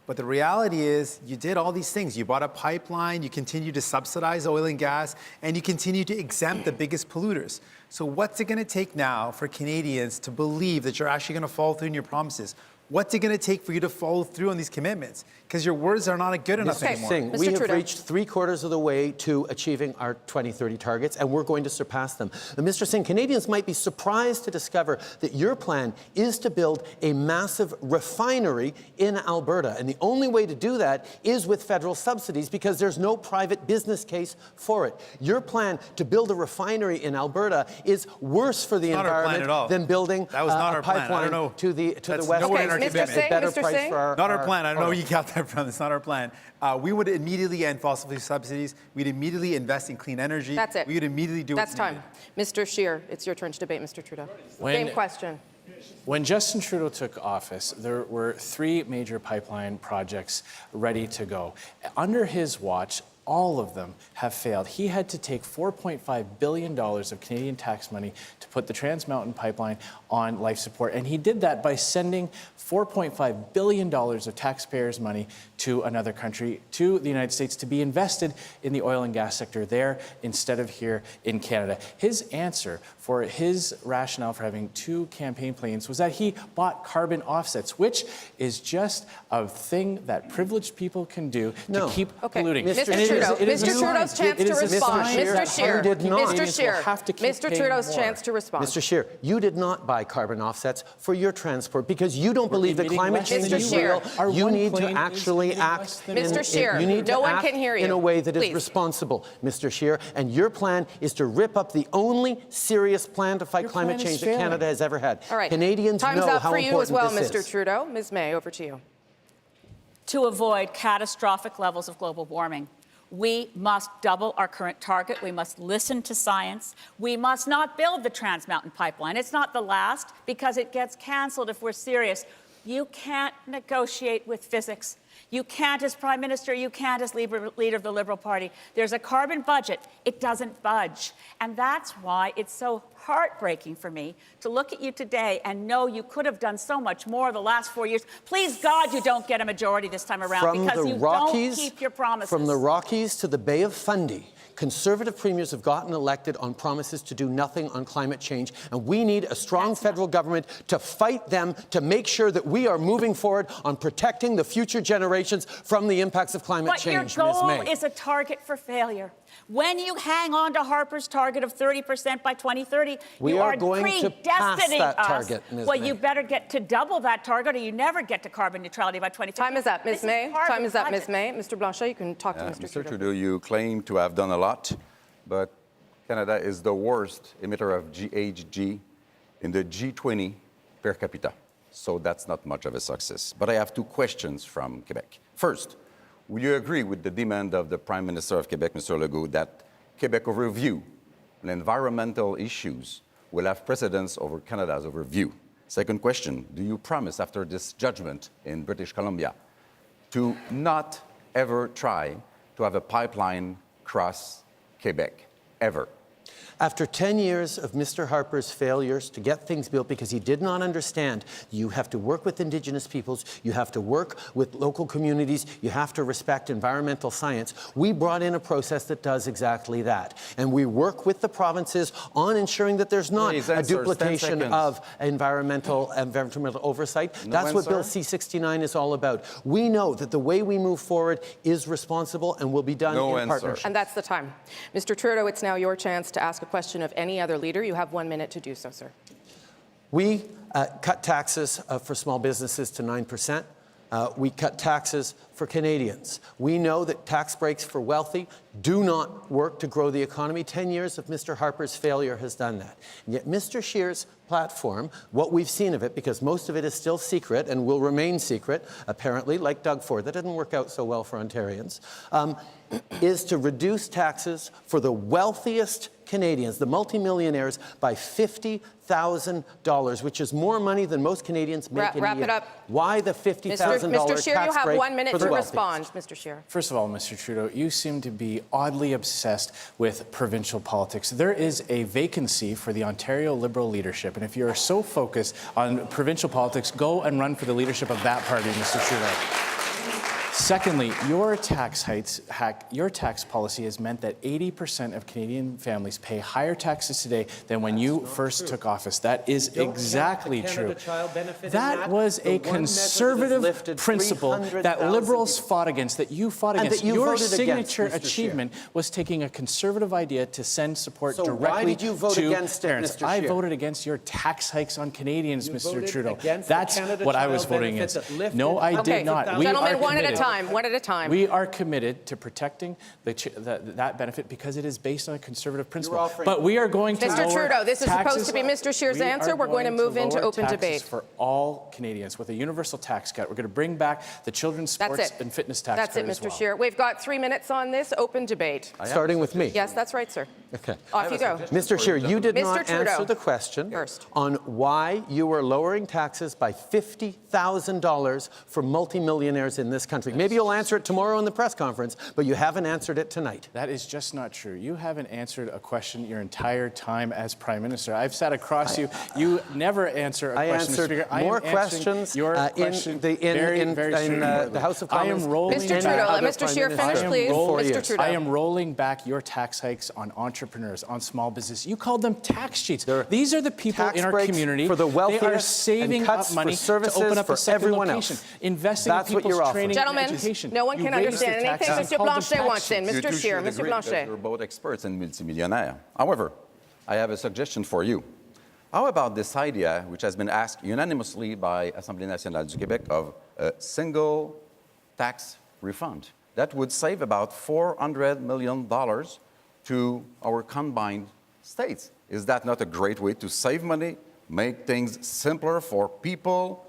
But the reality is you did all these things. You bought a pipeline, you continue to subsidize oil and gas, and you continue to exempt the biggest polluters. So what's it going to take now for Canadians to believe that you're actually going to follow through on your promises? What's it going to take for you to follow through on these commitments? Because your words are not good enough anymore. Singh, we have reached three-quarters of the way to achieving our 2030 targets, and we're going to surpass them. But Mr. Singh, Canadians might be surprised to discover that your plan is to build a massive refinery in Alberta. And the only way to do that is with federal subsidies, because there's no private business case for it. Your plan to build a refinery in Alberta is worse for the environment than building a pipeline to the West. Mr. Singh, not our plan. I don't know where you got that from. It's not our plan. We would immediately end fossil fuel subsidies. We'd immediately invest in clean energy. That's it. We would immediately do That's time. Mr. Scheer, it's your turn to debate Mr. Trudeau. Same question. When Justin Trudeau took office, there were 3 major pipeline projects ready to go. Under his watch, all of them have failed. He had to take $4.5 billion of Canadian tax money to put the Trans Mountain pipeline on life support. And he did that by sending $4.5 billion of taxpayers' money to another country, to the United States, to be invested in the oil and gas sector there instead of here in Canada. His answer for his rationale for having 2 campaign planes was that he bought carbon offsets, which is just a thing that privileged people can do to keep polluting. Mr. Trudeau. Mr. Trudeau's chance to respond. Mr. Scheer. Mr. Scheer. Mr. Trudeau's chance to respond. Mr. Scheer, you did not buy carbon offsets for your transport because you don't believe that climate change is real. You need to actually act. Mr. Scheer, you need to no one act can hear you. in a way that is Please. responsible, Mr. Scheer. And your plan is to rip up the only serious plan to fight climate change that Canada has ever had. All right. Canadians Time's know up how for you as important well, this Mr. is. Trudeau. Ms. May, over to you. To avoid catastrophic levels of global warming, we must double our current target. We must listen to science. We must not build the Trans Mountain Pipeline. It's not the last because it gets canceled if we're serious. You can't negotiate with physics. You can't as Prime Minister, you can't as leader of the Liberal Party. There's a carbon budget. It doesn't budge. And that's why it's so heartbreaking for me to look at you today and know you could have done so much more the last 4 years. Please, God, you don't get a majority this time around because you don't keep your promises. From the Rockies to the Bay of Fundy, Conservative premiers have gotten elected on promises to do nothing on climate change, and we need a strong federal government to fight them to make sure that we are moving forward on protecting the future generations from the impacts of climate change. But your goal is a target for failure. When you hang on to Harper's target of 30% by 2030, we you are are going to pass that target, Ms. Well, May. you better get to double that target or you never get to carbon neutrality by 2050. Time is up, Ms. May. Time is up, Ms. May. Mr. Blanchet, you can talk to Mr. Trudeau, you claim to have done a lot, but Canada is the worst emitter of GHG in the G20 per capita. So that's not much of a success. But I have two questions from Quebec. First, will you agree with the demand of the Prime Minister of Quebec, Mr. Legault, that Quebec overview on environmental issues will have precedence over Canada's overview? Second question, do you promise after this judgment in British Columbia to not ever try to have a pipeline cross Quebec, ever? After 10 years of Mr. Harper's failures to get things built because he did not understand you have to work with Indigenous peoples, you have to work with local communities, you have to respect environmental science, we brought in a process that does exactly that. And we work with the provinces on ensuring that there's not a duplication of environmental oversight. That's what Bill C-69 is all about. We know that the way we move forward is responsible and will be done in partnership. And that's the time. Mr. Trudeau, it's now your chance to ask a question of any other leader. You have 1 minute to do so, sir. We cut taxes for small businesses to 9%. We cut taxes for Canadians. We know that tax breaks for wealthy do not work to grow the economy. 10 years of Mr. Harper's failure has done that. And yet Mr. Scheer's platform, what we've seen of it, because most of it is still secret and will remain secret, apparently, like Doug Ford, that didn't work out so well for Ontarians, is to reduce taxes for the wealthiest Canadians, the multimillionaires, by $50,000, which is more money than most Canadians make in a year. Wrap it up. Why the $50,000 Mr. Scheer, tax you have break 1 minute for the to wealthiest? respond, Mr. Scheer. First of all, Mr. Trudeau, you seem to be oddly obsessed with provincial politics. There is a vacancy for the Ontario Liberal leadership, and if you're so focused on provincial politics, go and run for the leadership of that party, Mr. Trudeau. Secondly, your tax policy has meant that 80% of Canadian families pay higher taxes today than when you first took office. That is exactly true. That was a conservative principle that Liberals fought against, that you fought against. Your signature achievement was taking a conservative idea to send support directly why did you vote to against it, parents. Mr. I Scheer? voted against your tax hikes on Canadians, Mr. Trudeau. against That's the Canada what I was Child voting benefit against. that lifted No, I did not. We Gentlemen, are one at a committed. time. One at a time. We are committed to protecting that benefit because it is based on a conservative principle. But we are going to Mr. lower Trudeau, this is supposed taxes. to be Mr. Scheer's We answer. are We're going to move into lower open taxes debate. for all Canadians with a universal tax cut. We're going to bring back the children's sports and fitness tax That's cut it, as Mr. well. Scheer. We've got 3 minutes on this open debate. Starting with me. Yes, that's right, sir. Okay. Off you go. Mr. Scheer, you did Mr. not Trudeau. answer the question First. on why you were lowering taxes by $50,000 for multimillionaires in this country. Maybe you'll answer it tomorrow in the press conference, but you haven't answered it tonight. That is just not true. You haven't answered a question your entire time as Prime Minister. I've sat across you. You never answer a question, Mr. answered Speaker. I am more answering questions your in question the very House of I Commons. am rolling Mr. Trudeau, let Mr. Scheer finish, please. Mr. Trudeau. I am rolling back your tax hikes on entrepreneurs, on small business. You called them tax cheats. These are the people tax in our breaks community. for the wealthiest They are saving and cuts up money for services to open up for a second everyone location, else. investing That's in what people's you're offering. training. Gentlemen, Gentlemen, education. no one You can raise understand the anything taxes. Mr. You call them Blanchet tax wants in. sheets. You Mr. two Scheer, should Mr. agree that Blanchet. you're both experts and multimillionaire. However, I have a suggestion for you. How about this idea, which has been asked unanimously by Assemblée nationale du Québec, of a single tax refund? That would save about $400 million to our combined states. Is that not a great way to save money, make things simpler for people,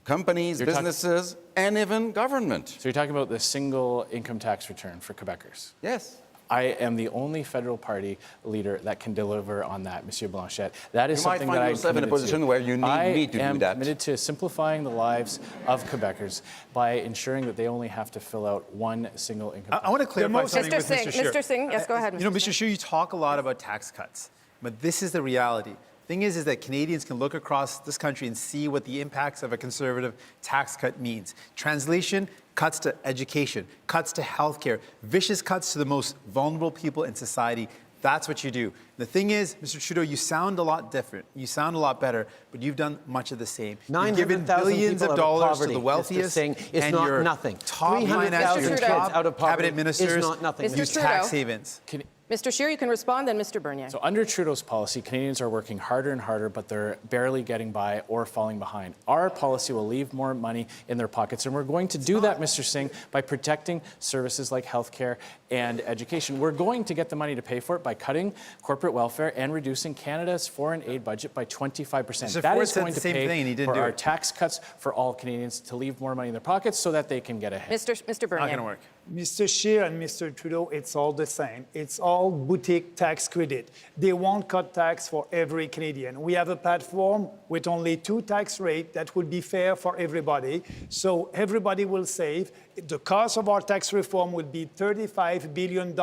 companies, businesses, and even government? So you're talking about the single income tax return for Quebecers? Yes. I am the only federal party leader that can deliver on that, Monsieur Blanchet. That is something that I'm yourself in a position where you need me to do that. I am committed to simplifying the lives of Quebecers by ensuring that they only have to fill out one single income tax. I want to clarify something with Mr. Scheer. Mr. Singh, yes, go ahead, Mr. You know, Mr. Scheer, you talk a lot about tax cuts, but this is the reality. Thing is that Canadians can look across this country and see what the impacts of a conservative tax cut means. Translation, cuts to education, cuts to healthcare, vicious cuts to the most vulnerable people in society. That's what you do. The thing is, Mr. Trudeau, you sound a lot different. You sound a lot better, but you've done much of the same. You've given billions of dollars to the wealthiest, and your nothing. top financiers, your top out of poverty cabinet ministers is not nothing. use tax havens. Mr. Scheer, you can respond, then Mr. Bernier. So under Trudeau's policy, Canadians are working harder and harder, but they're barely getting by or falling behind. Our policy will leave more money in their pockets, and we're going to do that, Mr. Singh, by protecting services like healthcare and education. We're going to get the money to pay for it by cutting corporate welfare and reducing Canada's foreign aid budget by 25%. That is going to pay for our tax cuts for all Canadians to leave more money in their pockets so that they can get ahead. Mr. Bernier. Not going to work. Mr. Scheer and Mr. Trudeau, it's all the same. It's all boutique tax credit. They won't cut tax for every Canadian. We have a platform with only 2 tax rates that would be fair for everybody. So everybody will save. The cost of our tax reform will be $35 billion.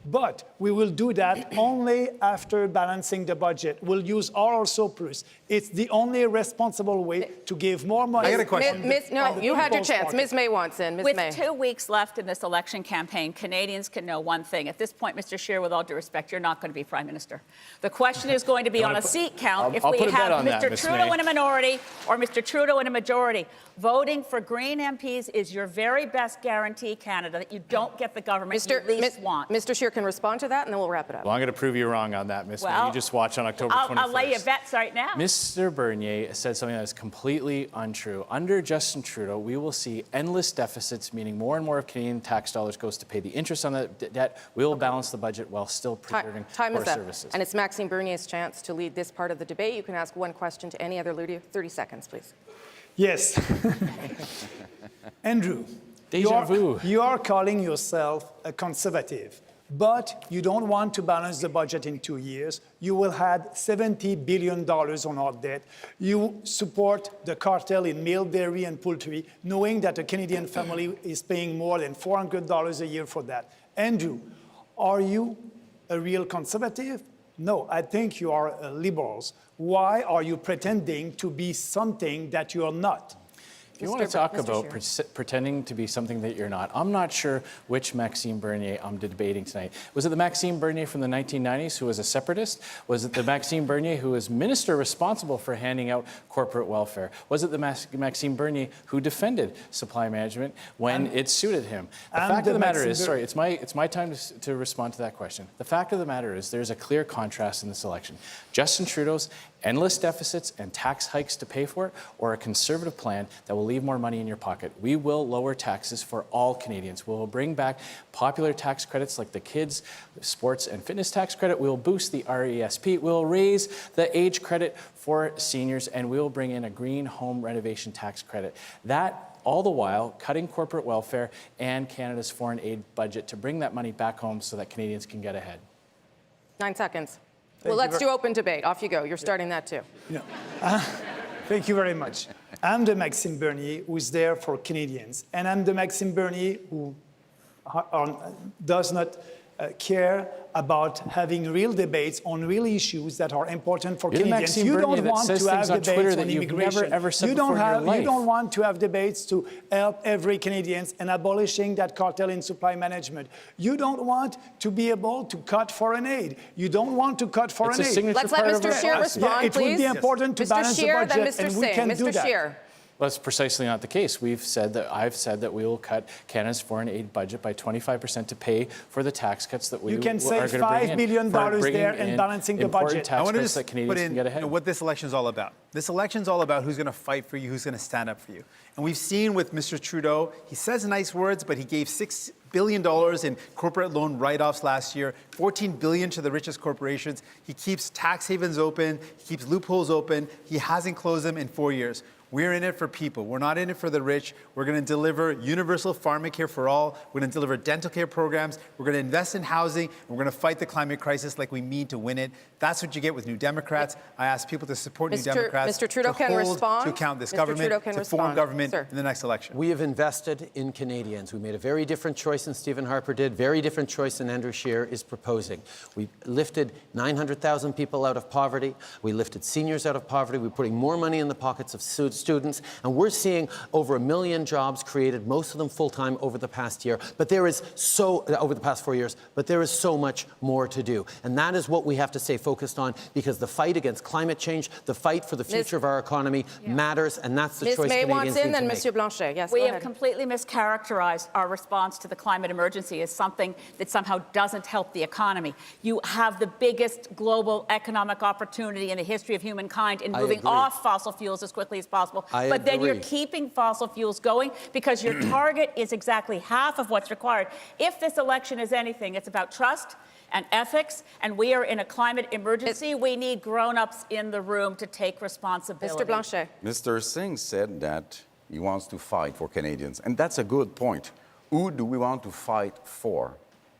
But we will do that only after balancing the budget. We'll use our surplus. It's the only responsible way to give more money. I got a question. No, you had your chance. Ms. May wants in. Ms. With May. 2 weeks left in this election campaign, Canadians can know one thing. At this point, Mr. Scheer, with all due respect, you're not going to be Prime Minister. The question is going to be on a seat count if we have Mr. Trudeau in a minority or Mr. Trudeau in a majority. Voting for Green MPs is your very best guarantee, Canada, that you don't get the government you least want. Mr. Scheer can respond to that, and then we'll wrap it up. Well, I'm going to prove you wrong on that, Ms. May. You just watch on October 21st. I'll lay you bets right now. Mr. Bernier said something that is completely untrue. Under Justin Trudeau, we will see endless deficits, meaning more and more of Canadian tax dollars goes to pay the interest on that debt. We will balance the budget while still preserving core services. And it's Maxime Bernier's chance to lead this part of the debate. You can ask one question to any other leader. 30 seconds, please. Yes. Andrew, you are calling yourself a conservative, but you don't want to balance the budget in 2 years. You will add $70 billion on our debt. You support the cartel in milk, dairy, and poultry, knowing that a Canadian family is paying more than $400 a year for that. Andrew, are you a real conservative? No, I think you are liberals. Why are you pretending to be something that you are not? If you want to talk about pretending to be something that you're not, I'm not sure which Maxime Bernier I'm debating tonight. Was it the Maxime Bernier from the 1990s who was a separatist? Was it the Maxime Bernier who was minister responsible for handing out corporate welfare? Was it the Maxime Bernier who defended supply management when it suited him? The fact of the matter is, sorry, it's my time to respond to that question. The fact of the matter is there's a clear contrast in this election. Justin Trudeau's endless deficits and tax hikes to pay for it, or a conservative plan that will leave more money in your pocket. We will lower taxes for all Canadians. We will bring back popular tax credits like the kids, sports and fitness tax credit. We will boost the RESP. We will raise the age credit for seniors, and we will bring in a green home renovation tax credit. That all the while cutting corporate welfare and Canada's foreign aid budget to bring that money back home so that Canadians can get ahead. 9 seconds. Well, let's do open debate. Off you go. You're starting that too. Thank you very much. I'm the Maxime Bernier who's there for Canadians. And I'm the Maxime Bernier who does not care about having real debates on real issues that are important for Canadians. You don't want to have debates on immigration. You don't want to have debates to help every Canadian and abolishing that cartel in supply management. You don't want to be able to cut foreign aid. You don't want to cut foreign aid. Let's let Mr. Scheer respond, please. It would be important to balance the budget, and we can do that. Well, that's precisely not the case. I've said that we will cut Canada's foreign aid budget by 25% to pay for the tax cuts that we You can are save going to bring $5 billion there and balancing the budget. I want to Tax that just Canadians put in can get ahead. what this election is all about. This election is all about who's going to fight for you, who's going to stand up for you. And we've seen with Mr. Trudeau, he says nice words, but he gave $6 billion in corporate loan write-offs last year, $14 billion to the richest corporations. He keeps tax havens open, he keeps loopholes open. He hasn't closed them in 4 years. We're in it for people. We're not in it for the rich. We're going to deliver universal pharmacare for all. We're going to deliver dental care programs. We're going to invest in housing. And we're going to fight the climate crisis like we mean to win it. That's what you get with New Democrats. I ask people to support New Democrats. Mr. Trudeau can respond. To account this Mr. government, Trudeau can to form respond. government Sir. in the next election. We have invested in Canadians. We made a very different choice than Stephen Harper did, very different choice than Andrew Scheer is proposing. We lifted 900,000 people out of poverty. We lifted seniors out of poverty. We're putting more money in the pockets of students. And we're seeing over 1 million jobs created, most of them full-time over the past year. But there is over the past 4 years, but there is so much more to do. And that is what we have to stay focused on, because the fight against climate change, the fight for the future of our economy matters, and that's the choice May Canadians wants in, need to then make. Monsieur Blanchet. Yes, We go have ahead. completely mischaracterized our response to the climate emergency as something that somehow doesn't help the economy. You have the biggest global economic opportunity in the history of humankind in moving off fossil fuels as quickly as possible. But then you're keeping fossil fuels going because your target is exactly half of what's required. If this election is anything, it's about trust and ethics, and we are in a climate emergency. We need grown-ups in the room to take responsibility. Mr. Blanchet. Mr. Singh said that he wants to fight for Canadians, and that's a good point. Who do we want to fight for?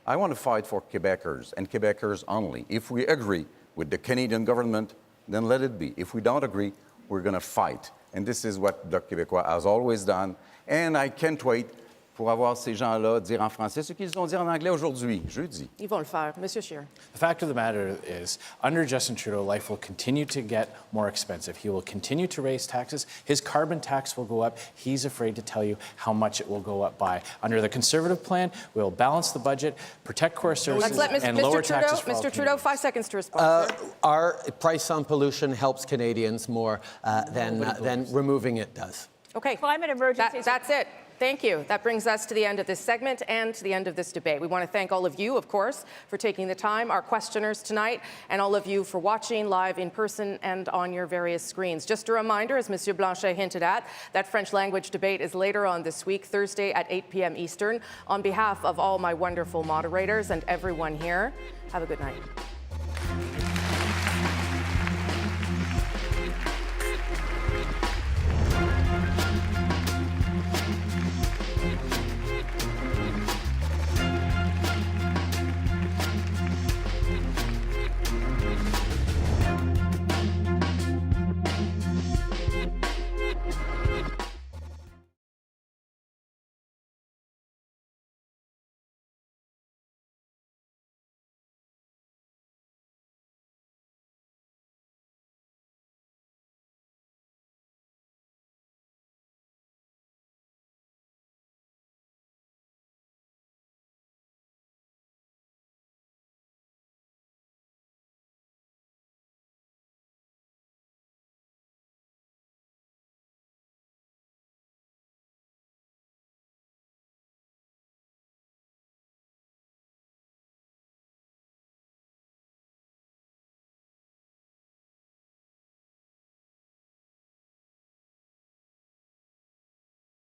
I want to fight for Quebecers, and Quebecers only. If we agree with the Canadian government, then let it be. If we don't agree, we're going to fight. And this is what Bloc Québécois has always done. And I can't wait pour avoir ces gens-là dire en français ce qu'ils ont dit en anglais aujourd'hui, jeudi. Ils vont le faire. Monsieur Scheer. The fact of the matter is, under Justin Trudeau, life will continue to get more expensive. He will continue to raise taxes. His carbon tax will go up. He's afraid to tell you how much it will go up by. Under the Conservative plan, we'll balance the budget, protect core services, and lower taxes for all Mr. Trudeau, Canadians. 5 seconds to respond. Our price on pollution helps Canadians more than removing it does. Okay. Climate emergency. That's it. Thank you. That brings us to the end of this segment and to the end of this debate. We want to thank all of you, of course, for taking the time, our questioners tonight, and all of you for watching live in person and on your various screens. Just a reminder, as Monsieur Blanchet hinted at, that French language debate is later on this week, Thursday at 8 p.m. Eastern. On behalf of all my wonderful moderators and everyone here, have a good night.